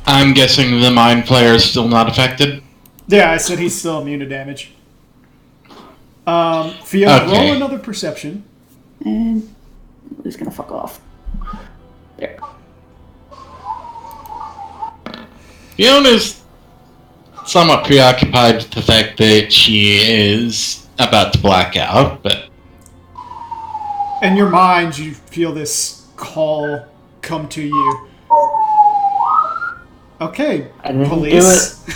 I'm guessing the Mind Flayer is still not affected? Yeah, I said he's still immune to damage. Fiona, Okay. roll another perception. And Millie's gonna fuck off. There. Fiona's somewhat preoccupied with the fact that she is about to black out, but In your mind, you feel this call come to you. Okay, I didn't police. do it.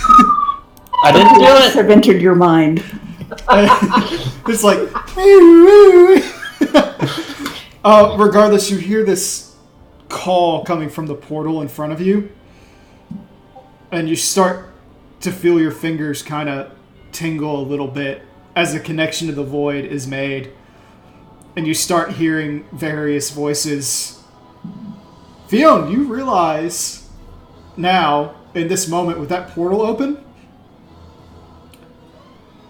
I didn't do Police it. have entered your mind. It's like, regardless, you hear this call coming from the portal in front of you, and you start to feel your fingers kind of tingle a little bit as a connection to the void is made, and you start hearing various voices. Fiona, you realize now, in this moment, with that portal open,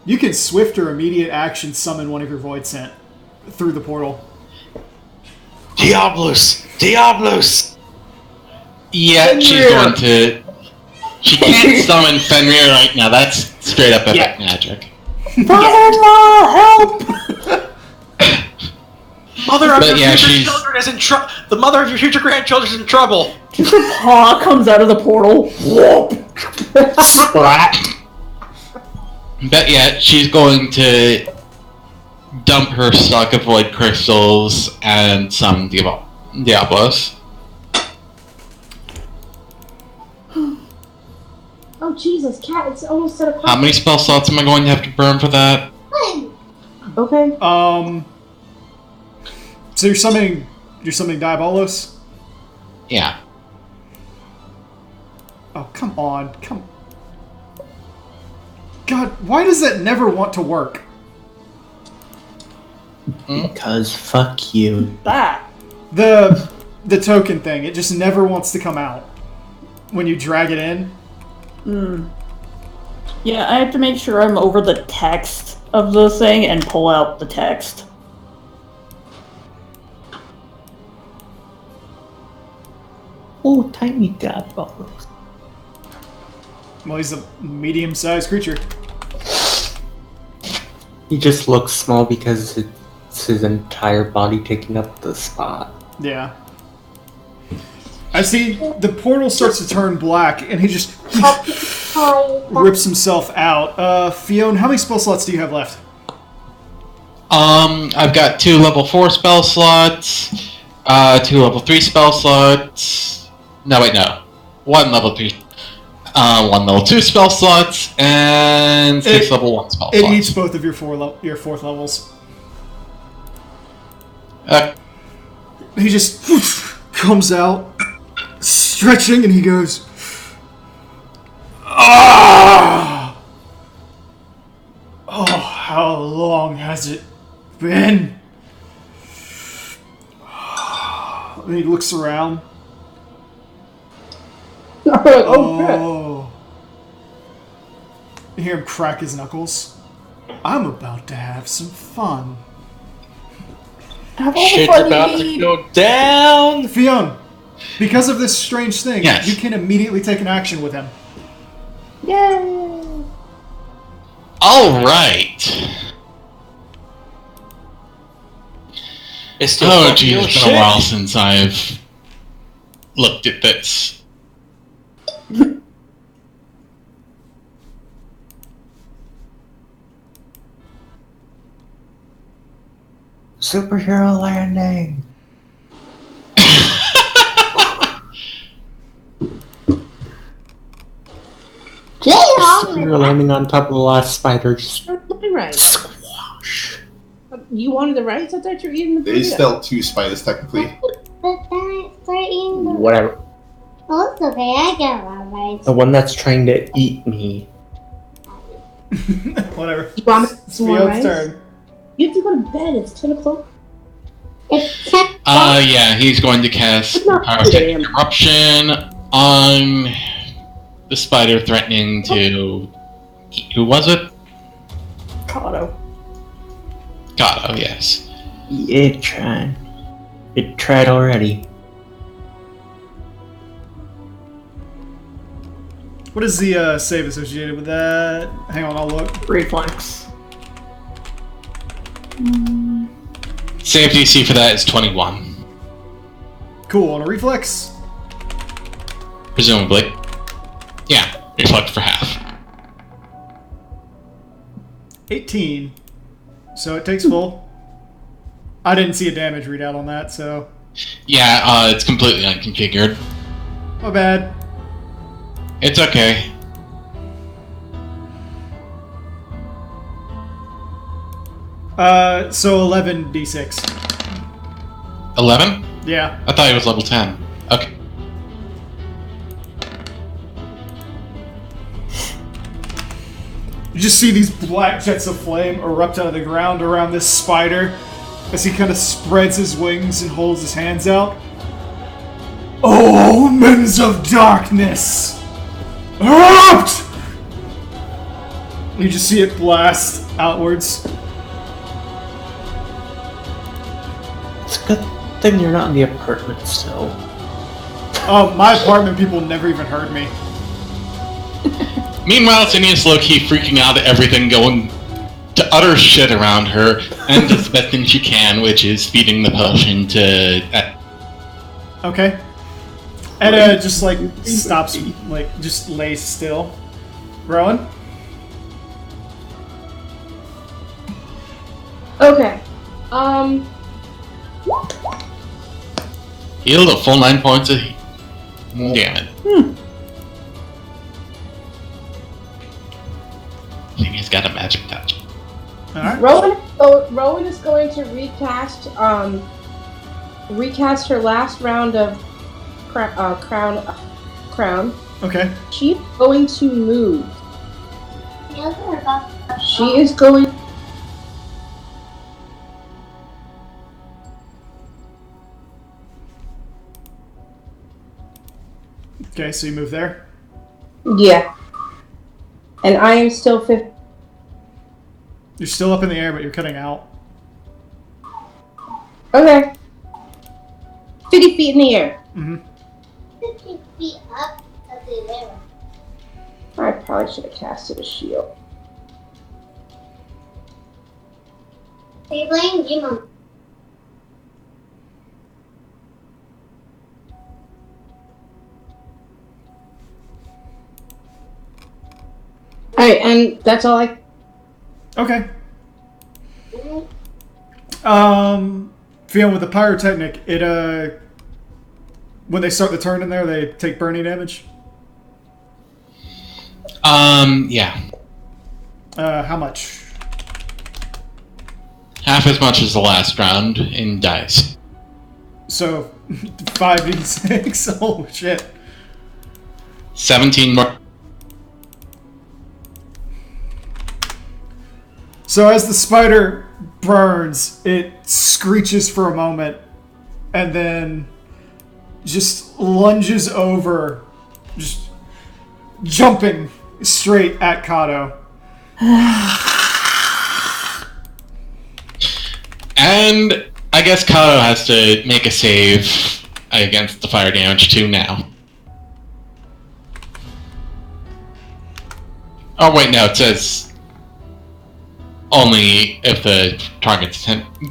you can swift or immediate action summon one of your void sent through the portal. Diablos! Diablos! yeah, She can't summon Fenrir right now. That's straight up epic magic. Father-in-law, help! Mother of But your yeah, future she's- children is in trouble. The mother of your future grandchildren is in trouble. Just a paw comes out of the portal. Whoop! Splat. But yeah, she's going to dump her stock of void crystals and some Diablos. Oh Jesus, cat! It's almost set o'clock. How many spell slots am I going to have to burn for that? Okay. So you're summoning Diabolos? Yeah. Oh, come on. God, why does that never want to work? Because fuck you. That. The token thing, it just never wants to come out when you drag it in. Yeah, I have to make sure I'm over the text of the thing and pull out the text. Oh, tiny Diabolos. Well, he's a medium-sized creature. He just looks small because it's his entire body taking up the spot. Yeah. I see the portal starts to turn black, and he just rips himself out. Fionn, how many spell slots do you have left? I've got 2 level 4 spell slots, 2 level 3 spell slots. No, wait, no. 1 level 3. 1 level 2 spell slots, and 6 level 1 spell slots. It eats both of your 4th levels. He just comes out, stretching, and he goes, "Ah! Oh, how long has it been?" And he looks around. Oh. You hear him crack his knuckles. I'm about to have some fun. Have all the Shit's fun you about to need. go down. Fionn, because of this strange thing, Yes. you can immediately take an action with him. Yay! Alright. It's still Oh, fucking geez, your it's been shit. a while since I've looked at this. Superhero landing! Superhero landing on top of the last spider. Just Right. squash. You wanted the rice? I thought you were eating the There's burrito. still 2 spiders, technically. But then I start eating the... Whatever. Oh, it's okay. I got a lot of rice. The one that's trying to eat me. Whatever. You want some more Fionn's rice? turn. You have to go to bed. It's 10 o'clock. It's kept Yeah, he's going to cast Not Pyrotechnic damn. Eruption on the spider threatening to... Who was it? Kato. Gato, yes. It tried. It tried already. What is the save associated with that? Hang on, I'll look. Reflex. Save DC for that is 21, Cool, on a reflex. presumably. Yeah, reflect for half. 18. So it takes full. I didn't see a damage readout on that, so Yeah, it's completely unconfigured. my bad. It's okay. So 11 d6. 11? Yeah. I thought he was level 10. Okay. You just see these black jets of flame erupt out of the ground around this spider as he kind of spreads his wings and holds his hands out. Omens of darkness! Erupt! You just see it blast outwards. It's a good thing you're not in the apartment still. Oh, my apartment people never even heard me. Meanwhile, Zinnia's low-key freaking out at everything, going to utter shit around her, and does the best thing she can, which is feeding the potion to... Okay. Edda just, like, stops, like, just lays still. Rowan? Okay. Healed a full 9 points of damage. Zinnia's got a magic touch. Alright. Rowan is going to recast her last round of crown. Okay. She's going to move. She is going. Okay, so you move there? Yeah. And I am still 50. You're still up in the air, but you're cutting out. Okay. 50 feet in the air. Mm-hmm. 50 feet up of the air. I probably should have casted a shield. Are you playing Demon? Alright, and that's all I. Okay. Feeling with the pyrotechnic, it when they start the turn in there, they take burning damage. Yeah. How much? Half as much as the last round in dice. So 5d6. Oh shit. 17 more. So as the spider burns, it screeches for a moment and then just lunges over, just jumping straight at Kato. And I guess Kato has to make a save against the fire damage too now. Oh wait, no, it says only if the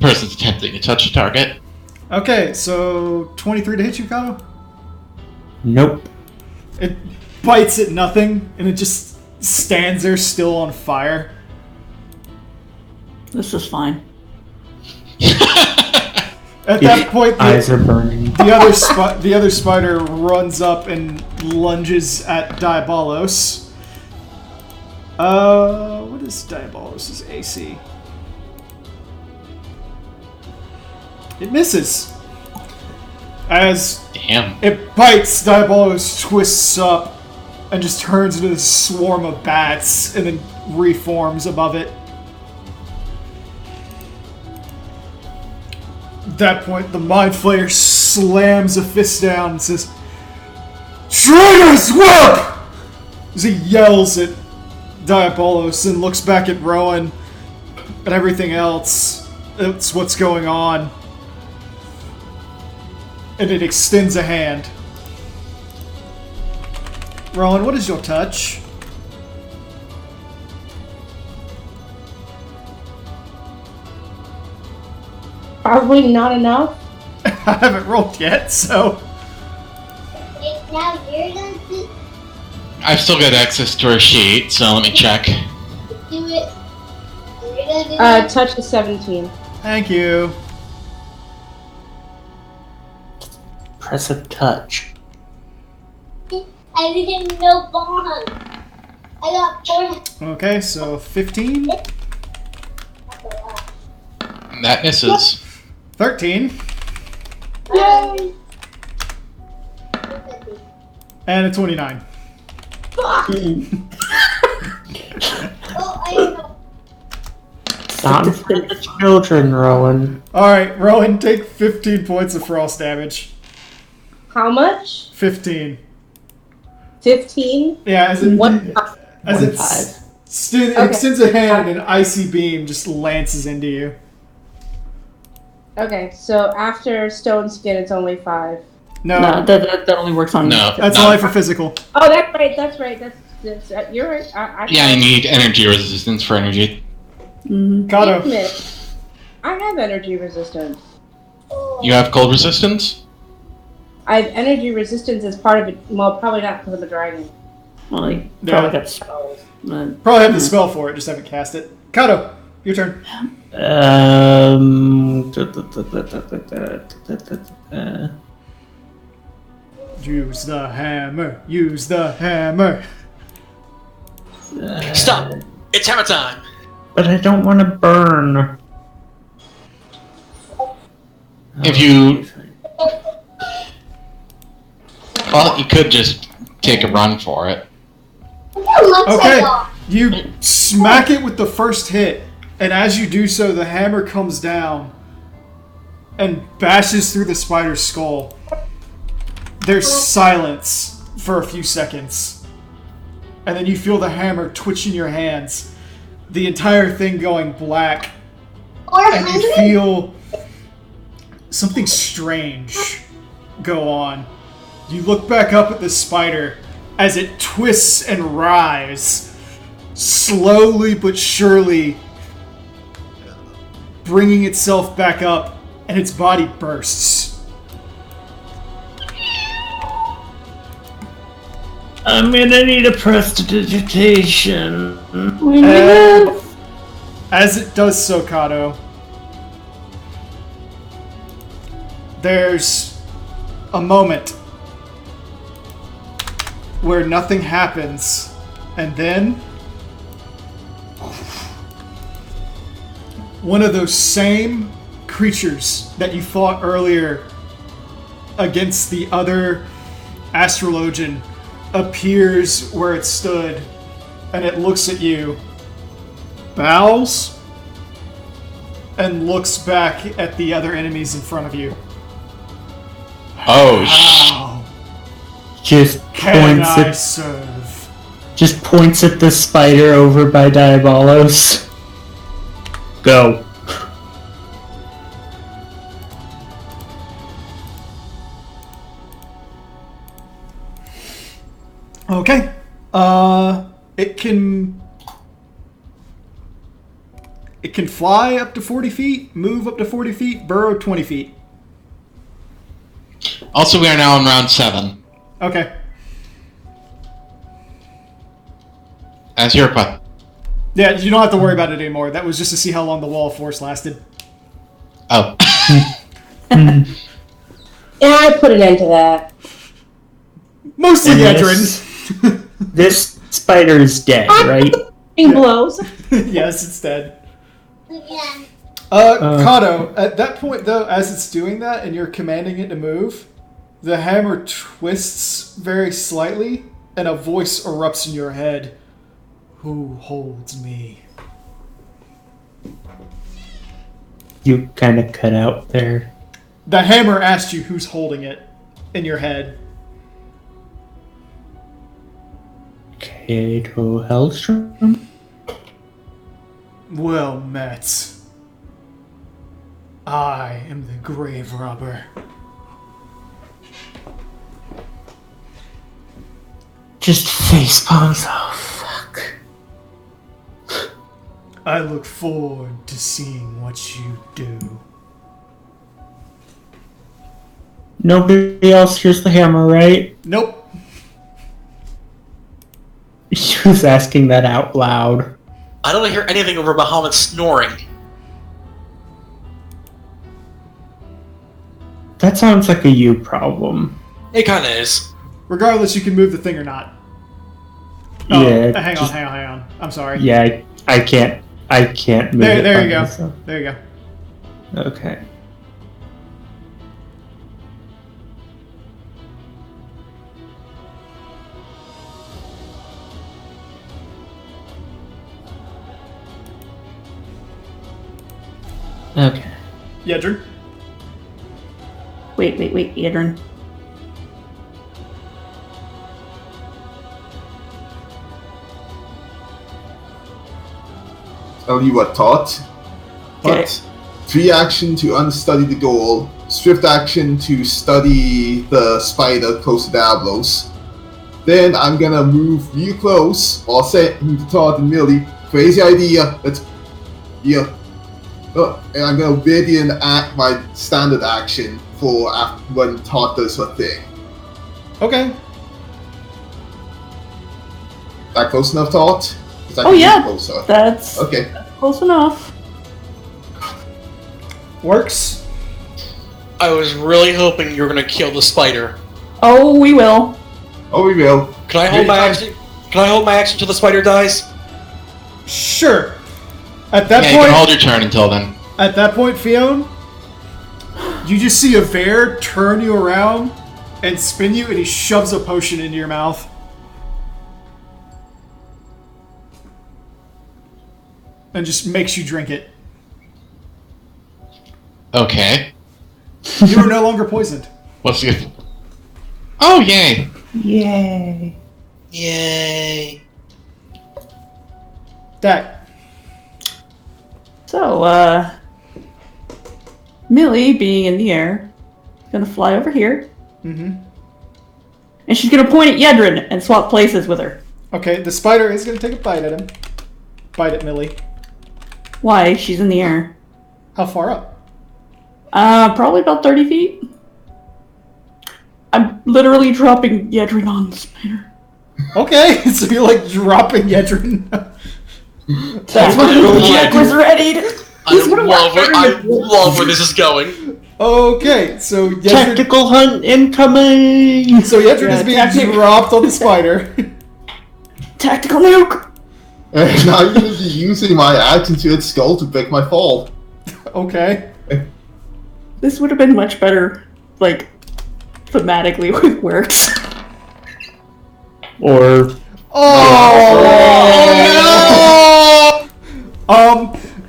person's attempting to touch the target. Okay, so 23 to hit you, Kato? Nope. It bites at nothing, and it just stands there still on fire. This is fine. At that point, Eyes are burning. the other spider runs up and lunges at Diabolos. What is Diabolos' AC? It misses. As Damn. it bites, Diabolos twists up and just turns into this swarm of bats and then reforms above it. At that point, the Mind Flayer slams a fist down and says, "Traitor's whelp!" As he yells at Diabolos and looks back at Rowan and everything else. That's what's going on. And it extends a hand. Rowan, what is your touch? Probably not enough. I haven't rolled yet, so... Okay, now you're gonna do I've still got access to her sheet, so let me check. it. You're gonna do it. Touch is 17. Thank you. Impressive touch. I didn't know bond. I got 4. Okay, so 15, That misses. 13, Yay! and a 29. Oh, I know. Not for the children, Rowan. Alright, Rowan, take 15 points of frost damage. How much? 15. 15? Yeah, as it, One. as it Okay. extends a hand and an icy beam just lances into you. Okay, so after stone skin, it's only 5. No, No, that only works on No. that's not- only for physical. Oh, that's right. That's You're right. Yeah, I need energy resistance for energy. Kato. Wait a minute. I have energy resistance. You have cold resistance? I have energy resistance as part of it. Well, probably not because I'm a dragon. Well, you probably got spells. Probably have the spell for it, just haven't cast it. Kato, your turn. Use the hammer. Use the hammer. Stop! It's hammer time! But I don't want to burn. If you... Well, you could just take a run for it. Okay, you smack it with the first hit, and as you do so, the hammer comes down and bashes through the spider's skull. There's silence for a few seconds, and then you feel the hammer twitch in your hands, the entire thing going black, and you feel something strange go on. You look back up at the spider as it twists and writhes, slowly but surely bringing itself back up, and its body bursts. I'm gonna need a prestidigitation. As it does so, Kato, there's a moment where nothing happens, and then one of those same creatures that you fought earlier against the other astrologian appears where it stood, and it looks at you, bows, and looks back at the other enemies in front of you. Oh, How Just can points I at serve? just points at the spider over by Diabolos. Go. Okay. It can fly up to 40 feet, move up to 40 feet, burrow 20 feet. Also, we are now in round 7. Okay. As your question. Yeah, you don't have to worry about it anymore. That was just to see how long the wall of force lasted. Oh. Yeah, I put an end to that. Mostly And Edrin. This spider is dead, right? Blows. Yes, it's dead. Kato, at that point, though, as it's doing that and you're commanding it to move, the hammer twists very slightly and a voice erupts in your head. Who holds me? You kind of cut out there. The hammer asked you who's holding it in your head. Kato Hellstrom? Well met. I am the grave robber. Just face palms. Oh, fuck. I look forward to seeing what you do. Nobody else hears the hammer, right? Nope. She was asking that out loud. I don't hear anything over Bahamut snoring. That sounds like a you problem. It kinda is. Regardless, you can move the thing or not. Oh, Yeah, hang just- on. I'm sorry. Yeah, I can't move it. There by you go. myself. There you go. Okay. Okay. Yedrin. Wait, Adrian. Tell you what, Tot. But free action to unstudy the goal, swift action to study the spider close to Diablos, Then I'm gonna move real close while saying to Todd and Millie, crazy idea, let's... Yeah. And I'm gonna Radiant act my standard action for when Todd does her thing. Okay. That close enough, Todd? Oh yeah, closer. that's Okay. close enough. Works. I was really hoping you were gonna kill the spider. Oh, we will. Oh, we will. Can I hold my action? Can I hold my action till the spider dies? Sure. At that Yeah, you point, can hold your turn until then. At that point, Fionn, you just see a bear turn you around and spin you, and he shoves a potion into your mouth. And just makes you drink it. Okay. You are no longer poisoned. What's the... Oh, yay. Yay. Yay. Dak. So, Millie, being in the air, is gonna fly over here. Mm-hmm. And she's gonna point at Yedrin and swap places with her. Okay, the spider is going to take a bite at him. Bite at Millie. Why? She's in the air. How far up? Probably about 30 feet. I'm literally dropping Yedrin on the spider. Okay, so you're like dropping Yedrin. That's what Jack was ready to... I love where this is going. Okay, so Yedrin, Tactical hunt incoming! so Yedrin is being dropped on the spider. Tactical nuke! And I'm gonna be using my action to its skull to break my fall. Okay. This would have been much better, like, thematically with works. Or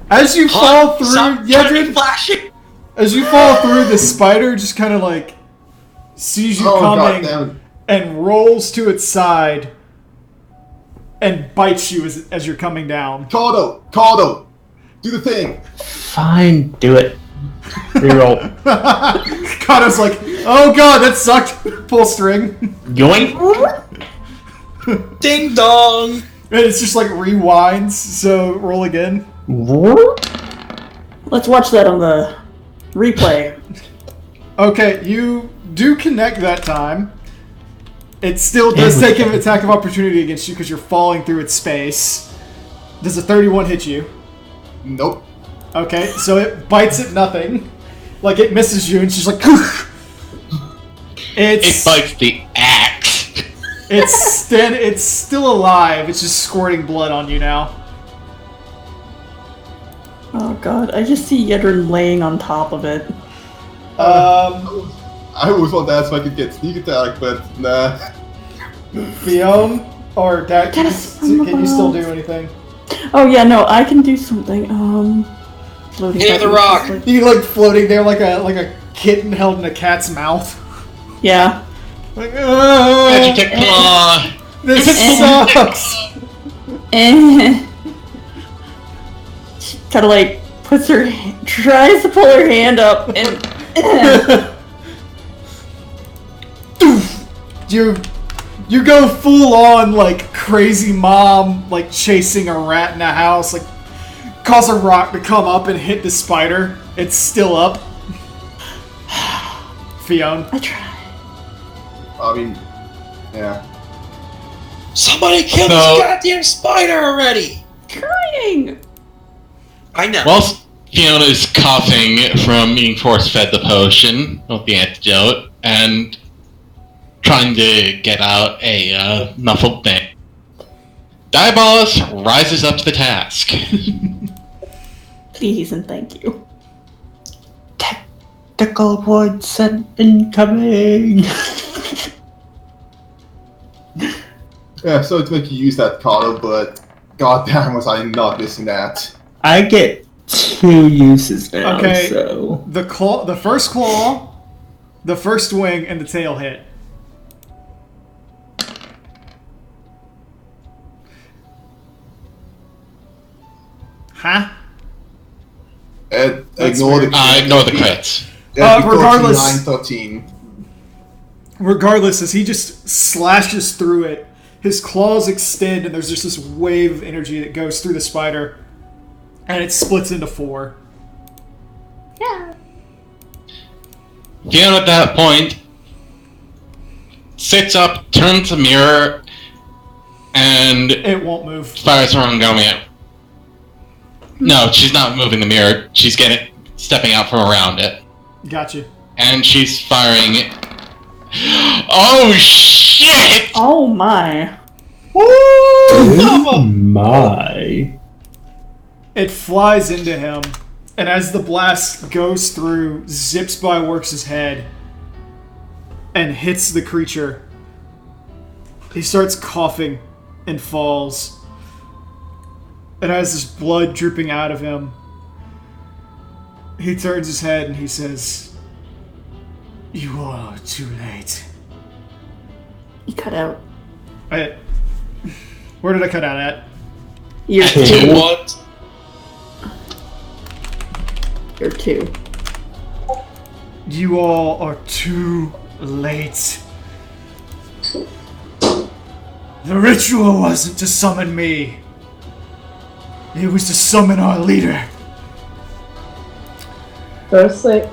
As you fall through, Stop Yedrin, flashing. as you fall through, the spider just kind of like sees you coming goddammit. and rolls to its side and bites you as you're coming down. Cardo! Do the thing! fine, do it. Reroll. Kato's like, oh god, that sucked. Pull string. Yoink. Ding dong. And it's just like rewinds, so roll again. Let's watch that on the replay. Okay, you do connect that time. It still does take an attack of opportunity against you because you're falling through its space. Does a 31 hit you? Nope. Okay, so it bites at nothing. Like, it misses you, and she's like, It bites the axe. it's still alive. It's just squirting blood on you now. Oh god, I just see Yedrin laying on top of it. I always want to ask if I could get sneak attack, but nah. Fionn or Dak, can Yes, you still do anything? Oh yeah, no, I can do something. Floating Hit the back rock. and forth. You like floating there like a kitten held in a cat's mouth. Yeah. Like, Magic claw. this sucks. She kind of like puts her, tries to pull her hand up, and You go full on like crazy mom, like chasing a rat in a house, like cause a rock to come up and hit the spider. It's still up. Fionn. I try. I mean, yeah. Somebody kill this goddamn spider already. Trying. I know. Whilst Fiona's coughing from being force-fed the potion, not the antidote, and trying to get out a muffled thing, Diabolus rises up to the task. Please and thank you. Tactical void sent incoming. Yeah, so to make you use that card, but goddamn was I not missing that. I get 2 uses now, Okay. so... The first claw, the first wing, and the tail hit. Huh? And That's ignore weird. the Ignore the crits. Yeah, Regardless- 13. regardless, as he just slashes through it, his claws extend and there's just this wave of energy that goes through the spider, and it splits into 4. Fiona at that point sits up, turns the mirror, and It won't move. fires her own going. No, she's not moving the mirror. She's stepping out from around it. Gotcha. And she's firing. Oh shit! Oh my. Oh my. It flies into him, and as the blast goes through, zips by Works' head, and hits the creature, he starts coughing and falls. And as there's blood dripping out of him, he turns his head and he says, "You are too late." You cut out. Where did I cut out at? You're Two. 2. What? You're 2. You all are too late. The ritual wasn't to summon me. It was to summon our leader. Go to sleep.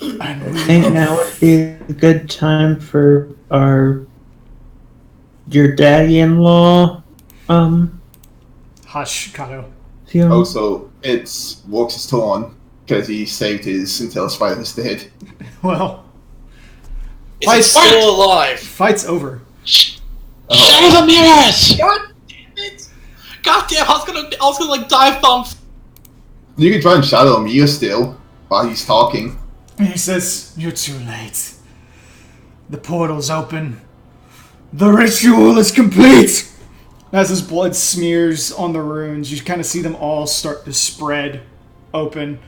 And I think now would be a good time for your daddy-in-law, Hush, Kato. Fiona. Oh, so it's Works' turn because he saved his until Spider's dead. Well, Is he still alive? fight's over. Shatter the mirrors! God damn it! God damn, I was gonna like dive bomb. You can try and shadow him here still while he's talking. And he says, "You're too late. The portal's open. The ritual is complete." As his blood smears on the runes, you kind of see them all start to spread open,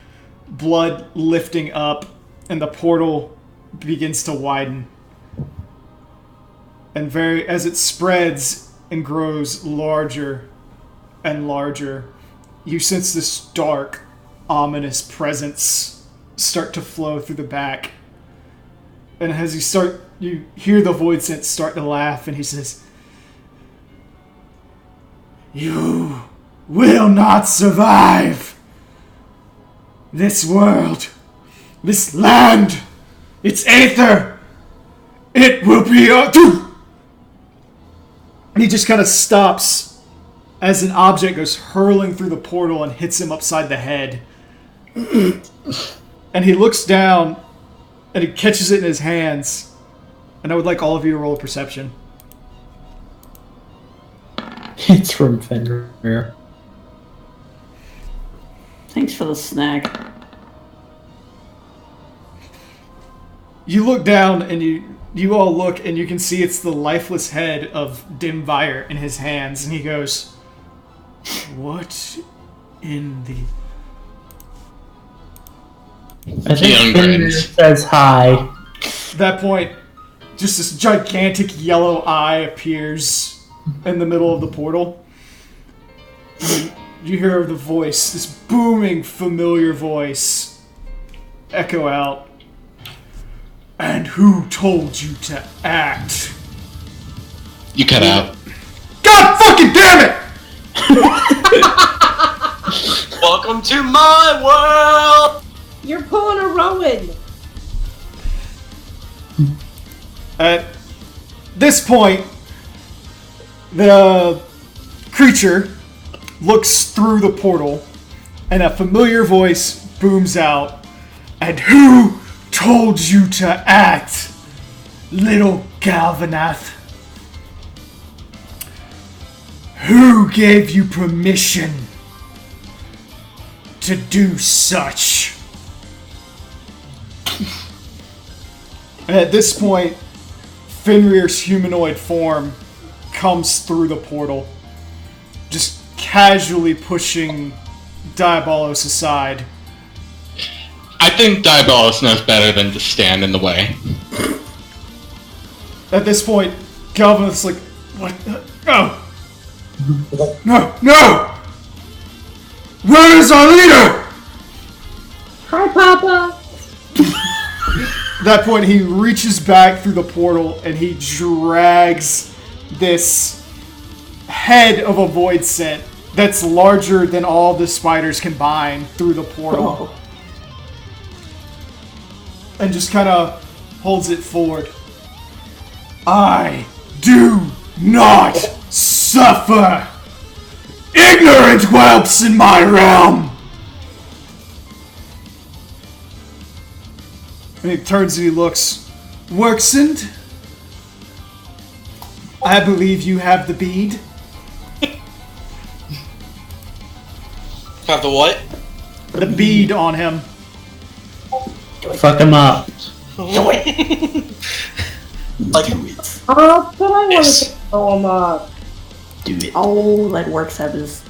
blood lifting up, and the portal begins to widen. And as it spreads and grows larger and larger, you sense this dark, ominous presence start to flow through the back. And as you hear the void sense start to laugh, and he says, "You will not survive. This world, this land, its aether, it will be And he just kind of stops as an object goes hurling through the portal and hits him upside the head. And he looks down and he catches it in his hands. And I would like all of you to roll a perception. It's from Fenrir. Thanks for the snack. You look down and you all look and you can see it's the lifeless head of Dimvire in his hands, and he goes, "What in the..." I think Young Fenrir grins. says hi. At that point, just this gigantic yellow eye appears in the middle of the portal. You hear the voice, this booming, familiar voice, echo out. "And who told you to act?" You cut out. God fucking damn it! Welcome to my world! You're pulling a Rowan. At this point, the creature looks through the portal, and a familiar voice booms out. "And who told you to act, little Galvanath? Who gave you permission to do such?" And at this point, Fenrir's humanoid form comes through the portal, just casually pushing Diabolos aside. I think Diabolos knows better than to stand in the way. At this point, Galvanath's like, "What? No! No! No! Where is our leader?" Hi, Papa. At that point, he reaches back through the portal and he drags this head of a void scent that's larger than all the spiders combined through the portal. Oh. And just kind of holds it forward. I do not suffer. Ignorant whelps in my realm. And he turns and he looks. Worksend, I believe you have the bead. Have the what? The bead on him. Fuck him up. Like, But I want to throw him up. Do it. Oh, that works. Have his.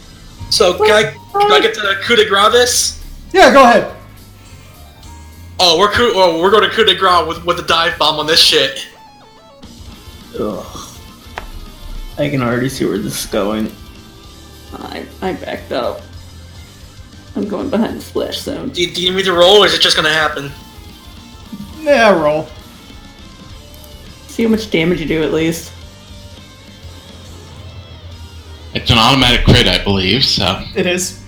so can I get to the coup de grace this? Yeah, go ahead. Oh, we're going to coup de grace with the dive bomb on this shit. Ugh. I can already see where this is going. I backed up. I'm going behind the splash zone. Do you need me to roll, or is it just going to happen? Yeah, roll. See how much damage you do at least. It's an automatic crit, I believe, so. It is.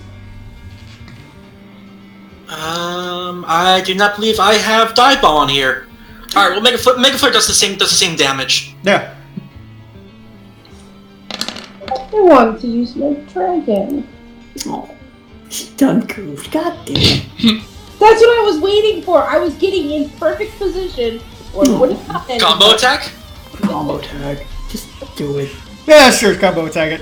I do not believe I have dive bomb on here. All right, well, Mega Flare does the same damage. Yeah. I wanted to use my dragon. Oh, she done goofed. God damn it. That's what I was waiting for. I was getting in perfect position. Or it wouldn't happen. Combo attack. Combo tag. Just do it. Yeah, sure. Combo attack it.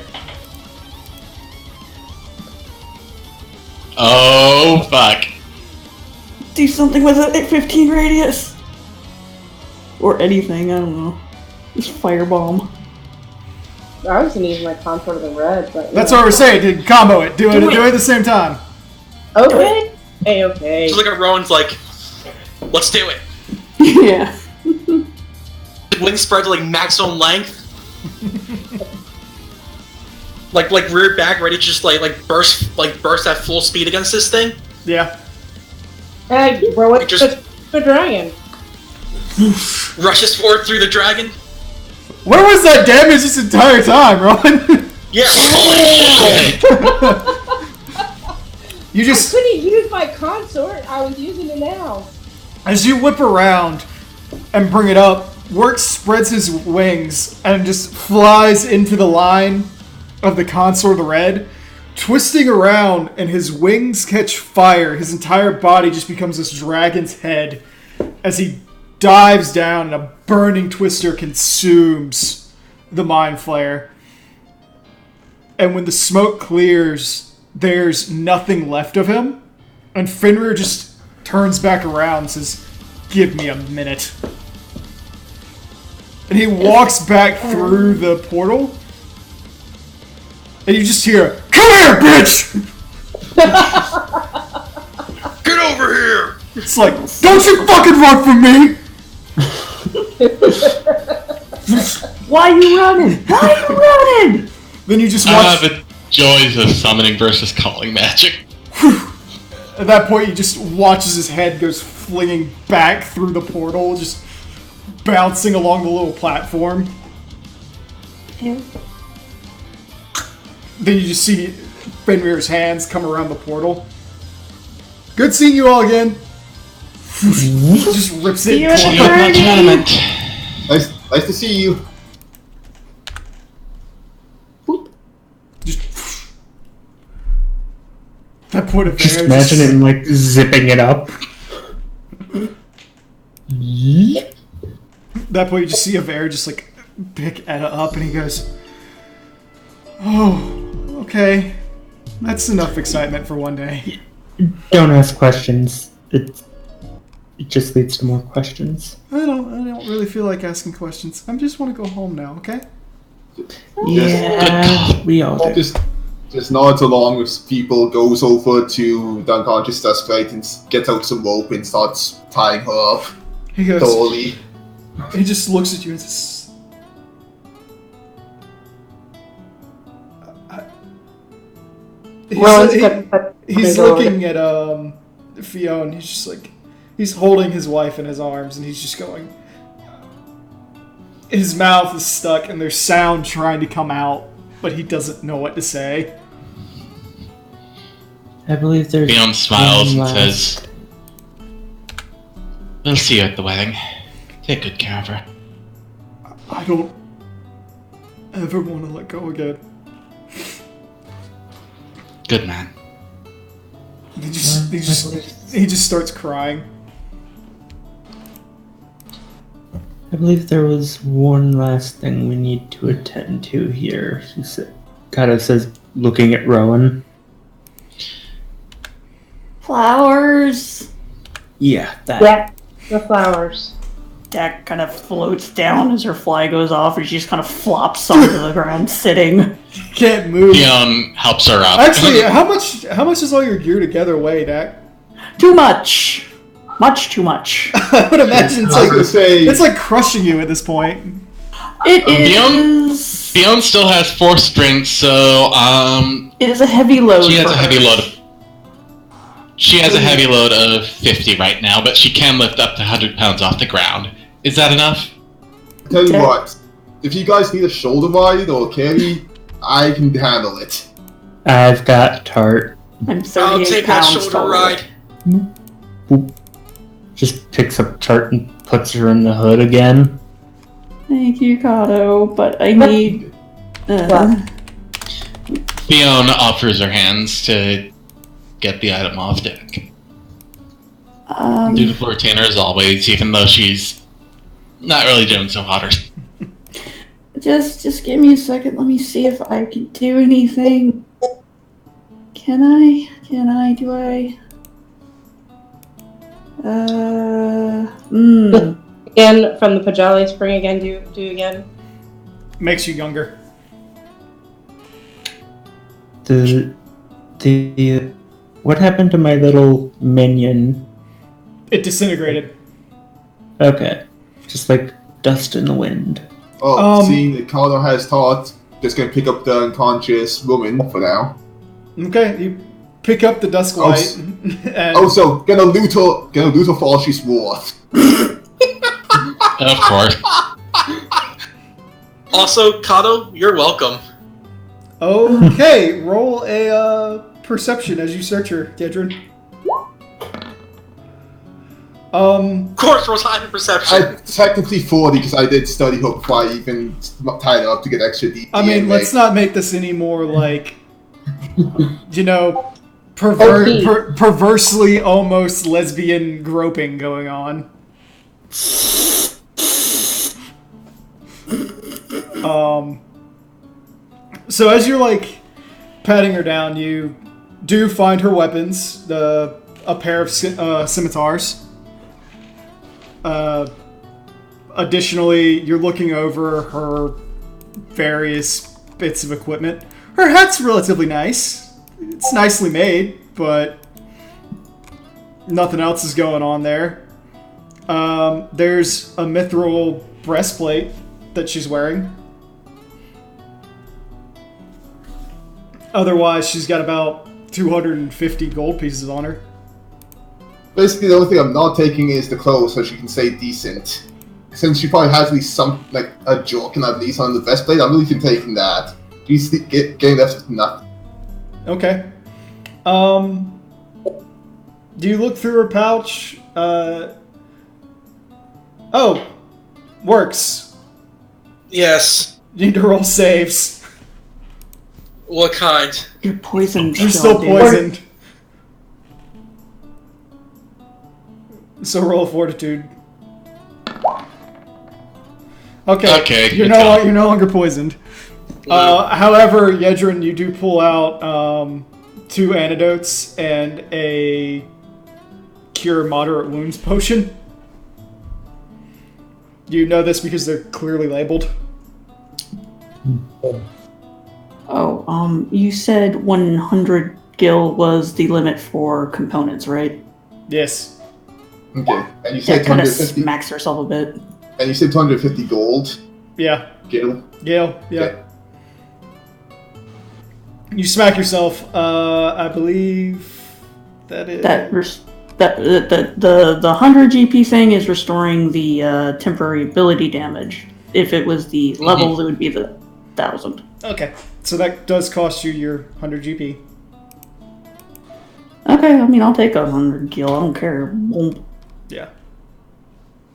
Oh, fuck. Do something with a 15 radius. Or anything, I don't know. Just firebomb. I was gonna use my contour to the red, but That's what we're saying. Dude, combo it. Do it at the same time. Okay. Okay. So look at Rowan's like, let's do it. Yeah. Wing spread to like maximum length. like rear back, ready to just like burst at full speed against this thing. Yeah. Hey, bro, what's Just- the dragon? Rushes forward through the dragon. Where was that damage this entire time, Ron? Yeah. You just, I couldn't use my consort. I was using it now. as you whip around and bring it up, Work spreads his wings and just flies into the line of the consort of the red, twisting around, and his wings catch fire. His entire body just becomes this dragon's head as he dives down and a burning twister consumes the mind flare. And when the smoke clears, there's nothing left of him. And Fenrir just turns back around and says, "Give me a minute." And he walks back through the portal. And you just hear, "Come here, bitch!" Get over here! It's like, "Don't you fucking run from me!" Why are you running? Why are you running? Then you just Ah, watch. the joys of summoning versus calling magic. At that point, you just watch as his head goes flinging back through the portal, just bouncing along the little platform. Yeah. Then you just see Fenrir's hands come around the portal. Good seeing you all again. Just rips it. See you at the and See you at the tournament. Nice to see you. just that point of Just air. imagine him like zipping it up. That point, you just see Aver just like pick Etta up, and he goes, "Oh, okay, that's enough excitement for one day." Don't ask questions. It just leads to more questions. I don't really feel like asking questions. I just want to go home now. Okay. Yeah, we all do. Just nods along with people, goes over to the unconscious suspect and gets out some rope and starts tying her up He goes. thoroughly. He just looks at you and says, Rowan's gonna put he's his order. looking at Fiona, and he's just like, He's holding his wife in his arms, and he's just going. His mouth is stuck, and there's sound trying to come out, but he doesn't know what to say. I believe there's. Leon smiles and one says, "We'll see you at the wedding. Take good care of her." I don't ever want to let go again. Good man. He just starts crying. I believe there was one last thing we need to attend to here. She said, Kato says, looking at Rowan. Flowers. Yeah, that. Yeah, the flowers. Dak kind of floats down as her fly goes off, and she just kind of flops onto the ground, sitting. Can't move. Leon helps her up. Actually, how much does all your gear together weigh, Dak? Too much. Much too much. I would imagine I was gonna say, it's like crushing you at this point. It Beyond- is. Leon still has 4 strength, so It is a heavy load. she has for a heavy her. load of. She has a heavy load of 50 right now, but she can lift up to 100 pounds off the ground. Is that enough? tell you Okay. what, if you guys need a shoulder ride or carry, I can handle it. I've got Tart. I'm I'll 38 take that pounds shoulder taller. ride. Boop. Just picks up Tart and puts her in the hood again. Thank you, Kato, but I need. Leon offers her hands to get the item off deck. Dutiful retainer as always, even though she's not really doing so hot. Just give me a second. Let me see if I can do anything. Can I? Do I? Again, from the Pajali Spring again, do again. Makes you younger. The what happened to my little minion? It disintegrated. Okay, just like dust in the wind. Oh, seeing that Connor has thought, just gonna pick up the unconscious woman for now. Okay, you pick up the Dusk Oh, Light. And Also, gonna loot her for all she's worth. Of course. Also, Kato, you're welcome. okay, roll a perception as you search her, Gedrin. Of course, we're high in perception. I technically 40 because I did study her before I even tied her up to get extra DP. I mean, let's not make this any more like, perversely almost lesbian groping going on. So as you're like patting her down, you do find her weapons, a pair of scimitars. Additionally, you're looking over her various bits of equipment. Her hat's relatively nice. It's nicely made, but nothing else is going on there. There's a mithril breastplate that she's wearing. Otherwise, she's got about 250 gold pieces on her. Basically, the only thing I'm not taking is the clothes, so she can stay decent. Since she probably has at least some, like, a joking at least on the vest plate, I'm really taking that. She's getting left with nothing. Okay. Do you look through her pouch? Oh, works. Yes. You need to roll saves. What kind? You're poisoned. You're still dude. poisoned. So roll fortitude. Okay. You're good job. you're no longer poisoned. However, Yedrin, you do pull out 2 antidotes and a cure moderate wounds potion. You know this because they're clearly labeled. Oh, you said 100 gil was the limit for components, right? Yes. Okay. And you Yeah, said kind of 250. smacks herself a bit. And you said 250 gold. Yeah. Gil. Gale. Yeah. Okay. You smack yourself. I believe that is. the 100 GP thing is restoring the temporary ability damage. If it was the levels, it would be the 1,000. Okay, so that does cost you your 100 GP. Okay, I mean, I'll take 100 gil. I don't care. Yeah.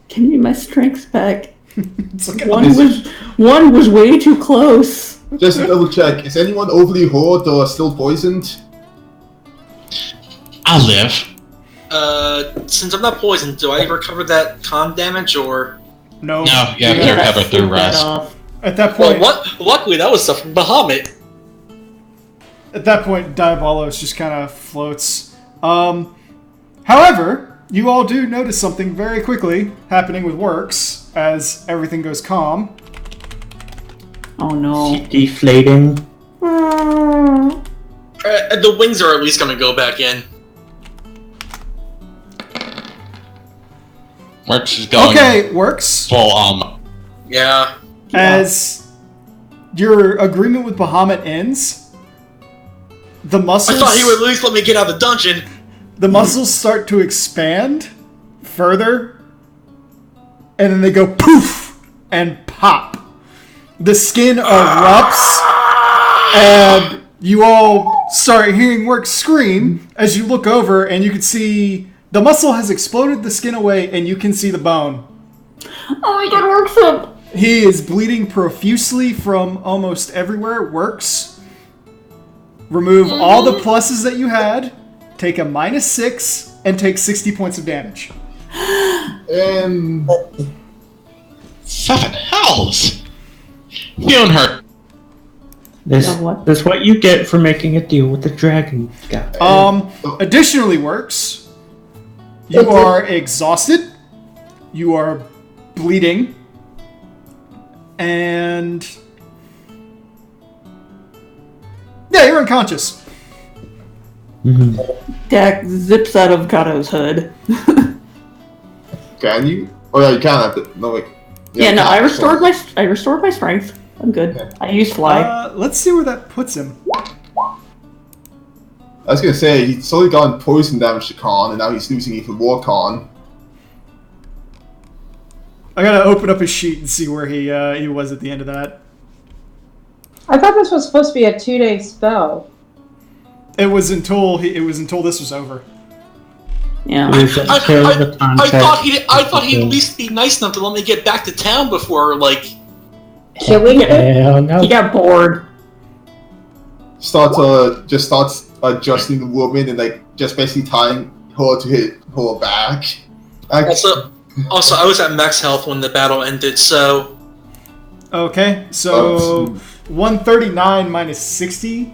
Give me my strengths back. It's like One was way too close. Just to double check, is anyone overly hurt or still poisoned? I'll live. Since I'm not poisoned, do I recover that con damage or? No. No, you have to recover through rest. At that point, Luckily, that was stuff from Bahamut. At that point, Diabolos just kind of floats. However, you all do notice something very quickly happening with Works as everything goes calm. Oh no. Deflating. The wings are at least going to go back in. Works is going. Okay, Works. Full Yeah. As your agreement with Bahamut ends, the muscles. I thought he would at least let me get out of the dungeon. The muscles start to expand further, and then they go poof and pop. The skin erupts, and you all start hearing Works scream as you look over, and you can see the muscle has exploded the skin away, and you can see the bone. Oh my god, Works up! He is bleeding profusely from almost everywhere. Works. Remove all the pluses that you had, take a -6, and take 60 points of damage. And 7 hells. Feeling hurt. This what? is what you get for making a deal with the dragon guy. Additionally, Works. You are exhausted. You are bleeding. And yeah, you're unconscious. Dak zips out of Kato's hood. can you? Oh yeah, you can have it. No wait. Yeah, no, you I can. restored my strength. I'm good. Okay. I used fly. Let's see where that puts him. I was gonna say he's slowly gotten poison damage to Khan, and now he's losing even more Khan. I gotta open up his sheet and see where he was at the end of that. I thought this was supposed to be a 2-day spell. It was until this was over. Yeah. I thought he'd at least be nice enough to let me get back to town before, like. Killing him? Hell no. He got bored. Starts adjusting the woman and like just basically tying her to hit her back. Also, I was at max health when the battle ended, so. Okay, so 139 minus 60.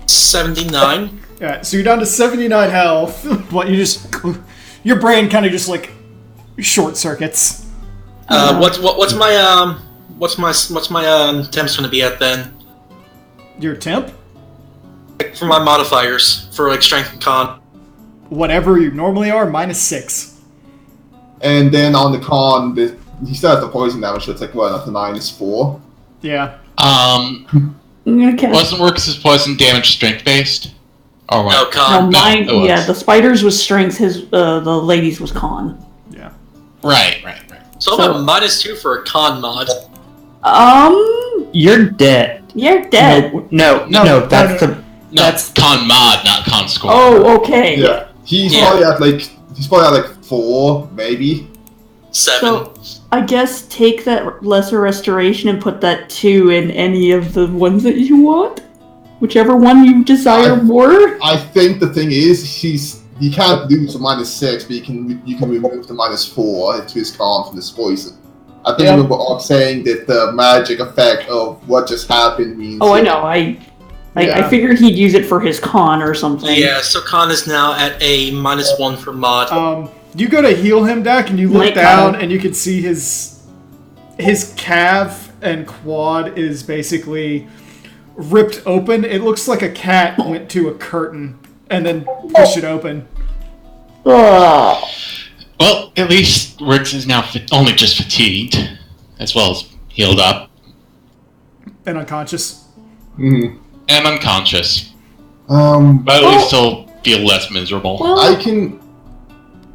79. Yeah, so you're down to 79 health. But your brain kind of just like short circuits. What's my temps gonna be at then? Your temp, For my modifiers for like strength and con. whatever you normally are, -6. And then on the Khan, he still has the poison damage, so it's like what? After 9 is 4. Yeah. I'm gonna cast. Wasn't Works' poison damage strength based? Or what? No, No, con. mine. it was. Yeah, the spiders was strength. His the ladies was con. Yeah. Right. So I'm at -2 for a con mod. You're dead. You're dead. No, that's the. No, That's con mod, not con score. Oh, okay. Yeah. He's probably at like 4, maybe. 7. So I guess take that lesser restoration and put that 2 in any of the ones that you want, whichever one you desire more. I think the thing is, he can't lose a -6, but you can remove the -4 to his Khan from this poison. I think I remember Orc saying that the magic effect of what just happened means. Oh, I know. I figured he'd use it for his con or something. Yeah, so con is now at a -1 for mod. You go to heal him, Dak, and you look Like down, Kyle. and you can see his calf and quad is basically ripped open. It looks like a cat went to a curtain and then pushed it open. Ugh. Well, at least Works is now only just fatigued, as well as healed up And unconscious. Mhm. and unconscious. But at least he'll feel less miserable. Well, I can.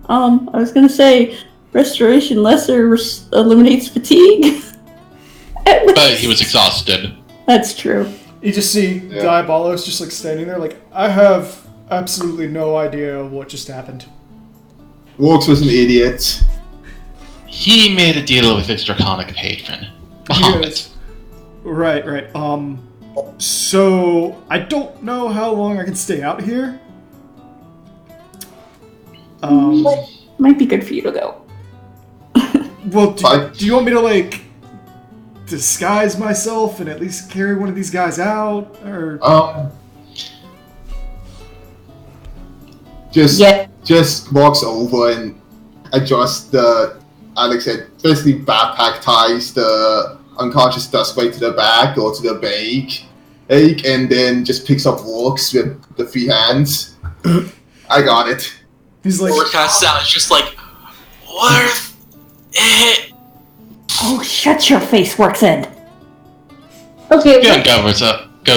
I was gonna say, restoration lesser eliminates fatigue. But he was exhausted. That's true. You just see Yeah. Diabolos just like standing there, like, I have absolutely no idea what just happened. Walks was an idiot. He made a deal with his draconic patron, Bahamut. Yes. Right. So I don't know how long I can stay out here. Might be good for you to go. Well, Fine. do you want me to like disguise myself and at least carry one of these guys out, or? Just walks over and adjusts the, Alex said, basically backpack ties the unconscious Dustblade to the back or to the bag, and then just picks up rocks with the free hands. I got it. He's like, Or casts out. It's just like, worth it. Oh, shut your face, Work's End. Okay. Gun goes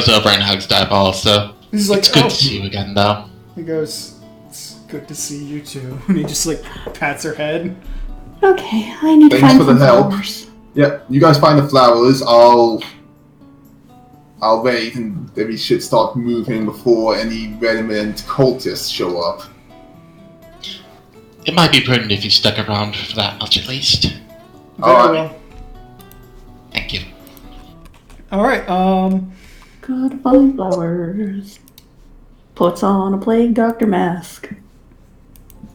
over and hugs Diabolos, so he's like, it's good oh. to see you again, though. He goes, it's good to see you too. And he just like pats her head. Okay, I need to Thanks find for the some help. flowers. Yeah, you guys find the flowers. I'll wait, and then we should start moving before any remnant cultists show up. It might be prudent if you stuck around for that much at least. Very Alright. well. Thank you. Alright, Gotta find flowers. Puts on a plague doctor mask.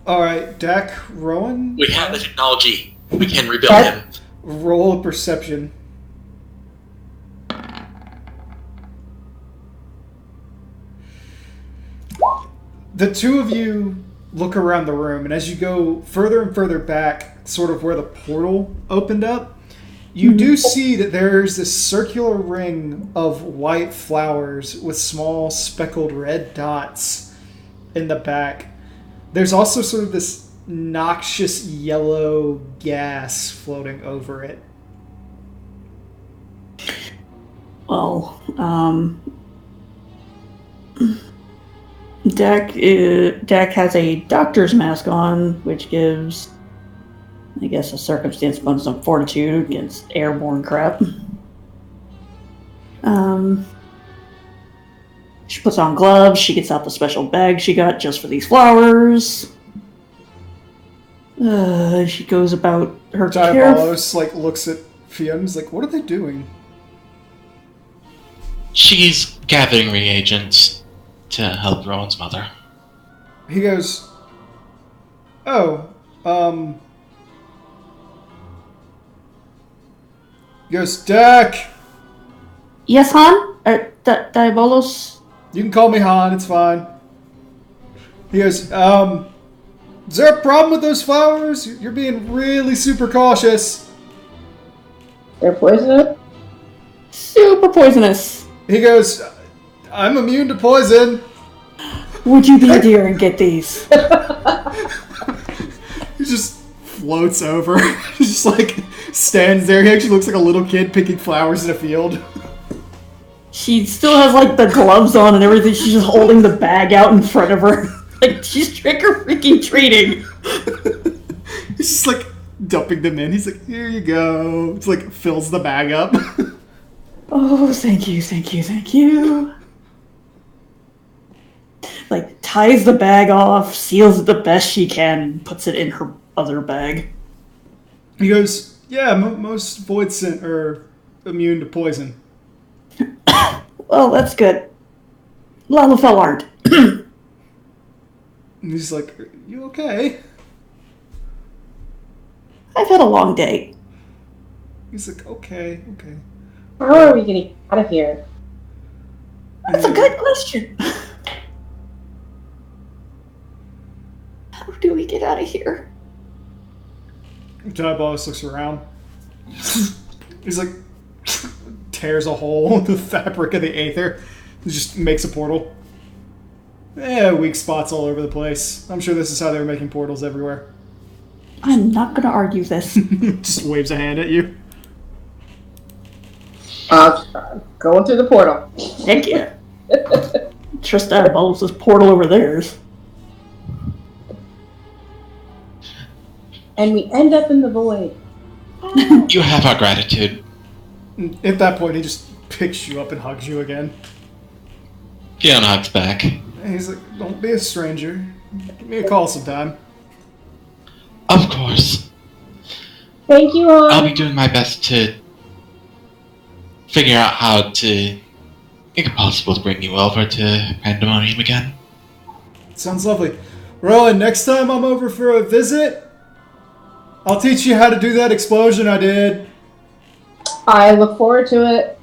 alright, Dak, Rowan, We have the technology. We can rebuild That- him. roll a perception. The two of you look around the room, and as you go further and further back, sort of where the portal opened up, you do see that there's this circular ring of white flowers with small speckled red dots in the back. There's also sort of this noxious yellow gas floating over it. Well, Dak has a doctor's mask on, which gives, I guess, a circumstance bonus on fortitude against airborne crap. She puts on gloves. She gets out the special bag she got just for these flowers. She goes about her care. Diabolos like looks at Fionn and is like, what are they doing? She's gathering reagents to help Rowan's mother. He goes, oh, he goes, Dak, Yes, Han? Diabolos? you can call me Han, it's fine. He goes, is there a problem with those flowers? You're being really super cautious. They're poisonous? Super poisonous. He goes, I'm immune to poison. Would you be a dear and get these? He just floats over. He just like stands there. He actually looks like a little kid picking flowers in a field. She still has like the gloves on and everything. She's just holding the bag out in front of her. Like she's trick or freaking treating. He's just like dumping them in. He's like, here you go. It's like fills the bag up. Oh, thank you, thank you, thank you. Like ties the bag off, seals it the best she can, puts it in her other bag. He goes, yeah, most void scent are immune to poison. Well, that's good. Lalafell aren't. And he's like, are you okay? I've had a long day. He's like, okay. How are we getting out of here? That's a good question. How do we get out of here? Diabolos looks around. He's like, tears a hole in the fabric of the aether. He just makes a portal. Weak spots all over the place. I'm sure this is how they were making portals everywhere. I'm not gonna argue this. Just waves a hand at you. Going through the portal. Heck yeah. Trust that follows this portal over theirs. And we end up in the void. You have our gratitude. At that point, he just picks you up and hugs you again. Gion hugs back. And he's like, don't be a stranger. Give me a call sometime. Of course. Thank you all. I'll be doing my best to figure out how to make it possible to bring you over to Pandemonium again. Sounds lovely. Rowan, next time I'm over for a visit, I'll teach you how to do that explosion I did. I look forward to it.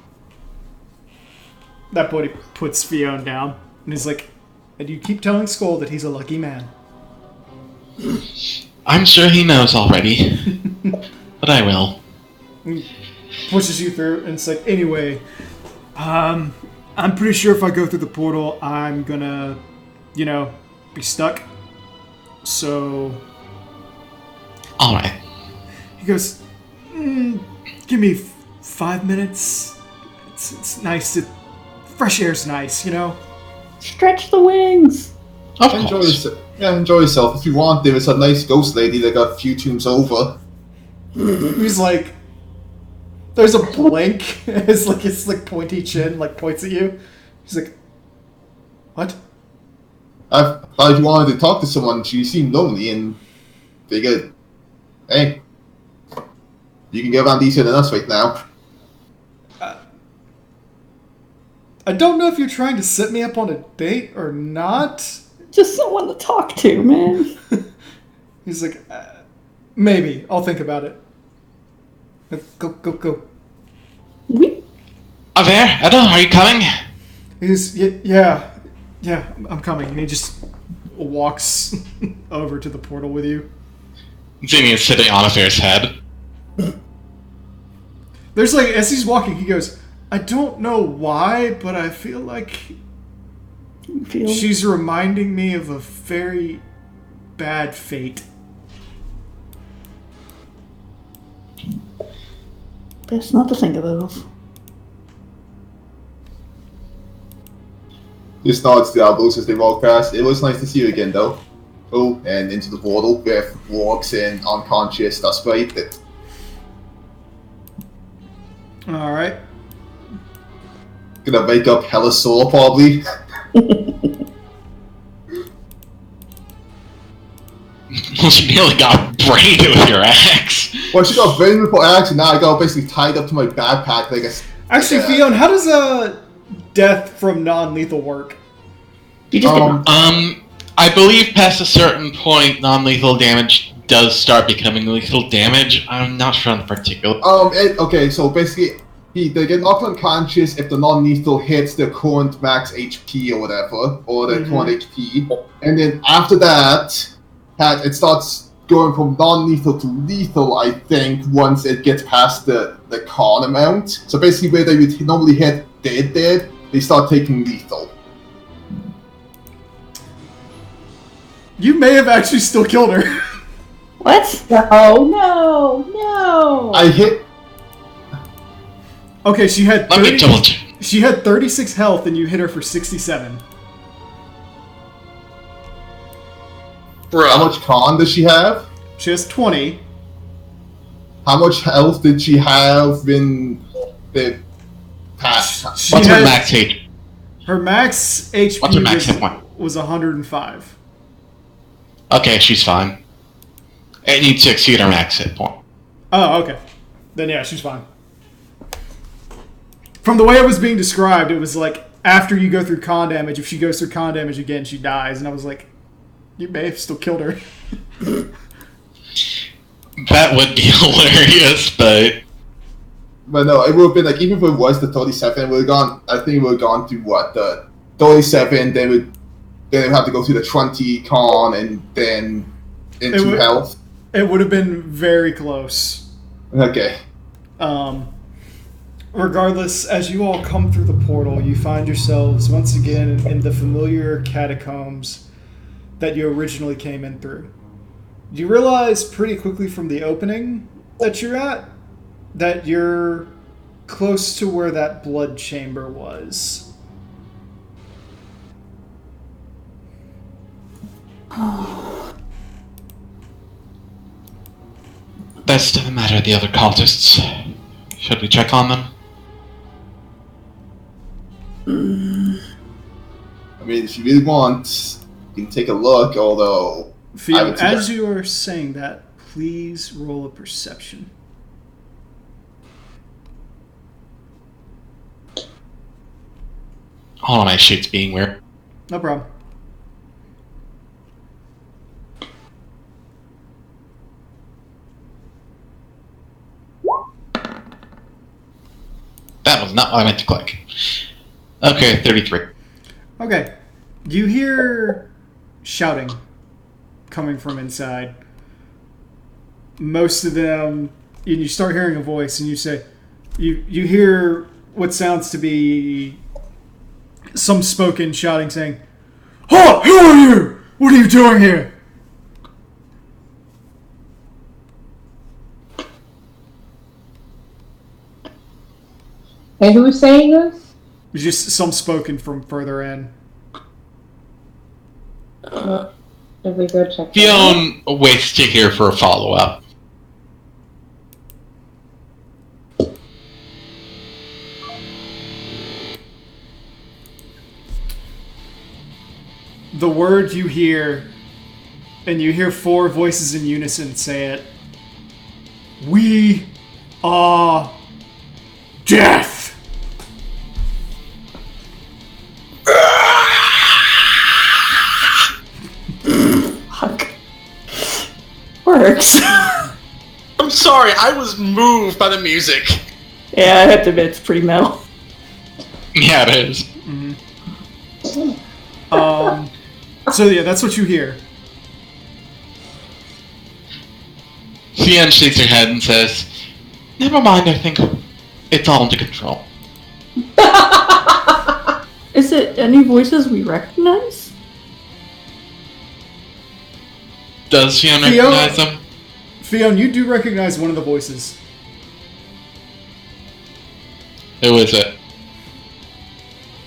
That point, he puts Fiona down. And he's like, and you keep telling Skull that he's a lucky man. I'm sure he knows already. But I will. Pushes you through, and it's like, anyway, I'm pretty sure if I go through the portal, I'm gonna, be stuck. So... Alright. He goes, give me 5 minutes. It's nice to... Fresh air's nice, Stretch the wings. Of Enjoy course. yourself. Yeah, enjoy yourself. If you want, there is a nice ghost lady that got a few tombs over. He's like... There's a blink. His pointy chin, points at you. He's like, what? I thought you wanted to talk to someone. She seemed lonely and figured, hey, you can get around easier than us right now. I don't know if you're trying to set me up on a date or not. Just someone to talk to, man. He's like, maybe. I'll think about it. Go. Aver, Edel, are you coming? He's, yeah, I'm coming. And he just walks over to the portal with you. Zinni is sitting on Aver's head. There's as he's walking, he goes, I don't know why, but I feel like she's reminding me of a very bad fate. Best not to think of those. Just nods to elbows as they walk past. It was nice to see you again, though. Oh, and into the portal, Beth walks in unconscious, despite it. Alright. Gonna wake up hella sore, probably. You nearly got brained with your axe. Well, she got brain with her axe, and now I got basically tied up to my backpack like a... Actually, Fiona, how does death from non-lethal work? You just I believe past a certain point, non-lethal damage does start becoming lethal damage. I'm not sure on the particular. Okay, so basically, they get knocked unconscious if the non-lethal hits their current max HP or whatever, or their current HP, and then after that, it starts going from non-lethal to lethal, I think, once it gets past the con amount. So basically, where they would normally hit dead, they start taking lethal. You may have actually still killed her. What? No. I hit... Okay, she had Let me double check. She had 36 health, and you hit her for 67. How much con does she have? She has 20. How much health did she have in the past? She What's her had- max HP? Her max HP What's her max hit point? was 105. Okay, she's fine. It needs to exceed her max hit point. Oh, okay. Then yeah, she's fine. From the way it was being described, it was like, after you go through con damage, if she goes through con damage again, she dies. And I was like, you may have still killed her. That would be hilarious, but... But no, it would have been even if it was the 37, it would have gone, I think it would have gone to the 37, then it would have to go through the 20 con and then into health. It would have been very close. Okay. Regardless, as you all come through the portal, you find yourselves once again in the familiar catacombs that you originally came in through. You realize pretty quickly from the opening that you're at that you're close to where that blood chamber was. That's to the matter of the other cultists. Should we check on them? I mean, if you really want, you can take a look, although... Fiona, as you are saying that, please roll a perception. All of my shit's being weird. No problem. That was not what I meant to click. Okay, 33. Okay. You hear shouting coming from inside. Most of them, and you start hearing a voice, and you say, you hear what sounds to be some spoken shouting saying, "Oh, who are you? What are you doing here?" And who's saying this? It's just some spoken from further in. If we go check. Fiona waits to hear for a follow-up. The word you hear, and you hear 4 voices in unison say it. We are death. Fuck. Works. I'm sorry, I was moved by the music. Yeah, I have to admit, it's pretty metal. Yeah, it is. So yeah, that's what you hear. Fiona shakes her head and says, "Never mind, I think it's all under control." Is it any voices we recognize? Does Fiona Fiona- recognize them? Fiona, you do recognize one of the voices. Who is it?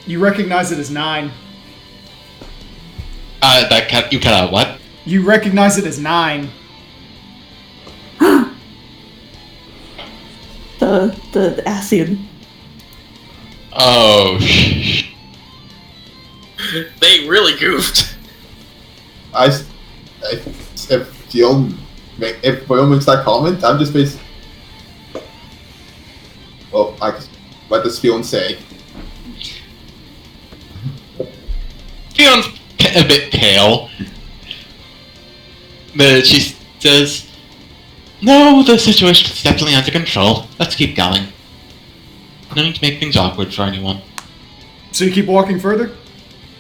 You recognize it as 9. You cut out what? You recognize it as 9. The Asian. Oh, They really goofed. If Fiona makes that comment, I'm just basically... Well, what does Fiona say? Fiona's a bit pale. But she says, "No, the situation is definitely under control. Let's keep going. No need to make things awkward for anyone." So you keep walking further?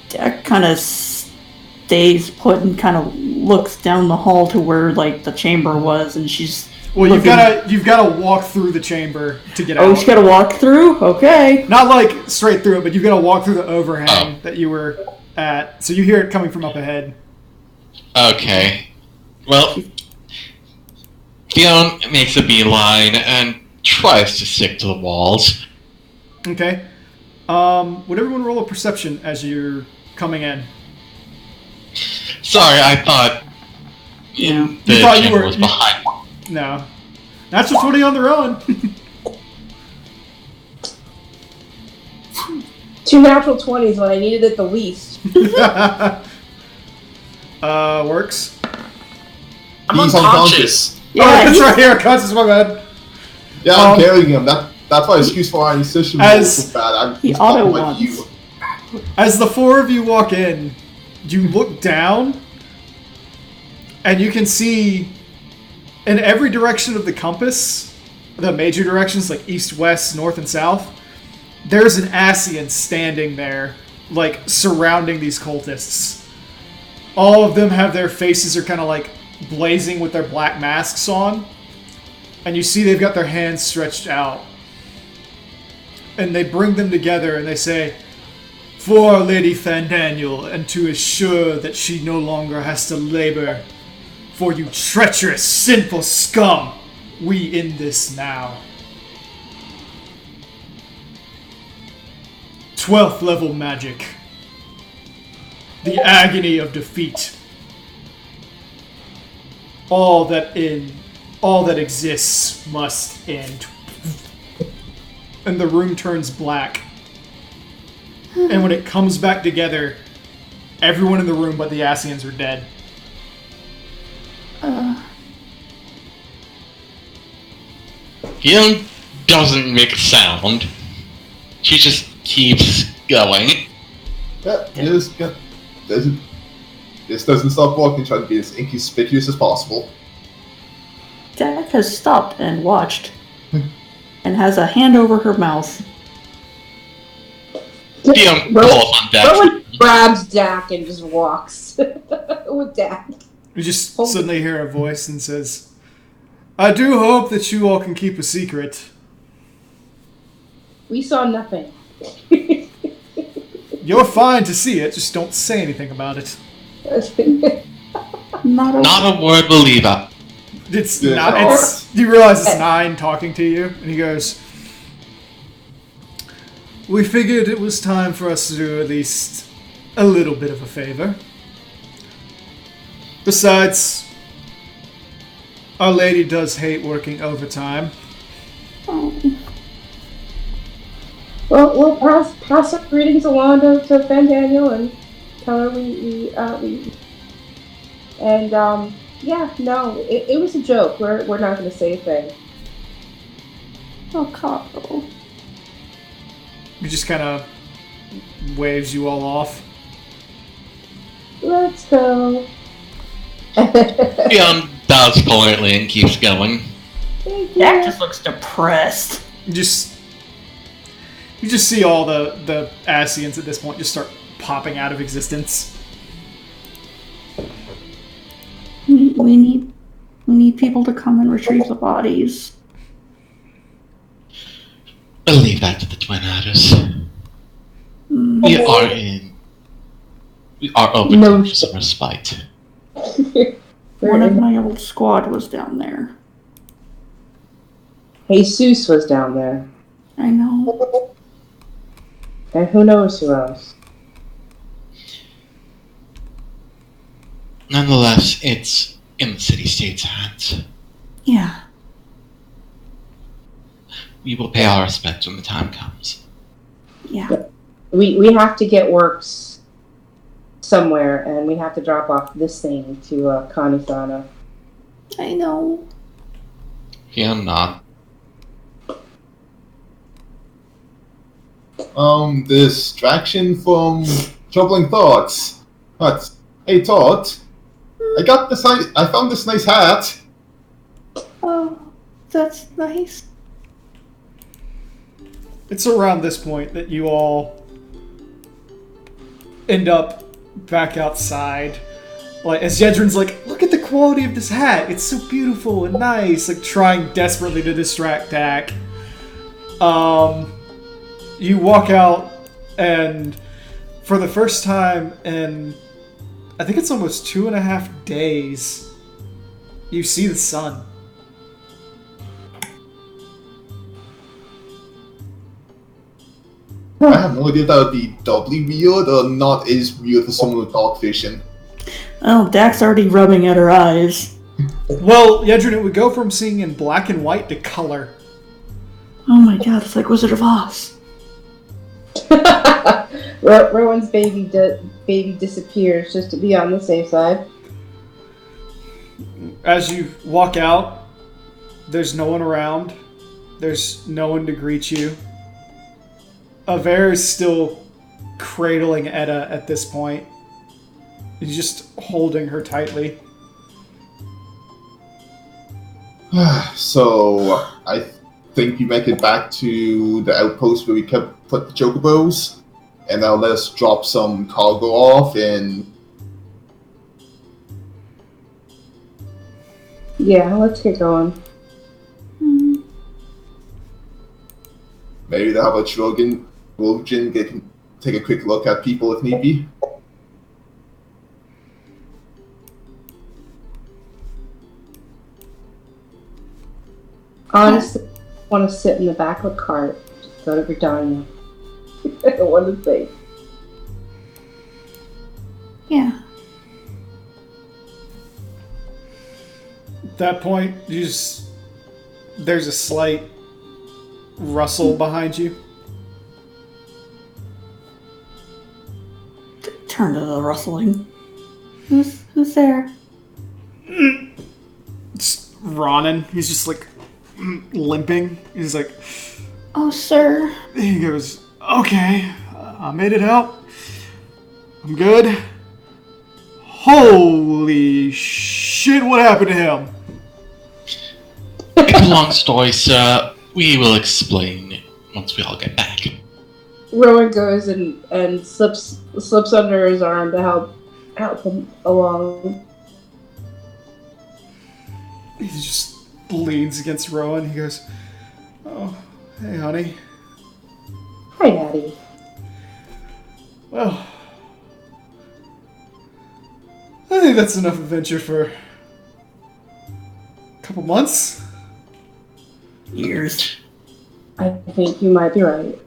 Jack kind of stays put and kind of looks down the hall to where like the chamber was, and she's. Well, looking... you've gotta walk through the chamber to get out. Oh, she's gotta walk through? Okay. Not like straight through it, but you've gotta walk through the overhang that you were at. So you hear it coming from up ahead. Okay. Well, Fiona makes a beeline and tries to stick to the walls. Okay. Would everyone roll a perception as you're coming in? Sorry, I thought Yeah. the You thought you chamber were- was behind. No. Natural 20 on their own. 2 natural 20s when I needed it the least. Works. I'm He's unconscious. Yeah, Oh, that's he's- right here. Conscious, my bad. Yeah, I'm carrying him. That's why excuse for our incision As- was so bad. He he's auto not like wants. you. As the 4 of you walk in, you look down, and you can see in every direction of the compass, the major directions like east, west, north, and south, there's an Asian standing there, like surrounding these cultists. All of them have their faces are kind of like blazing with their black masks on, and you see they've got their hands stretched out. And they bring them together and they say, "For Lady Fandaniel, and to assure that she no longer has to labor. For you treacherous, sinful scum, we end this now." 12th level magic. The agony of defeat. all that exists must end. And the room turns black. And when it comes back together, everyone in the room but the Asians are dead. Young doesn't make a sound. She just keeps going. Yeah, this doesn't stop walking, trying to be as inconspicuous as possible. Dak has stopped and watched, and has a hand over her mouth. Young calls on Dax. Rowan grabs Dak and just walks with Dak. You just suddenly hear a voice and says, I do hope that you all can keep a secret. We saw nothing. You're fine to see it, just don't say anything about it. Not a word will leave out. It's Yeah, not. no. You realize it's Nine talking to you, and he goes, we figured it was time for us to do at least a little bit of a favor. Besides, Our Lady does hate working overtime. Well, we'll pass our greetings along to Fan Daniel and tell her we and it was a joke. We're not going to say a thing. Oh, Carl. He just kind of waves you all off. Let's go. Young does politely and keeps going. Thank Dak you. just looks depressed. You just see all the Asians at this point just start popping out of existence. We need people to come and retrieve the bodies. I'll leave that to the Twin Adders. We are open No. to some respite. One of my old squad was down there. Jesus was down there. I know. And who knows who else? Nonetheless, it's in the city-state's hands. Yeah. We will pay our respects when the time comes. Yeah. We have to get works somewhere, and we have to drop off this thing to Kanisana. I know. Fear not. Distraction from troubling thoughts. What? Hey, Todd. I found this nice hat. Oh, that's nice. It's around this point that you all end up back outside. Like, as Yedrin's like, look at the quality of this hat. It's so beautiful and nice. Like, trying desperately to distract Dak. You walk out, and for the first time in, I think it's almost 2.5 days, you see the sun. I have no idea if that would be doubly weird or not as weird for someone with dark vision. Oh, Dak's already rubbing at her eyes. Well, Yedrin, it would go from seeing in black and white to color. Oh my god, it's like Wizard of Oz. Rowan's baby disappears just to be on the safe side. As you walk out, there's no one around. There's no one to greet you. Aver is still cradling Etta at this point. He's just holding her tightly. So, I think we make it back to the outpost where we put the chocobos, and now let us drop some cargo off, and Yeah, let's get going. maybe they'll have a Trojan can take a quick look at people if need be. Honestly, I want to sit in the back of a cart. Just go to Britannia. I don't want to think. Yeah. that point, there's a slight rustle behind you. Turn to the rustling. Who's there? It's Ronan. He's just like limping. He's like, Oh, sir. he goes, okay, I made it out. I'm good. Holy shit, what happened to him? It's a long story, sir. We will explain once we all get back. Rowan goes and slips under his arm to help him along. He just leans against Rowan. He goes, oh, hey, honey. Hi, Daddy. Well, I think that's enough adventure for a couple months. Years. I think you might be right.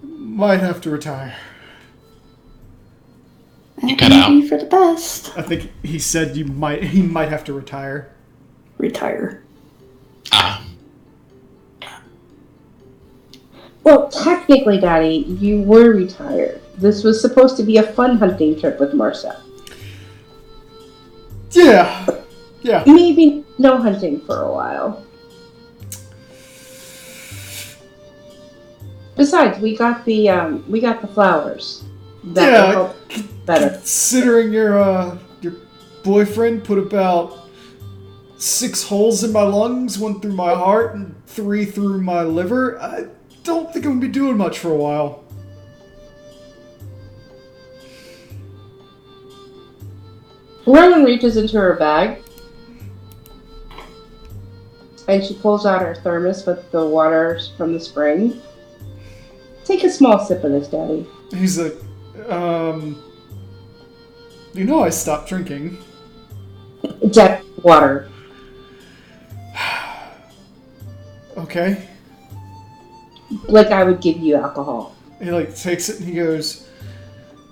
Might have to retire. You cut out. For the best. I think he said he might have to retire. Retire. Ah. Well, technically, Daddy, you were retired. This was supposed to be a fun hunting trip with Marcia. Yeah. Maybe no hunting for a while. Besides, we got the flowers. That will help better. Considering your boyfriend put about 6 holes in my lungs, 1 through my heart and 3 through my liver, I don't think I'm gonna be doing much for a while. Rowan reaches into her bag, and she pulls out her thermos with the water from the spring. Take a small sip of this, Daddy. He's like, you know I stopped drinking. Jack, water. Okay. Like I would give you alcohol. He like takes it and he goes,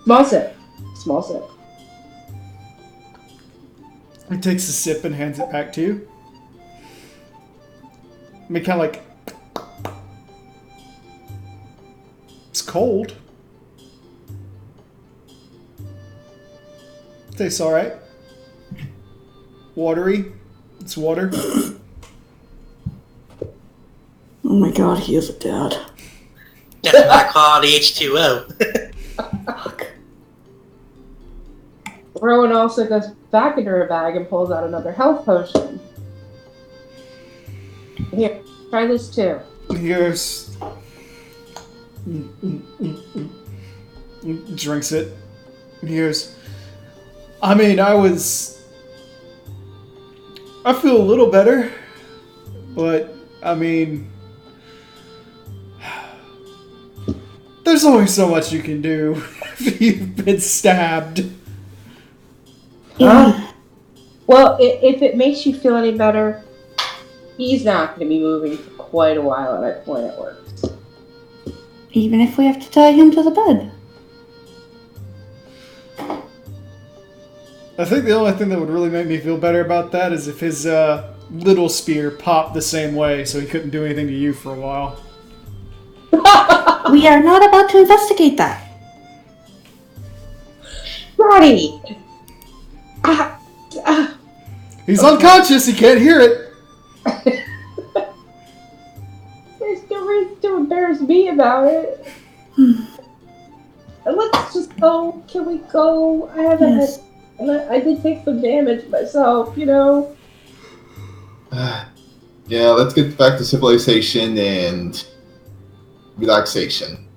Small sip. Small sip. he takes a sip and hands it back to you. I mean, kind of like, it's cold. Tastes alright. Watery. It's water. Oh my god, he is a dad. That's high quality H2O. Fuck. Rowan also goes back into her bag and pulls out another health potion. Here, try this too. He goes, drinks it. He goes, I mean, I feel a little better, but, I mean, there's only so much you can do if you've been stabbed. Well, if it makes you feel any better, he's not going to be moving for quite a while at that point at work. Even if we have to tie him to the bed. I think the only thing that would really make me feel better about that is if his little spear popped the same way, so he couldn't do anything to you for a while. We are not about to investigate that. Roddy! He's unconscious, he can't hear it. There's no reason to embarrass me about it. Let's just go. Can we go? I haven't had... And I did take some damage myself, you know? Yeah, let's get back to civilization and relaxation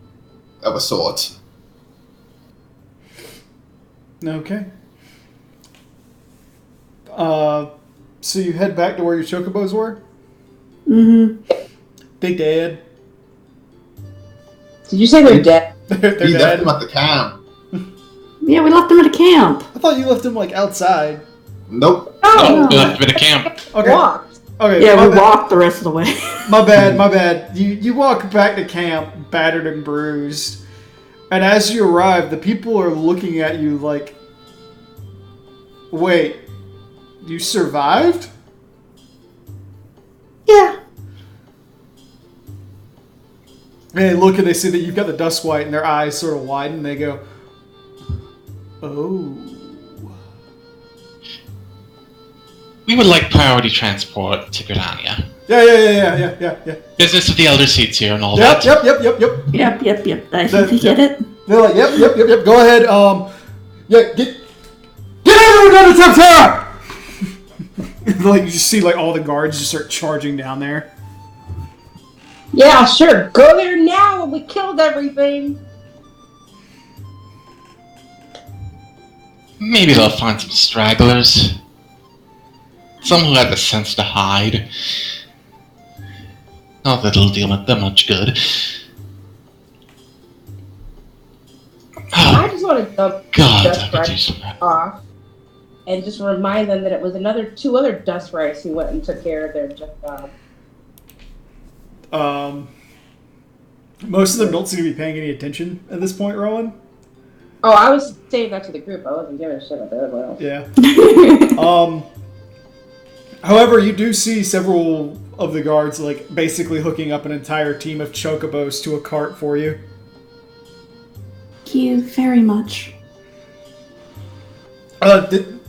of a sort. Okay. So you head back to where your chocobos were? Mm-hmm. Big dead. Did you say they're dead? They're We left dead. them at the camp. Yeah, we left him at a camp. I thought you left them like outside. Nope. No, we left him at a camp. Okay. Walked. Okay. Yeah, my we bad. walked the rest of the way. My bad. You walk back to camp, battered and bruised, and as you arrive, the people are looking at you like, Wait, you survived? Yeah. And they look and they see that you've got the dust white, and their eyes sort of widen. And they go, "Oh." We would like priority transport to Gridania. Yeah. Business with the elder seats here and all that. Yep. Yep. I think we get it. They're like, yep. Go ahead. Yeah, get everyone down to Tam-Tara! Like you just see like all the guards just start charging down there. Yeah, sure. Go there now. We killed everything. Maybe they'll find some stragglers. Some who have the sense to hide. Not that it'll do them much good. I just want to dump God, dust that would do rice some. off and just remind them that it was two other dust rice who went and took care of their job. Most of them don't seem to be paying any attention at this point, Rowan. Oh, I was saying that to the group. I wasn't giving a shit about everyone else. Yeah. However, you do see several of the guards like basically hooking up an entire team of chocobos to a cart for you. Thank you very much. Thank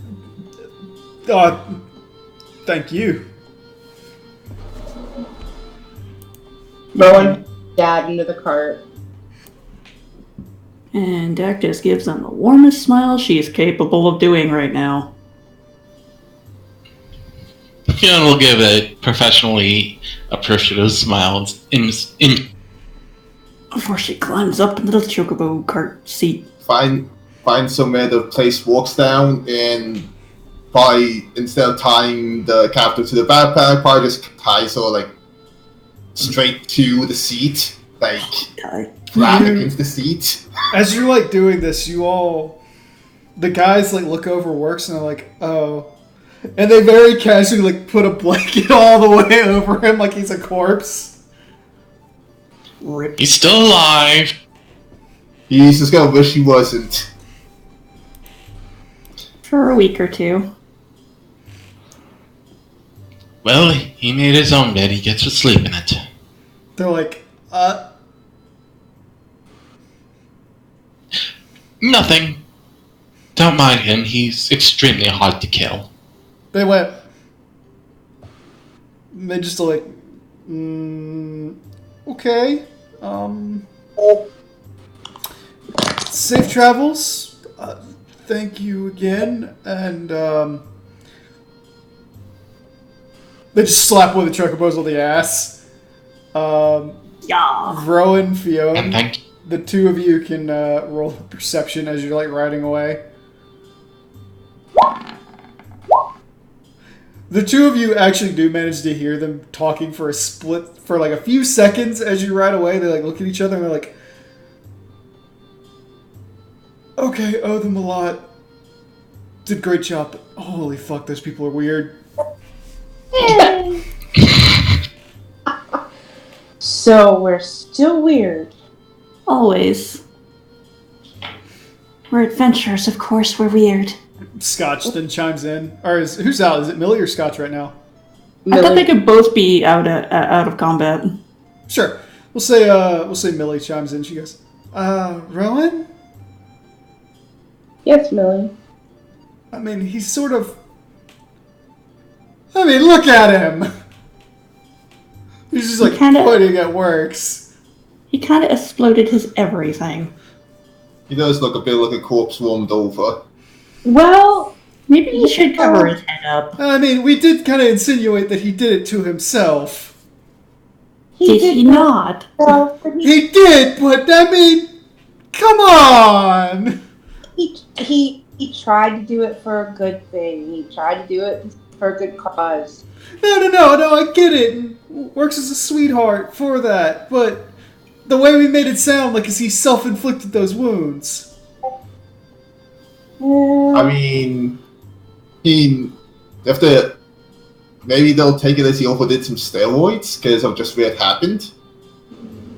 you. Throwing Dad into the cart. And Dactus gives them the warmest smile she's capable of doing right now. Fiona will give a professionally appreciative smile Before she climbs up into the chocobo cart seat. Find somewhere the place walks down, and instead of tying the captive to the backpack, probably just ties her like straight to the seat, like flat against the seat. As you're like doing this, the guys like look over Works and they're like, "Oh," and they very casually like put a blanket all the way over him like he's a corpse. Rip. He's still alive. He's just gonna wish he wasn't. For a week or two. Well, he made his own bed. He gets to sleep in it. They're like, Nothing. Don't mind him. He's extremely hard to kill. They went. They just like, okay. Safe travels. Thank you again, and they just slap one of the chocobos on the ass. Yeah. Rowan, Fiona, And thank the two of you can roll perception as you're like riding away. The two of you actually do manage to hear them talking for like a few seconds as you ride away. They like look at each other and they're like, "Okay, owe them a lot. Did a great job, but holy fuck, those people are weird." So we're still weird. Always. We're adventurers, of course, we're weird. Scotch then chimes in, or who's out? Is it Millie or Scotch right now? I thought they could both be out of combat. Sure. We'll say Millie chimes in. She goes, Rowan? Yes, Millie. I mean, he's sort of... I mean, look at him! He's just like pointing at Works. He kind of exploded his everything. He does look a bit like a corpse warmed over. Well, maybe he should cover his head up. I mean, we did kind of insinuate that he did it to himself. Did he not? He did, but I mean, come on! He tried to do it for a good thing. He tried to do it for a good cause. No, I get it. And Works as a sweetheart for that, but the way we made it sound like is he self-inflicted those wounds. I mean, maybe they'll take it as he overdid some steroids because of just where it happened.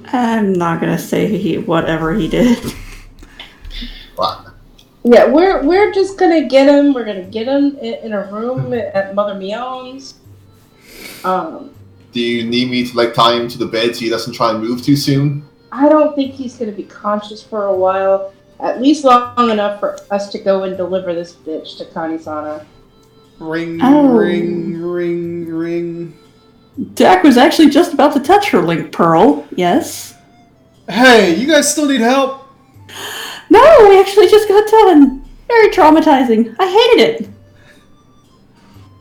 I'm not gonna say whatever he did. Wow. Yeah, we're just gonna get him. We're gonna get him in a room at Mother Meow's. Do you need me to like tie him to the bed so he doesn't try and move too soon? I don't think he's gonna be conscious for a while. At least long enough for us to go and deliver this bitch to Kanisana. Ring, Oh. ring, ring, ring. Jack was actually just about to touch her link pearl. Yes. Hey, you guys still need help? No, we actually just got done. Very traumatizing. I hated it.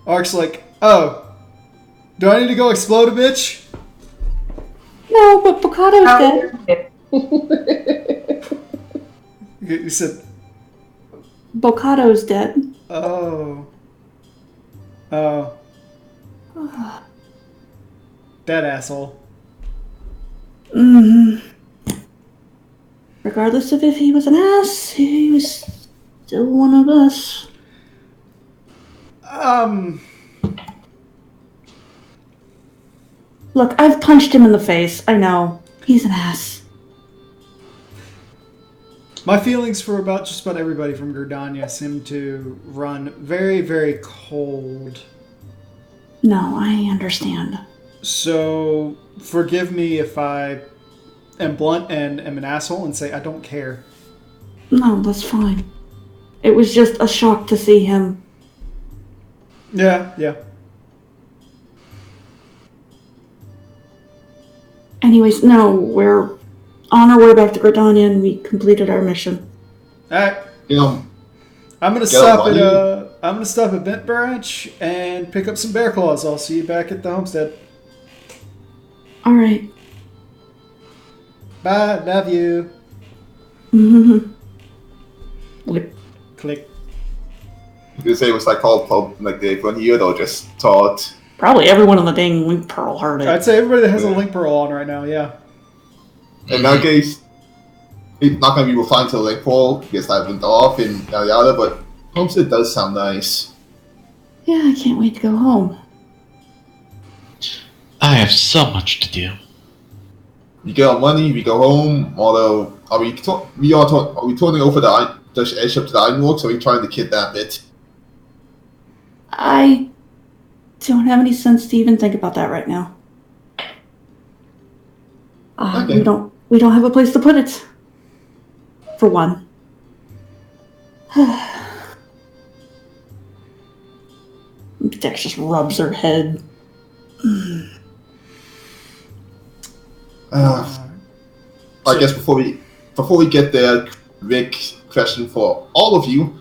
Ark's like, oh. Do I need to go explode a bitch? No, but Bocado's dead. You said, Bocado's dead. oh. Oh. That asshole. Regardless of if he was an ass, he was still one of us. Look, I've punched him in the face. I know. He's an ass. My feelings for just about everybody from Gerdania seem to run very, very cold. No, I understand. So, forgive me if I am blunt and am an asshole and say I don't care. No, that's fine. It was just a shock to see him. Yeah. Anyways, no, we're on our way back to Gridania and we completed our mission. Alright. You know, I'm gonna stop at Bent Branch and pick up some bear claws. I'll see you back at the homestead. Alright. Bye, love you. Lip. Click. you say it was like called like the one here though, just thought. Probably everyone on the dang link pearl heard it. I'd say everybody that has a link pearl on right now, yeah. In that case, it's not gonna be refined to the link pearl because that went off and yada yada, but homestead does sound nice. Yeah, I can't wait to go home. I have so much to do. We get our money, we go home. Although, are we turning over the airship to the Ironworks, or are we trying to kidnap it? I don't have any sense to even think about that right now. Okay. We don't have a place to put it. For one. Dex just rubs her head. I guess before we get there, Rick, question for all of you: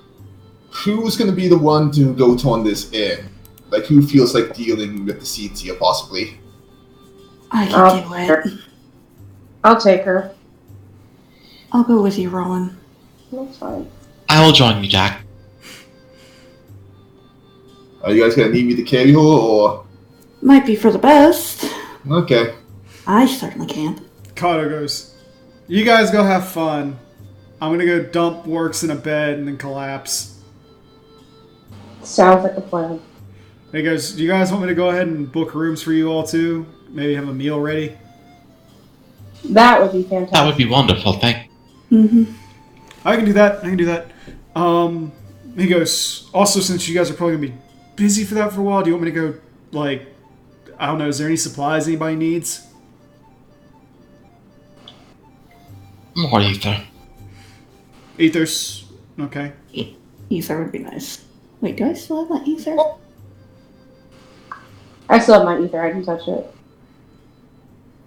who's going to be the one to go turn this in? Like, who feels like dealing with the seeds here, possibly? I can do it. I'll take her. I'll go with you, Rowan. That's fine. I will join you, Jack. Are you guys going to need me to carry her, or? Might be for the best. Okay. I certainly can't. Kato goes, you guys go have fun. I'm gonna go dump Works in a bed and then collapse. Sounds like a plan. He goes, do you guys want me to go ahead and book rooms for you all too? Maybe have a meal ready? That would be fantastic. That would be wonderful, thank I can do that. He goes, also, since you guys are probably gonna be busy for that for a while, do you want me to go, like, I don't know, is there any supplies anybody needs? More ether. Ethers. Okay. Ether would be nice. Wait, do I still have my ether? I still have my ether. I can touch it.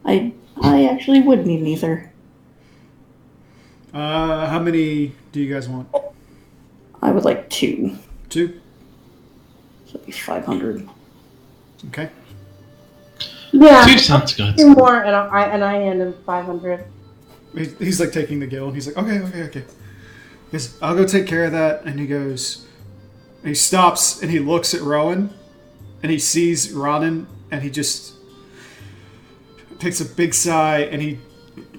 I actually would need an ether. How many do you guys want? I would like 2. 2? So it'd be 500. Okay. Yeah. 2 sounds good. 2 more, and I hand him 500. He's like taking the gill, and he's like, okay. He goes, I'll go take care of that. And he goes, and he stops, and he looks at Rowan, and he sees Ronan, and he just takes a big sigh, and he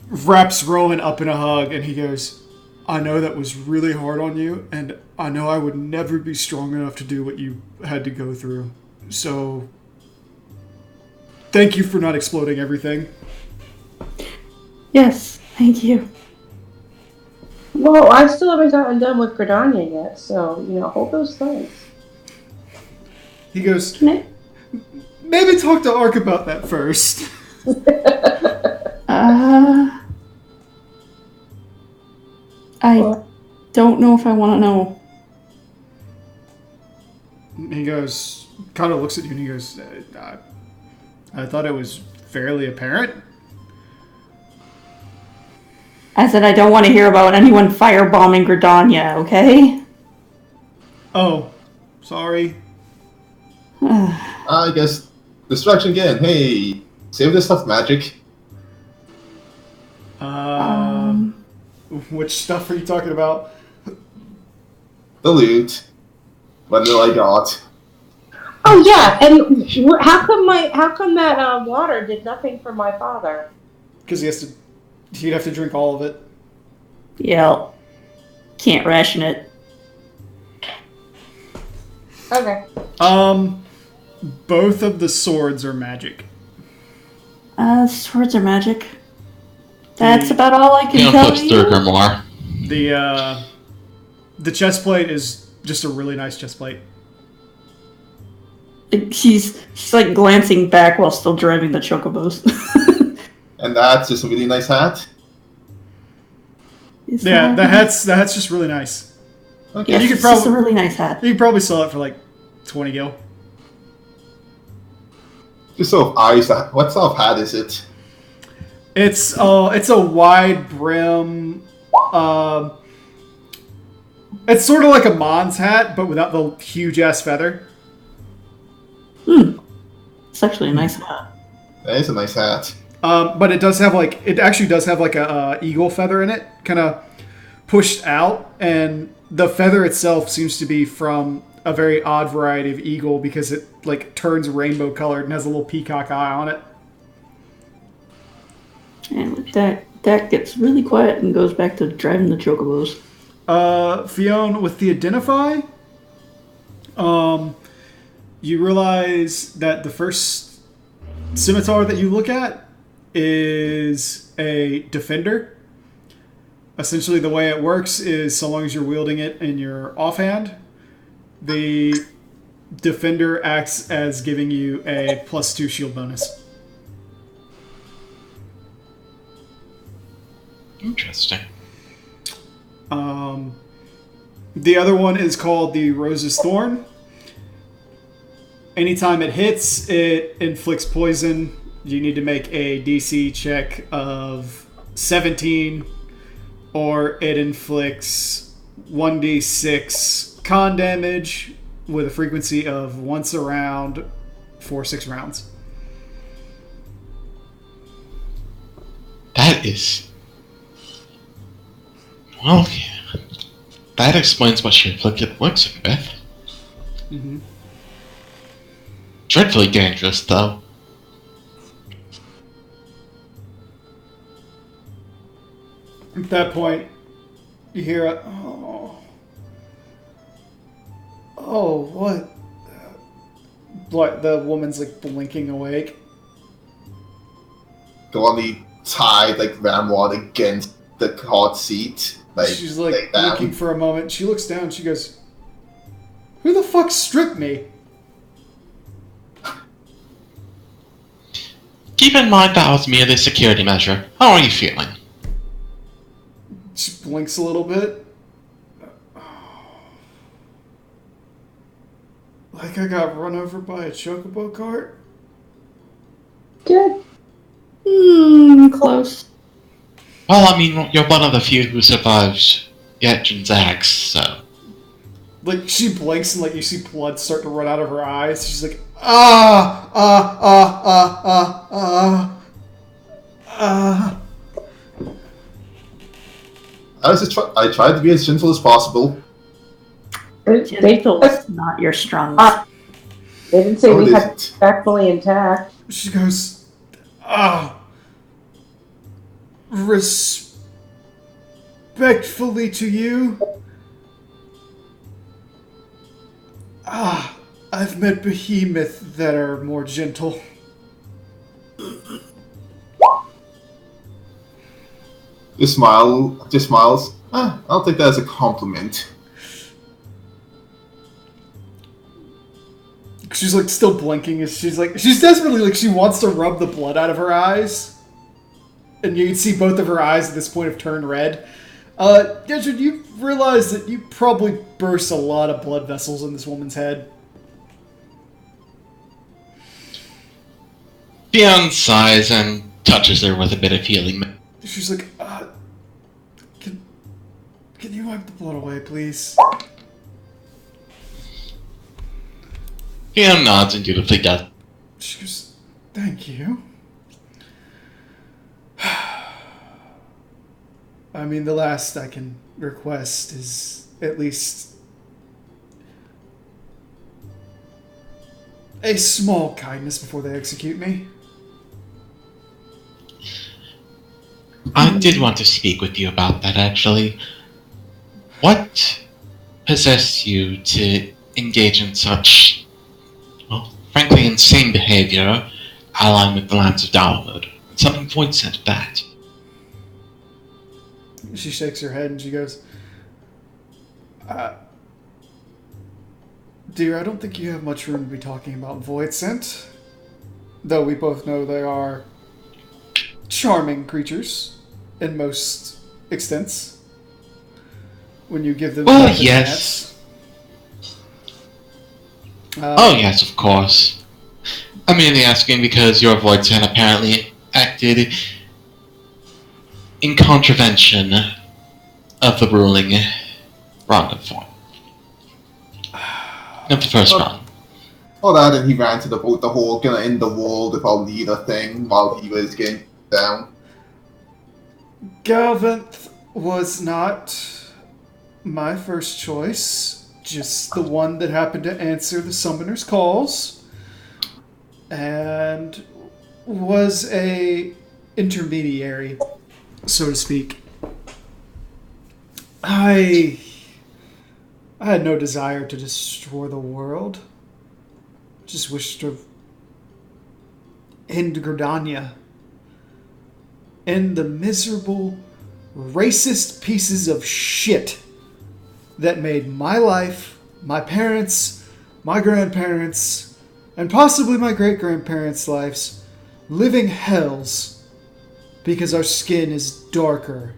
wraps Rowan up in a hug, and he goes, I know that was really hard on you, and I know I would never be strong enough to do what you had to go through. So, thank you for not exploding everything. Yes, thank you. Well, I still haven't gotten done with Gridania yet, so, hold those thoughts. He goes, Can I? maybe talk to Ark about that first. I don't know if I want to know. He goes, kind of looks at you and he goes, I thought it was fairly apparent. I said I don't want to hear about anyone firebombing Gridania, okay? Oh, sorry. I guess distraction again. Hey, save this stuff, magic. Which stuff are you talking about? The loot. What little I got. Oh yeah, and how come that water did nothing for my father? Because he'd have to drink all of it. Yeah. Can't ration it. Okay. Both of the swords are magic. Swords are magic. That's about all I can You tell don't put Sturger you. more. The chest plate is just a really nice chest plate. She's like glancing back while still driving the chocobos. And that's just a really nice hat. Yeah, the hat's just really nice. Okay. Yeah, You could it's just a probably- really nice hat. You could probably sell it for like 20 gil. Just sort of eyes. What sort of hat is it? It's a wide brim. It's sort of like a Mon's hat, but without the huge ass feather. It's actually a nice hat. That is a nice hat. But it actually does have like a eagle feather in it, kind of pushed out, and the feather itself seems to be from a very odd variety of eagle because it like turns rainbow colored and has a little peacock eye on it. And with that, Dak gets really quiet and goes back to driving the chocobos. Fionn, with the identify, you realize that the first scimitar that you look at is a defender. Essentially, the way it works is so long as you're wielding it in your offhand, the defender acts as giving you a +2 shield bonus. Interesting. The other one is called the Rose's Thorn. Anytime it hits, it inflicts poison. You need to make a DC check of 17, or it inflicts 1d6 con damage with a frequency of once a round for 6 rounds. That is... Well, yeah. That explains what she inflicted Wixen with. Mm-hmm. Dreadfully dangerous, though. At that point, you hear a, oh, what? Like the woman's like blinking awake. The one he tied like ramrod against the hot seat. She's like down. looking for a moment. She looks down. She goes, "Who the fuck stripped me?" Keep in mind that was merely a security measure. How are you feeling? She blinks a little bit. Like I got run over by a chocobo cart. Good. Close. Well, I mean, you're one of the few who survived Yetrin's axe, so... Like she blinks and like you see blood start to run out of her eyes. She's like, I tried to be as gentle as possible. Gentle is not your strong. They didn't say Oh, we it had isn't. back fully intact. She goes, respectfully to you. I've met behemoth that are more gentle. Just smiles. I'll take that as a compliment. She's like still blinking. She's desperately like she wants to rub the blood out of her eyes, and you can see both of her eyes at this point have turned red. Gertrude, you realize that you probably burst a lot of blood vessels in this woman's head. Beyond sighs and touches her with a bit of healing. She's like, can you wipe the blood away, please? Beyond nods and dutifully does. She goes, thank you. I mean, the last I can request is at least a small kindness before they execute me. I did want to speak with you about that, actually. What possessed you to engage in such, well, frankly, insane behavior, allying with the lands of Dalwood? Something points at that. She shakes her head and she goes, dear, I don't think you have much room to be talking about Void Scent. Though we both know they are charming creatures in most extents. When you give them Oh, a yes. chance. Oh, yes, of course. I'm merely asking because your Void Scent apparently acted in contravention of the ruling round of form. Of the first round. Well, that, and he ran to the whole gonna end the world if I'll lead a thing while he was getting down. Galvanth was not my first choice, just the one that happened to answer the summoner's calls, and was a intermediary, so to speak. I had no desire to destroy the world. Just wished to end Gridania. End the miserable, racist pieces of shit that made my life, my parents, my grandparents, and possibly my great-grandparents' lives living hells because our skin is darker.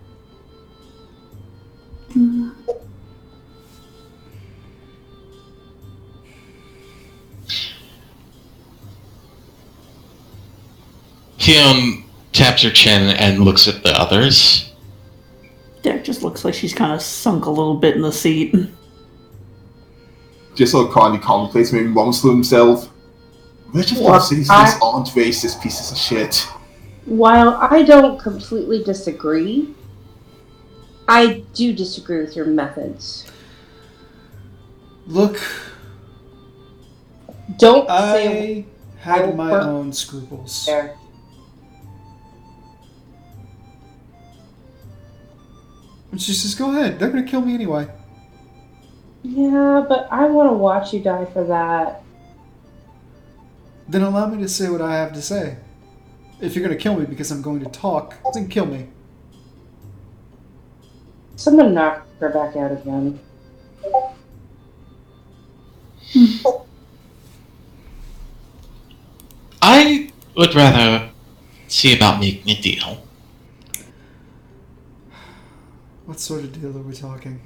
Kim taps her chin and looks at the others. Dak just looks like she's kind of sunk a little bit in the seat. Just so kindly commonplace, maybe mumbles to himself. Which of those citizens aren't racist pieces of shit? While I don't completely disagree, I do disagree with your methods. Look, Don't I say had my own scruples. there. And she says, go ahead, they're gonna kill me anyway. Yeah, but I want to watch you die for that. Then allow me to say what I have to say. If you're gonna kill me because I'm going to talk, then kill me. Someone knock her back out again. I would rather see about making a deal. What sort of deal are we talking?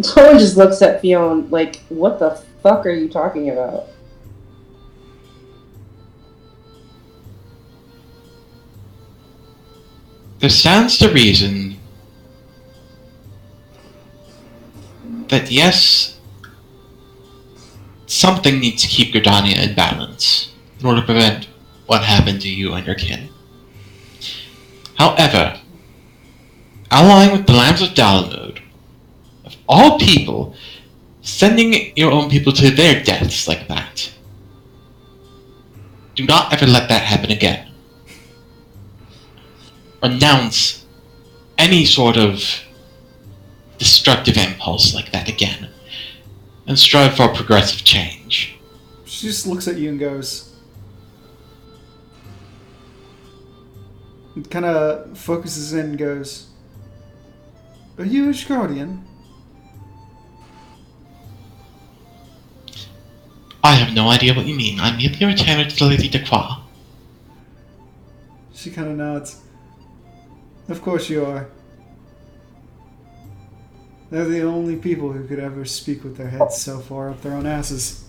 Someone just looks at Fiona like, what the fuck are you talking about? There stands to reason that yes, something needs to keep Gridania in balance in order to prevent what happened to you and your kin. However, allying with the Lambs of Dalamud, of all people, sending your own people to their deaths like that, do not ever let that happen again. Renounce any sort of destructive impulse like that again, and strive for progressive change. She just looks at you and goes... kind of focuses in and goes... Are you Ishgardian? I have no idea what you mean. I'm merely a returner to the Lady de Croix. She kind of nods. Of course you are. They're the only people who could ever speak with their heads so far up their own asses.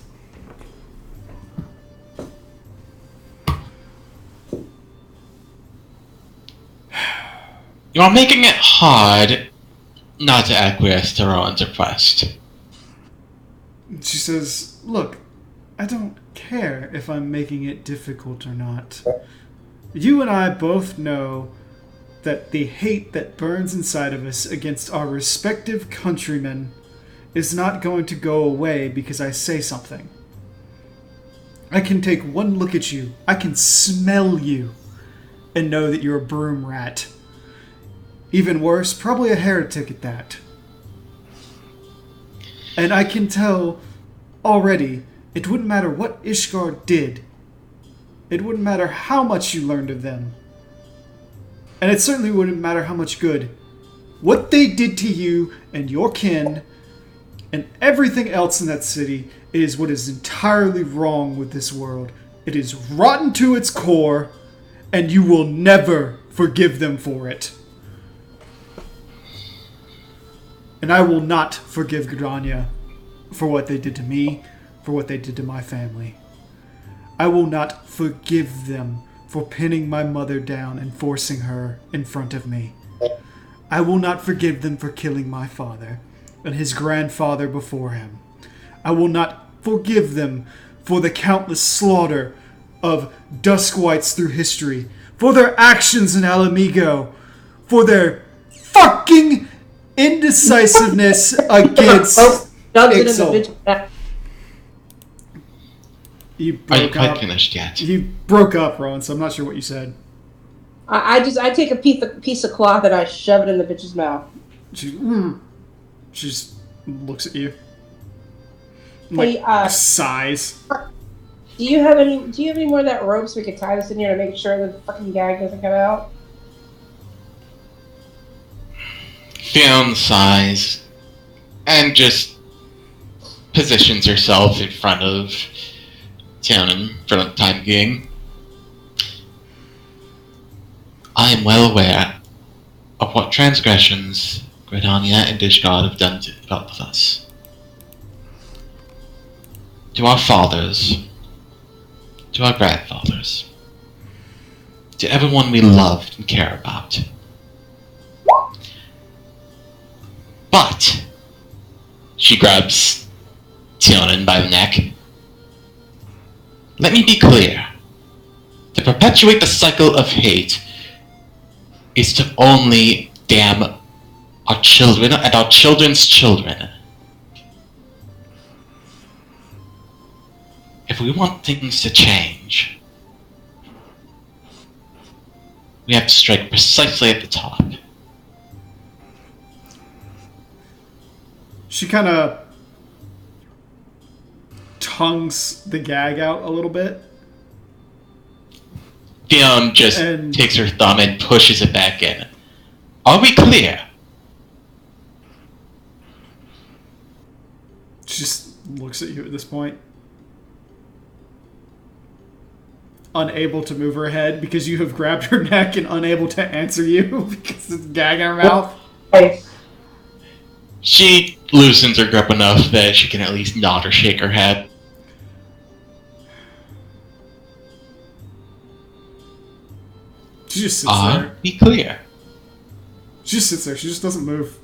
You are making it hard not to acquiesce to Rowan's request. She says, look, I don't care if I'm making it difficult or not. You and I both know that the hate that burns inside of us against our respective countrymen is not going to go away because I say something. I can take one look at you, I can smell you, and know that you're a broom rat. Even worse, probably a heretic at that. And I can tell already, it wouldn't matter what Ishgard did. It wouldn't matter how much you learned of them. And it certainly wouldn't matter how much good. What they did to you and your kin and everything else in that city is what is entirely wrong with this world. It is rotten to its core, and you will never forgive them for it. And I will not forgive Grania for what they did to me, for what they did to my family. I will not forgive them for pinning my mother down and forcing her in front of me. I will not forgive them for killing my father and his grandfather before him. I will not forgive them for the countless slaughter of Duskwights through history, for their actions in Alamigo, for their fucking indecisiveness against Ixal. You Are you broke quite up. finished yet? You broke up, Rowan, so I'm not sure what you said. I take a piece of cloth and I shove it in the bitch's mouth. She just looks at you. Hey, Sighs. do you have any more of that rope so we can tie this in here to make sure the fucking gag doesn't come out? Fionn sighs and just positions herself in front of Tianan for the time being. I am well aware of what transgressions Gridania and Ishgard have done to both of us. To our fathers, to our grandfathers, to everyone we loved and care about. But, she grabs Tianan by the neck. Let me be clear. To perpetuate the cycle of hate is to only damn our children and our children's children. If we want things to change, we have to strike precisely at the top. She kind of tongues the gag out a little bit. Fionn just takes her thumb and pushes it back in. Are we clear? She just looks at you at this point. Unable to move her head because you have grabbed her neck and unable to answer you because it's gagging her mouth. Hey. She loosens her grip enough that she can at least nod or shake her head. She just sits there. Be clear. She just sits there. She just doesn't move.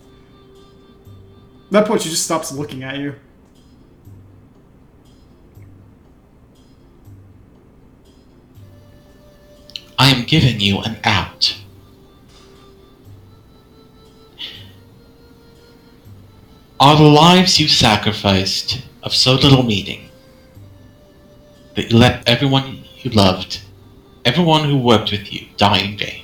At that point, she just stops looking at you. I am giving you an out. Are the lives you sacrificed of so little meaning that you let everyone you loved, everyone who worked with you, die in vain?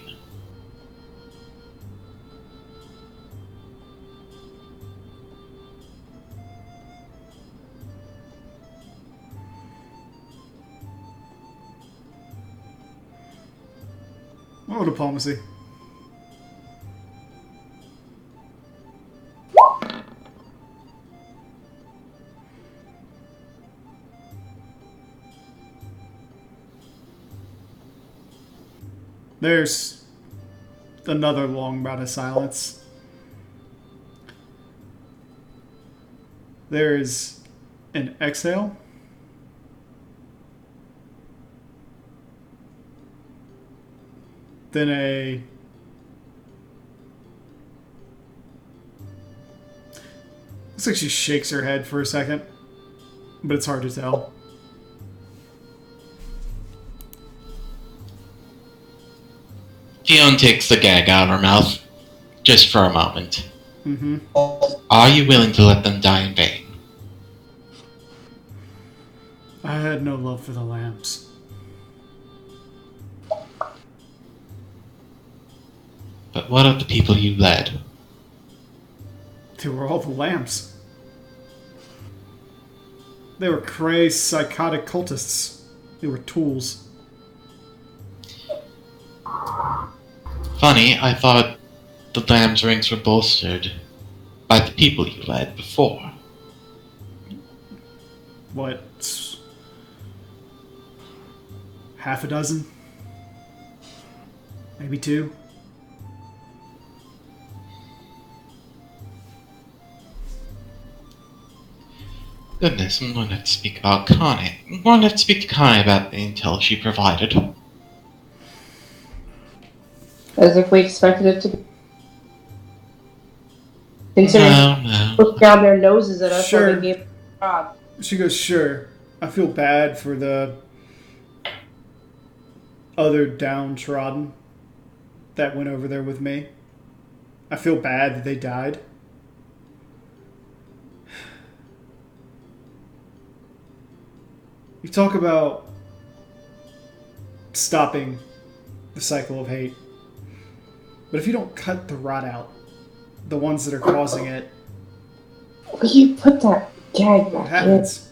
Oh, diplomacy. There's another long bout of silence. There's an exhale. Then a looks like she shakes her head for a second, but it's hard to tell. Theon takes the gag out of her mouth, just for a moment. Mm-hmm. Are you willing to let them die in vain? I had no love for the lambs. But what of the people you led? They were all the lambs. They were crazed, psychotic cultists. They were tools. Funny, I thought the lamb's rings were bolstered by the people you led before. What? Half a dozen? Maybe 2? Goodness, I'm going to have to speak about Connie. I'm going to have to speak to Connie about the intel she provided. As if we expected it to be. Considering No. look down their noses at us Sure. while we gave them a job. She goes, sure. I feel bad for the other downtrodden that went over there with me. I feel bad that they died. You talk about stopping the cycle of hate. But if you don't cut the rot out, the ones that are causing it, Will you put that gag what back in? happens?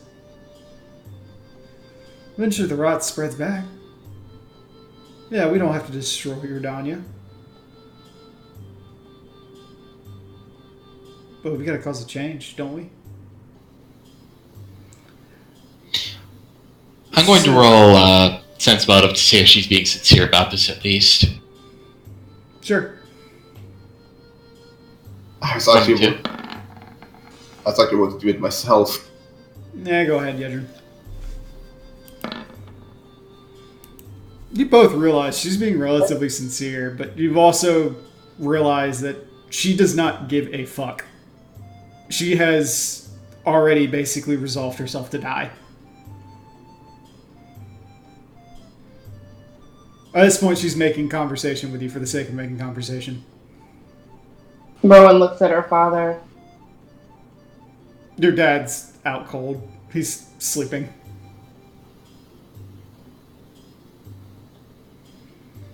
Eventually the rot spreads back. Yeah, we don't have to destroy your Danya. But we gotta cause a change, don't we? I'm going to roll sense motive to see if she's being sincere about this at least. Sure. That's actually what to do it myself. Yeah, go ahead, Yedrin. You both realize she's being relatively sincere, but you've also realized that she does not give a fuck. She has already basically resolved herself to die. At this point, she's making conversation with you for the sake of making conversation. Rowan looks at her father. Your dad's out cold. He's sleeping.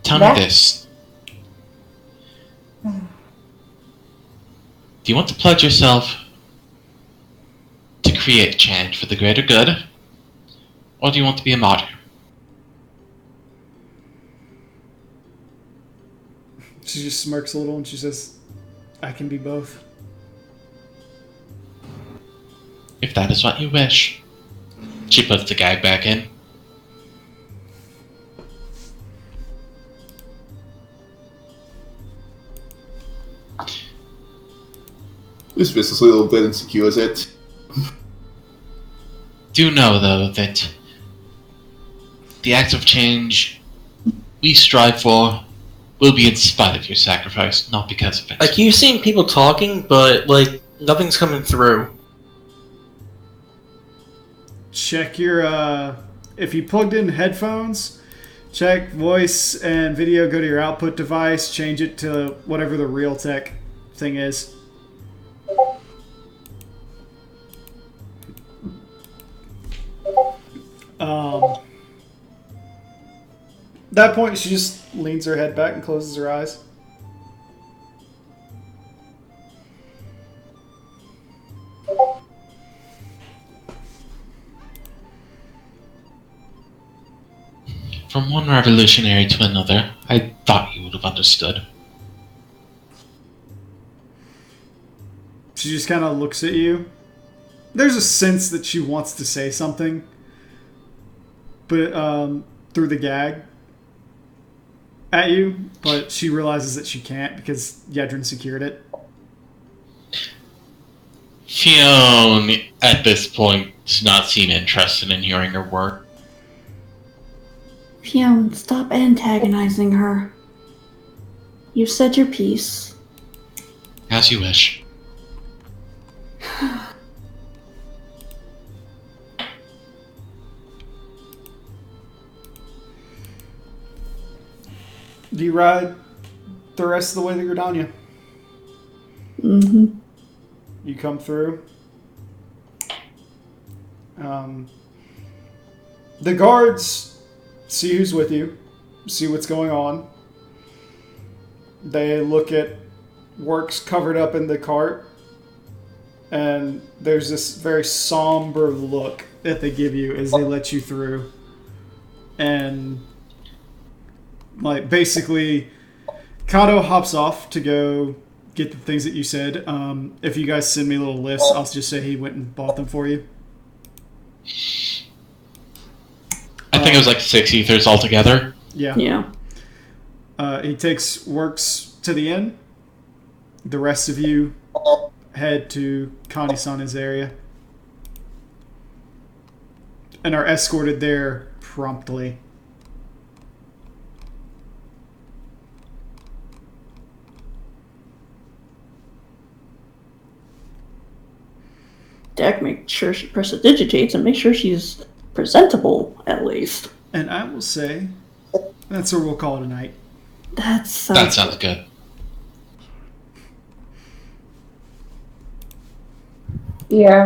Tell That- me this. Do you want to pledge yourself to create change for the greater good? Or do you want to be a martyr? She just smirks a little and she says, I can be both. If that is what you wish. She puts the gag back in. This is a little bit insecure, is it? Do know, though, that the acts of change we strive for will be in spite of your sacrifice, not because of it. Like, you've seen people talking, but, like, nothing's coming through. Check your, if you plugged in headphones, check voice and video, go to your output device, change it to whatever the Realtek thing is. At that point, she just leans her head back and closes her eyes. From one revolutionary to another, I thought you would have understood. She just kind of looks at you. There's a sense that she wants to say something, but through the gag. at you, but she realizes that she can't because Yedrin secured it. Fiona, at this point, does not seem interested in hearing her work. Fiona, stop antagonizing her. You've said your piece. As you wish. Do you ride the rest of the way to Gridania? Mm-hmm. You come through. The guards see who's with you, see what's going on. They look at works covered up in the cart, and there's this very somber look that they give you as they let you through. And like basically, Kato hops off to go get the things that you said. If you guys send me a little list, I'll just say he went and bought them for you. I think it was like 6 ethers altogether. Yeah. Yeah. He takes works to the inn. The rest of you head to Kani-sana's area and are escorted there promptly. Dak, make sure she prestidigitates and make sure she's presentable, at least. And I will say, that's where we'll call it a night. That Sounds good. Yeah.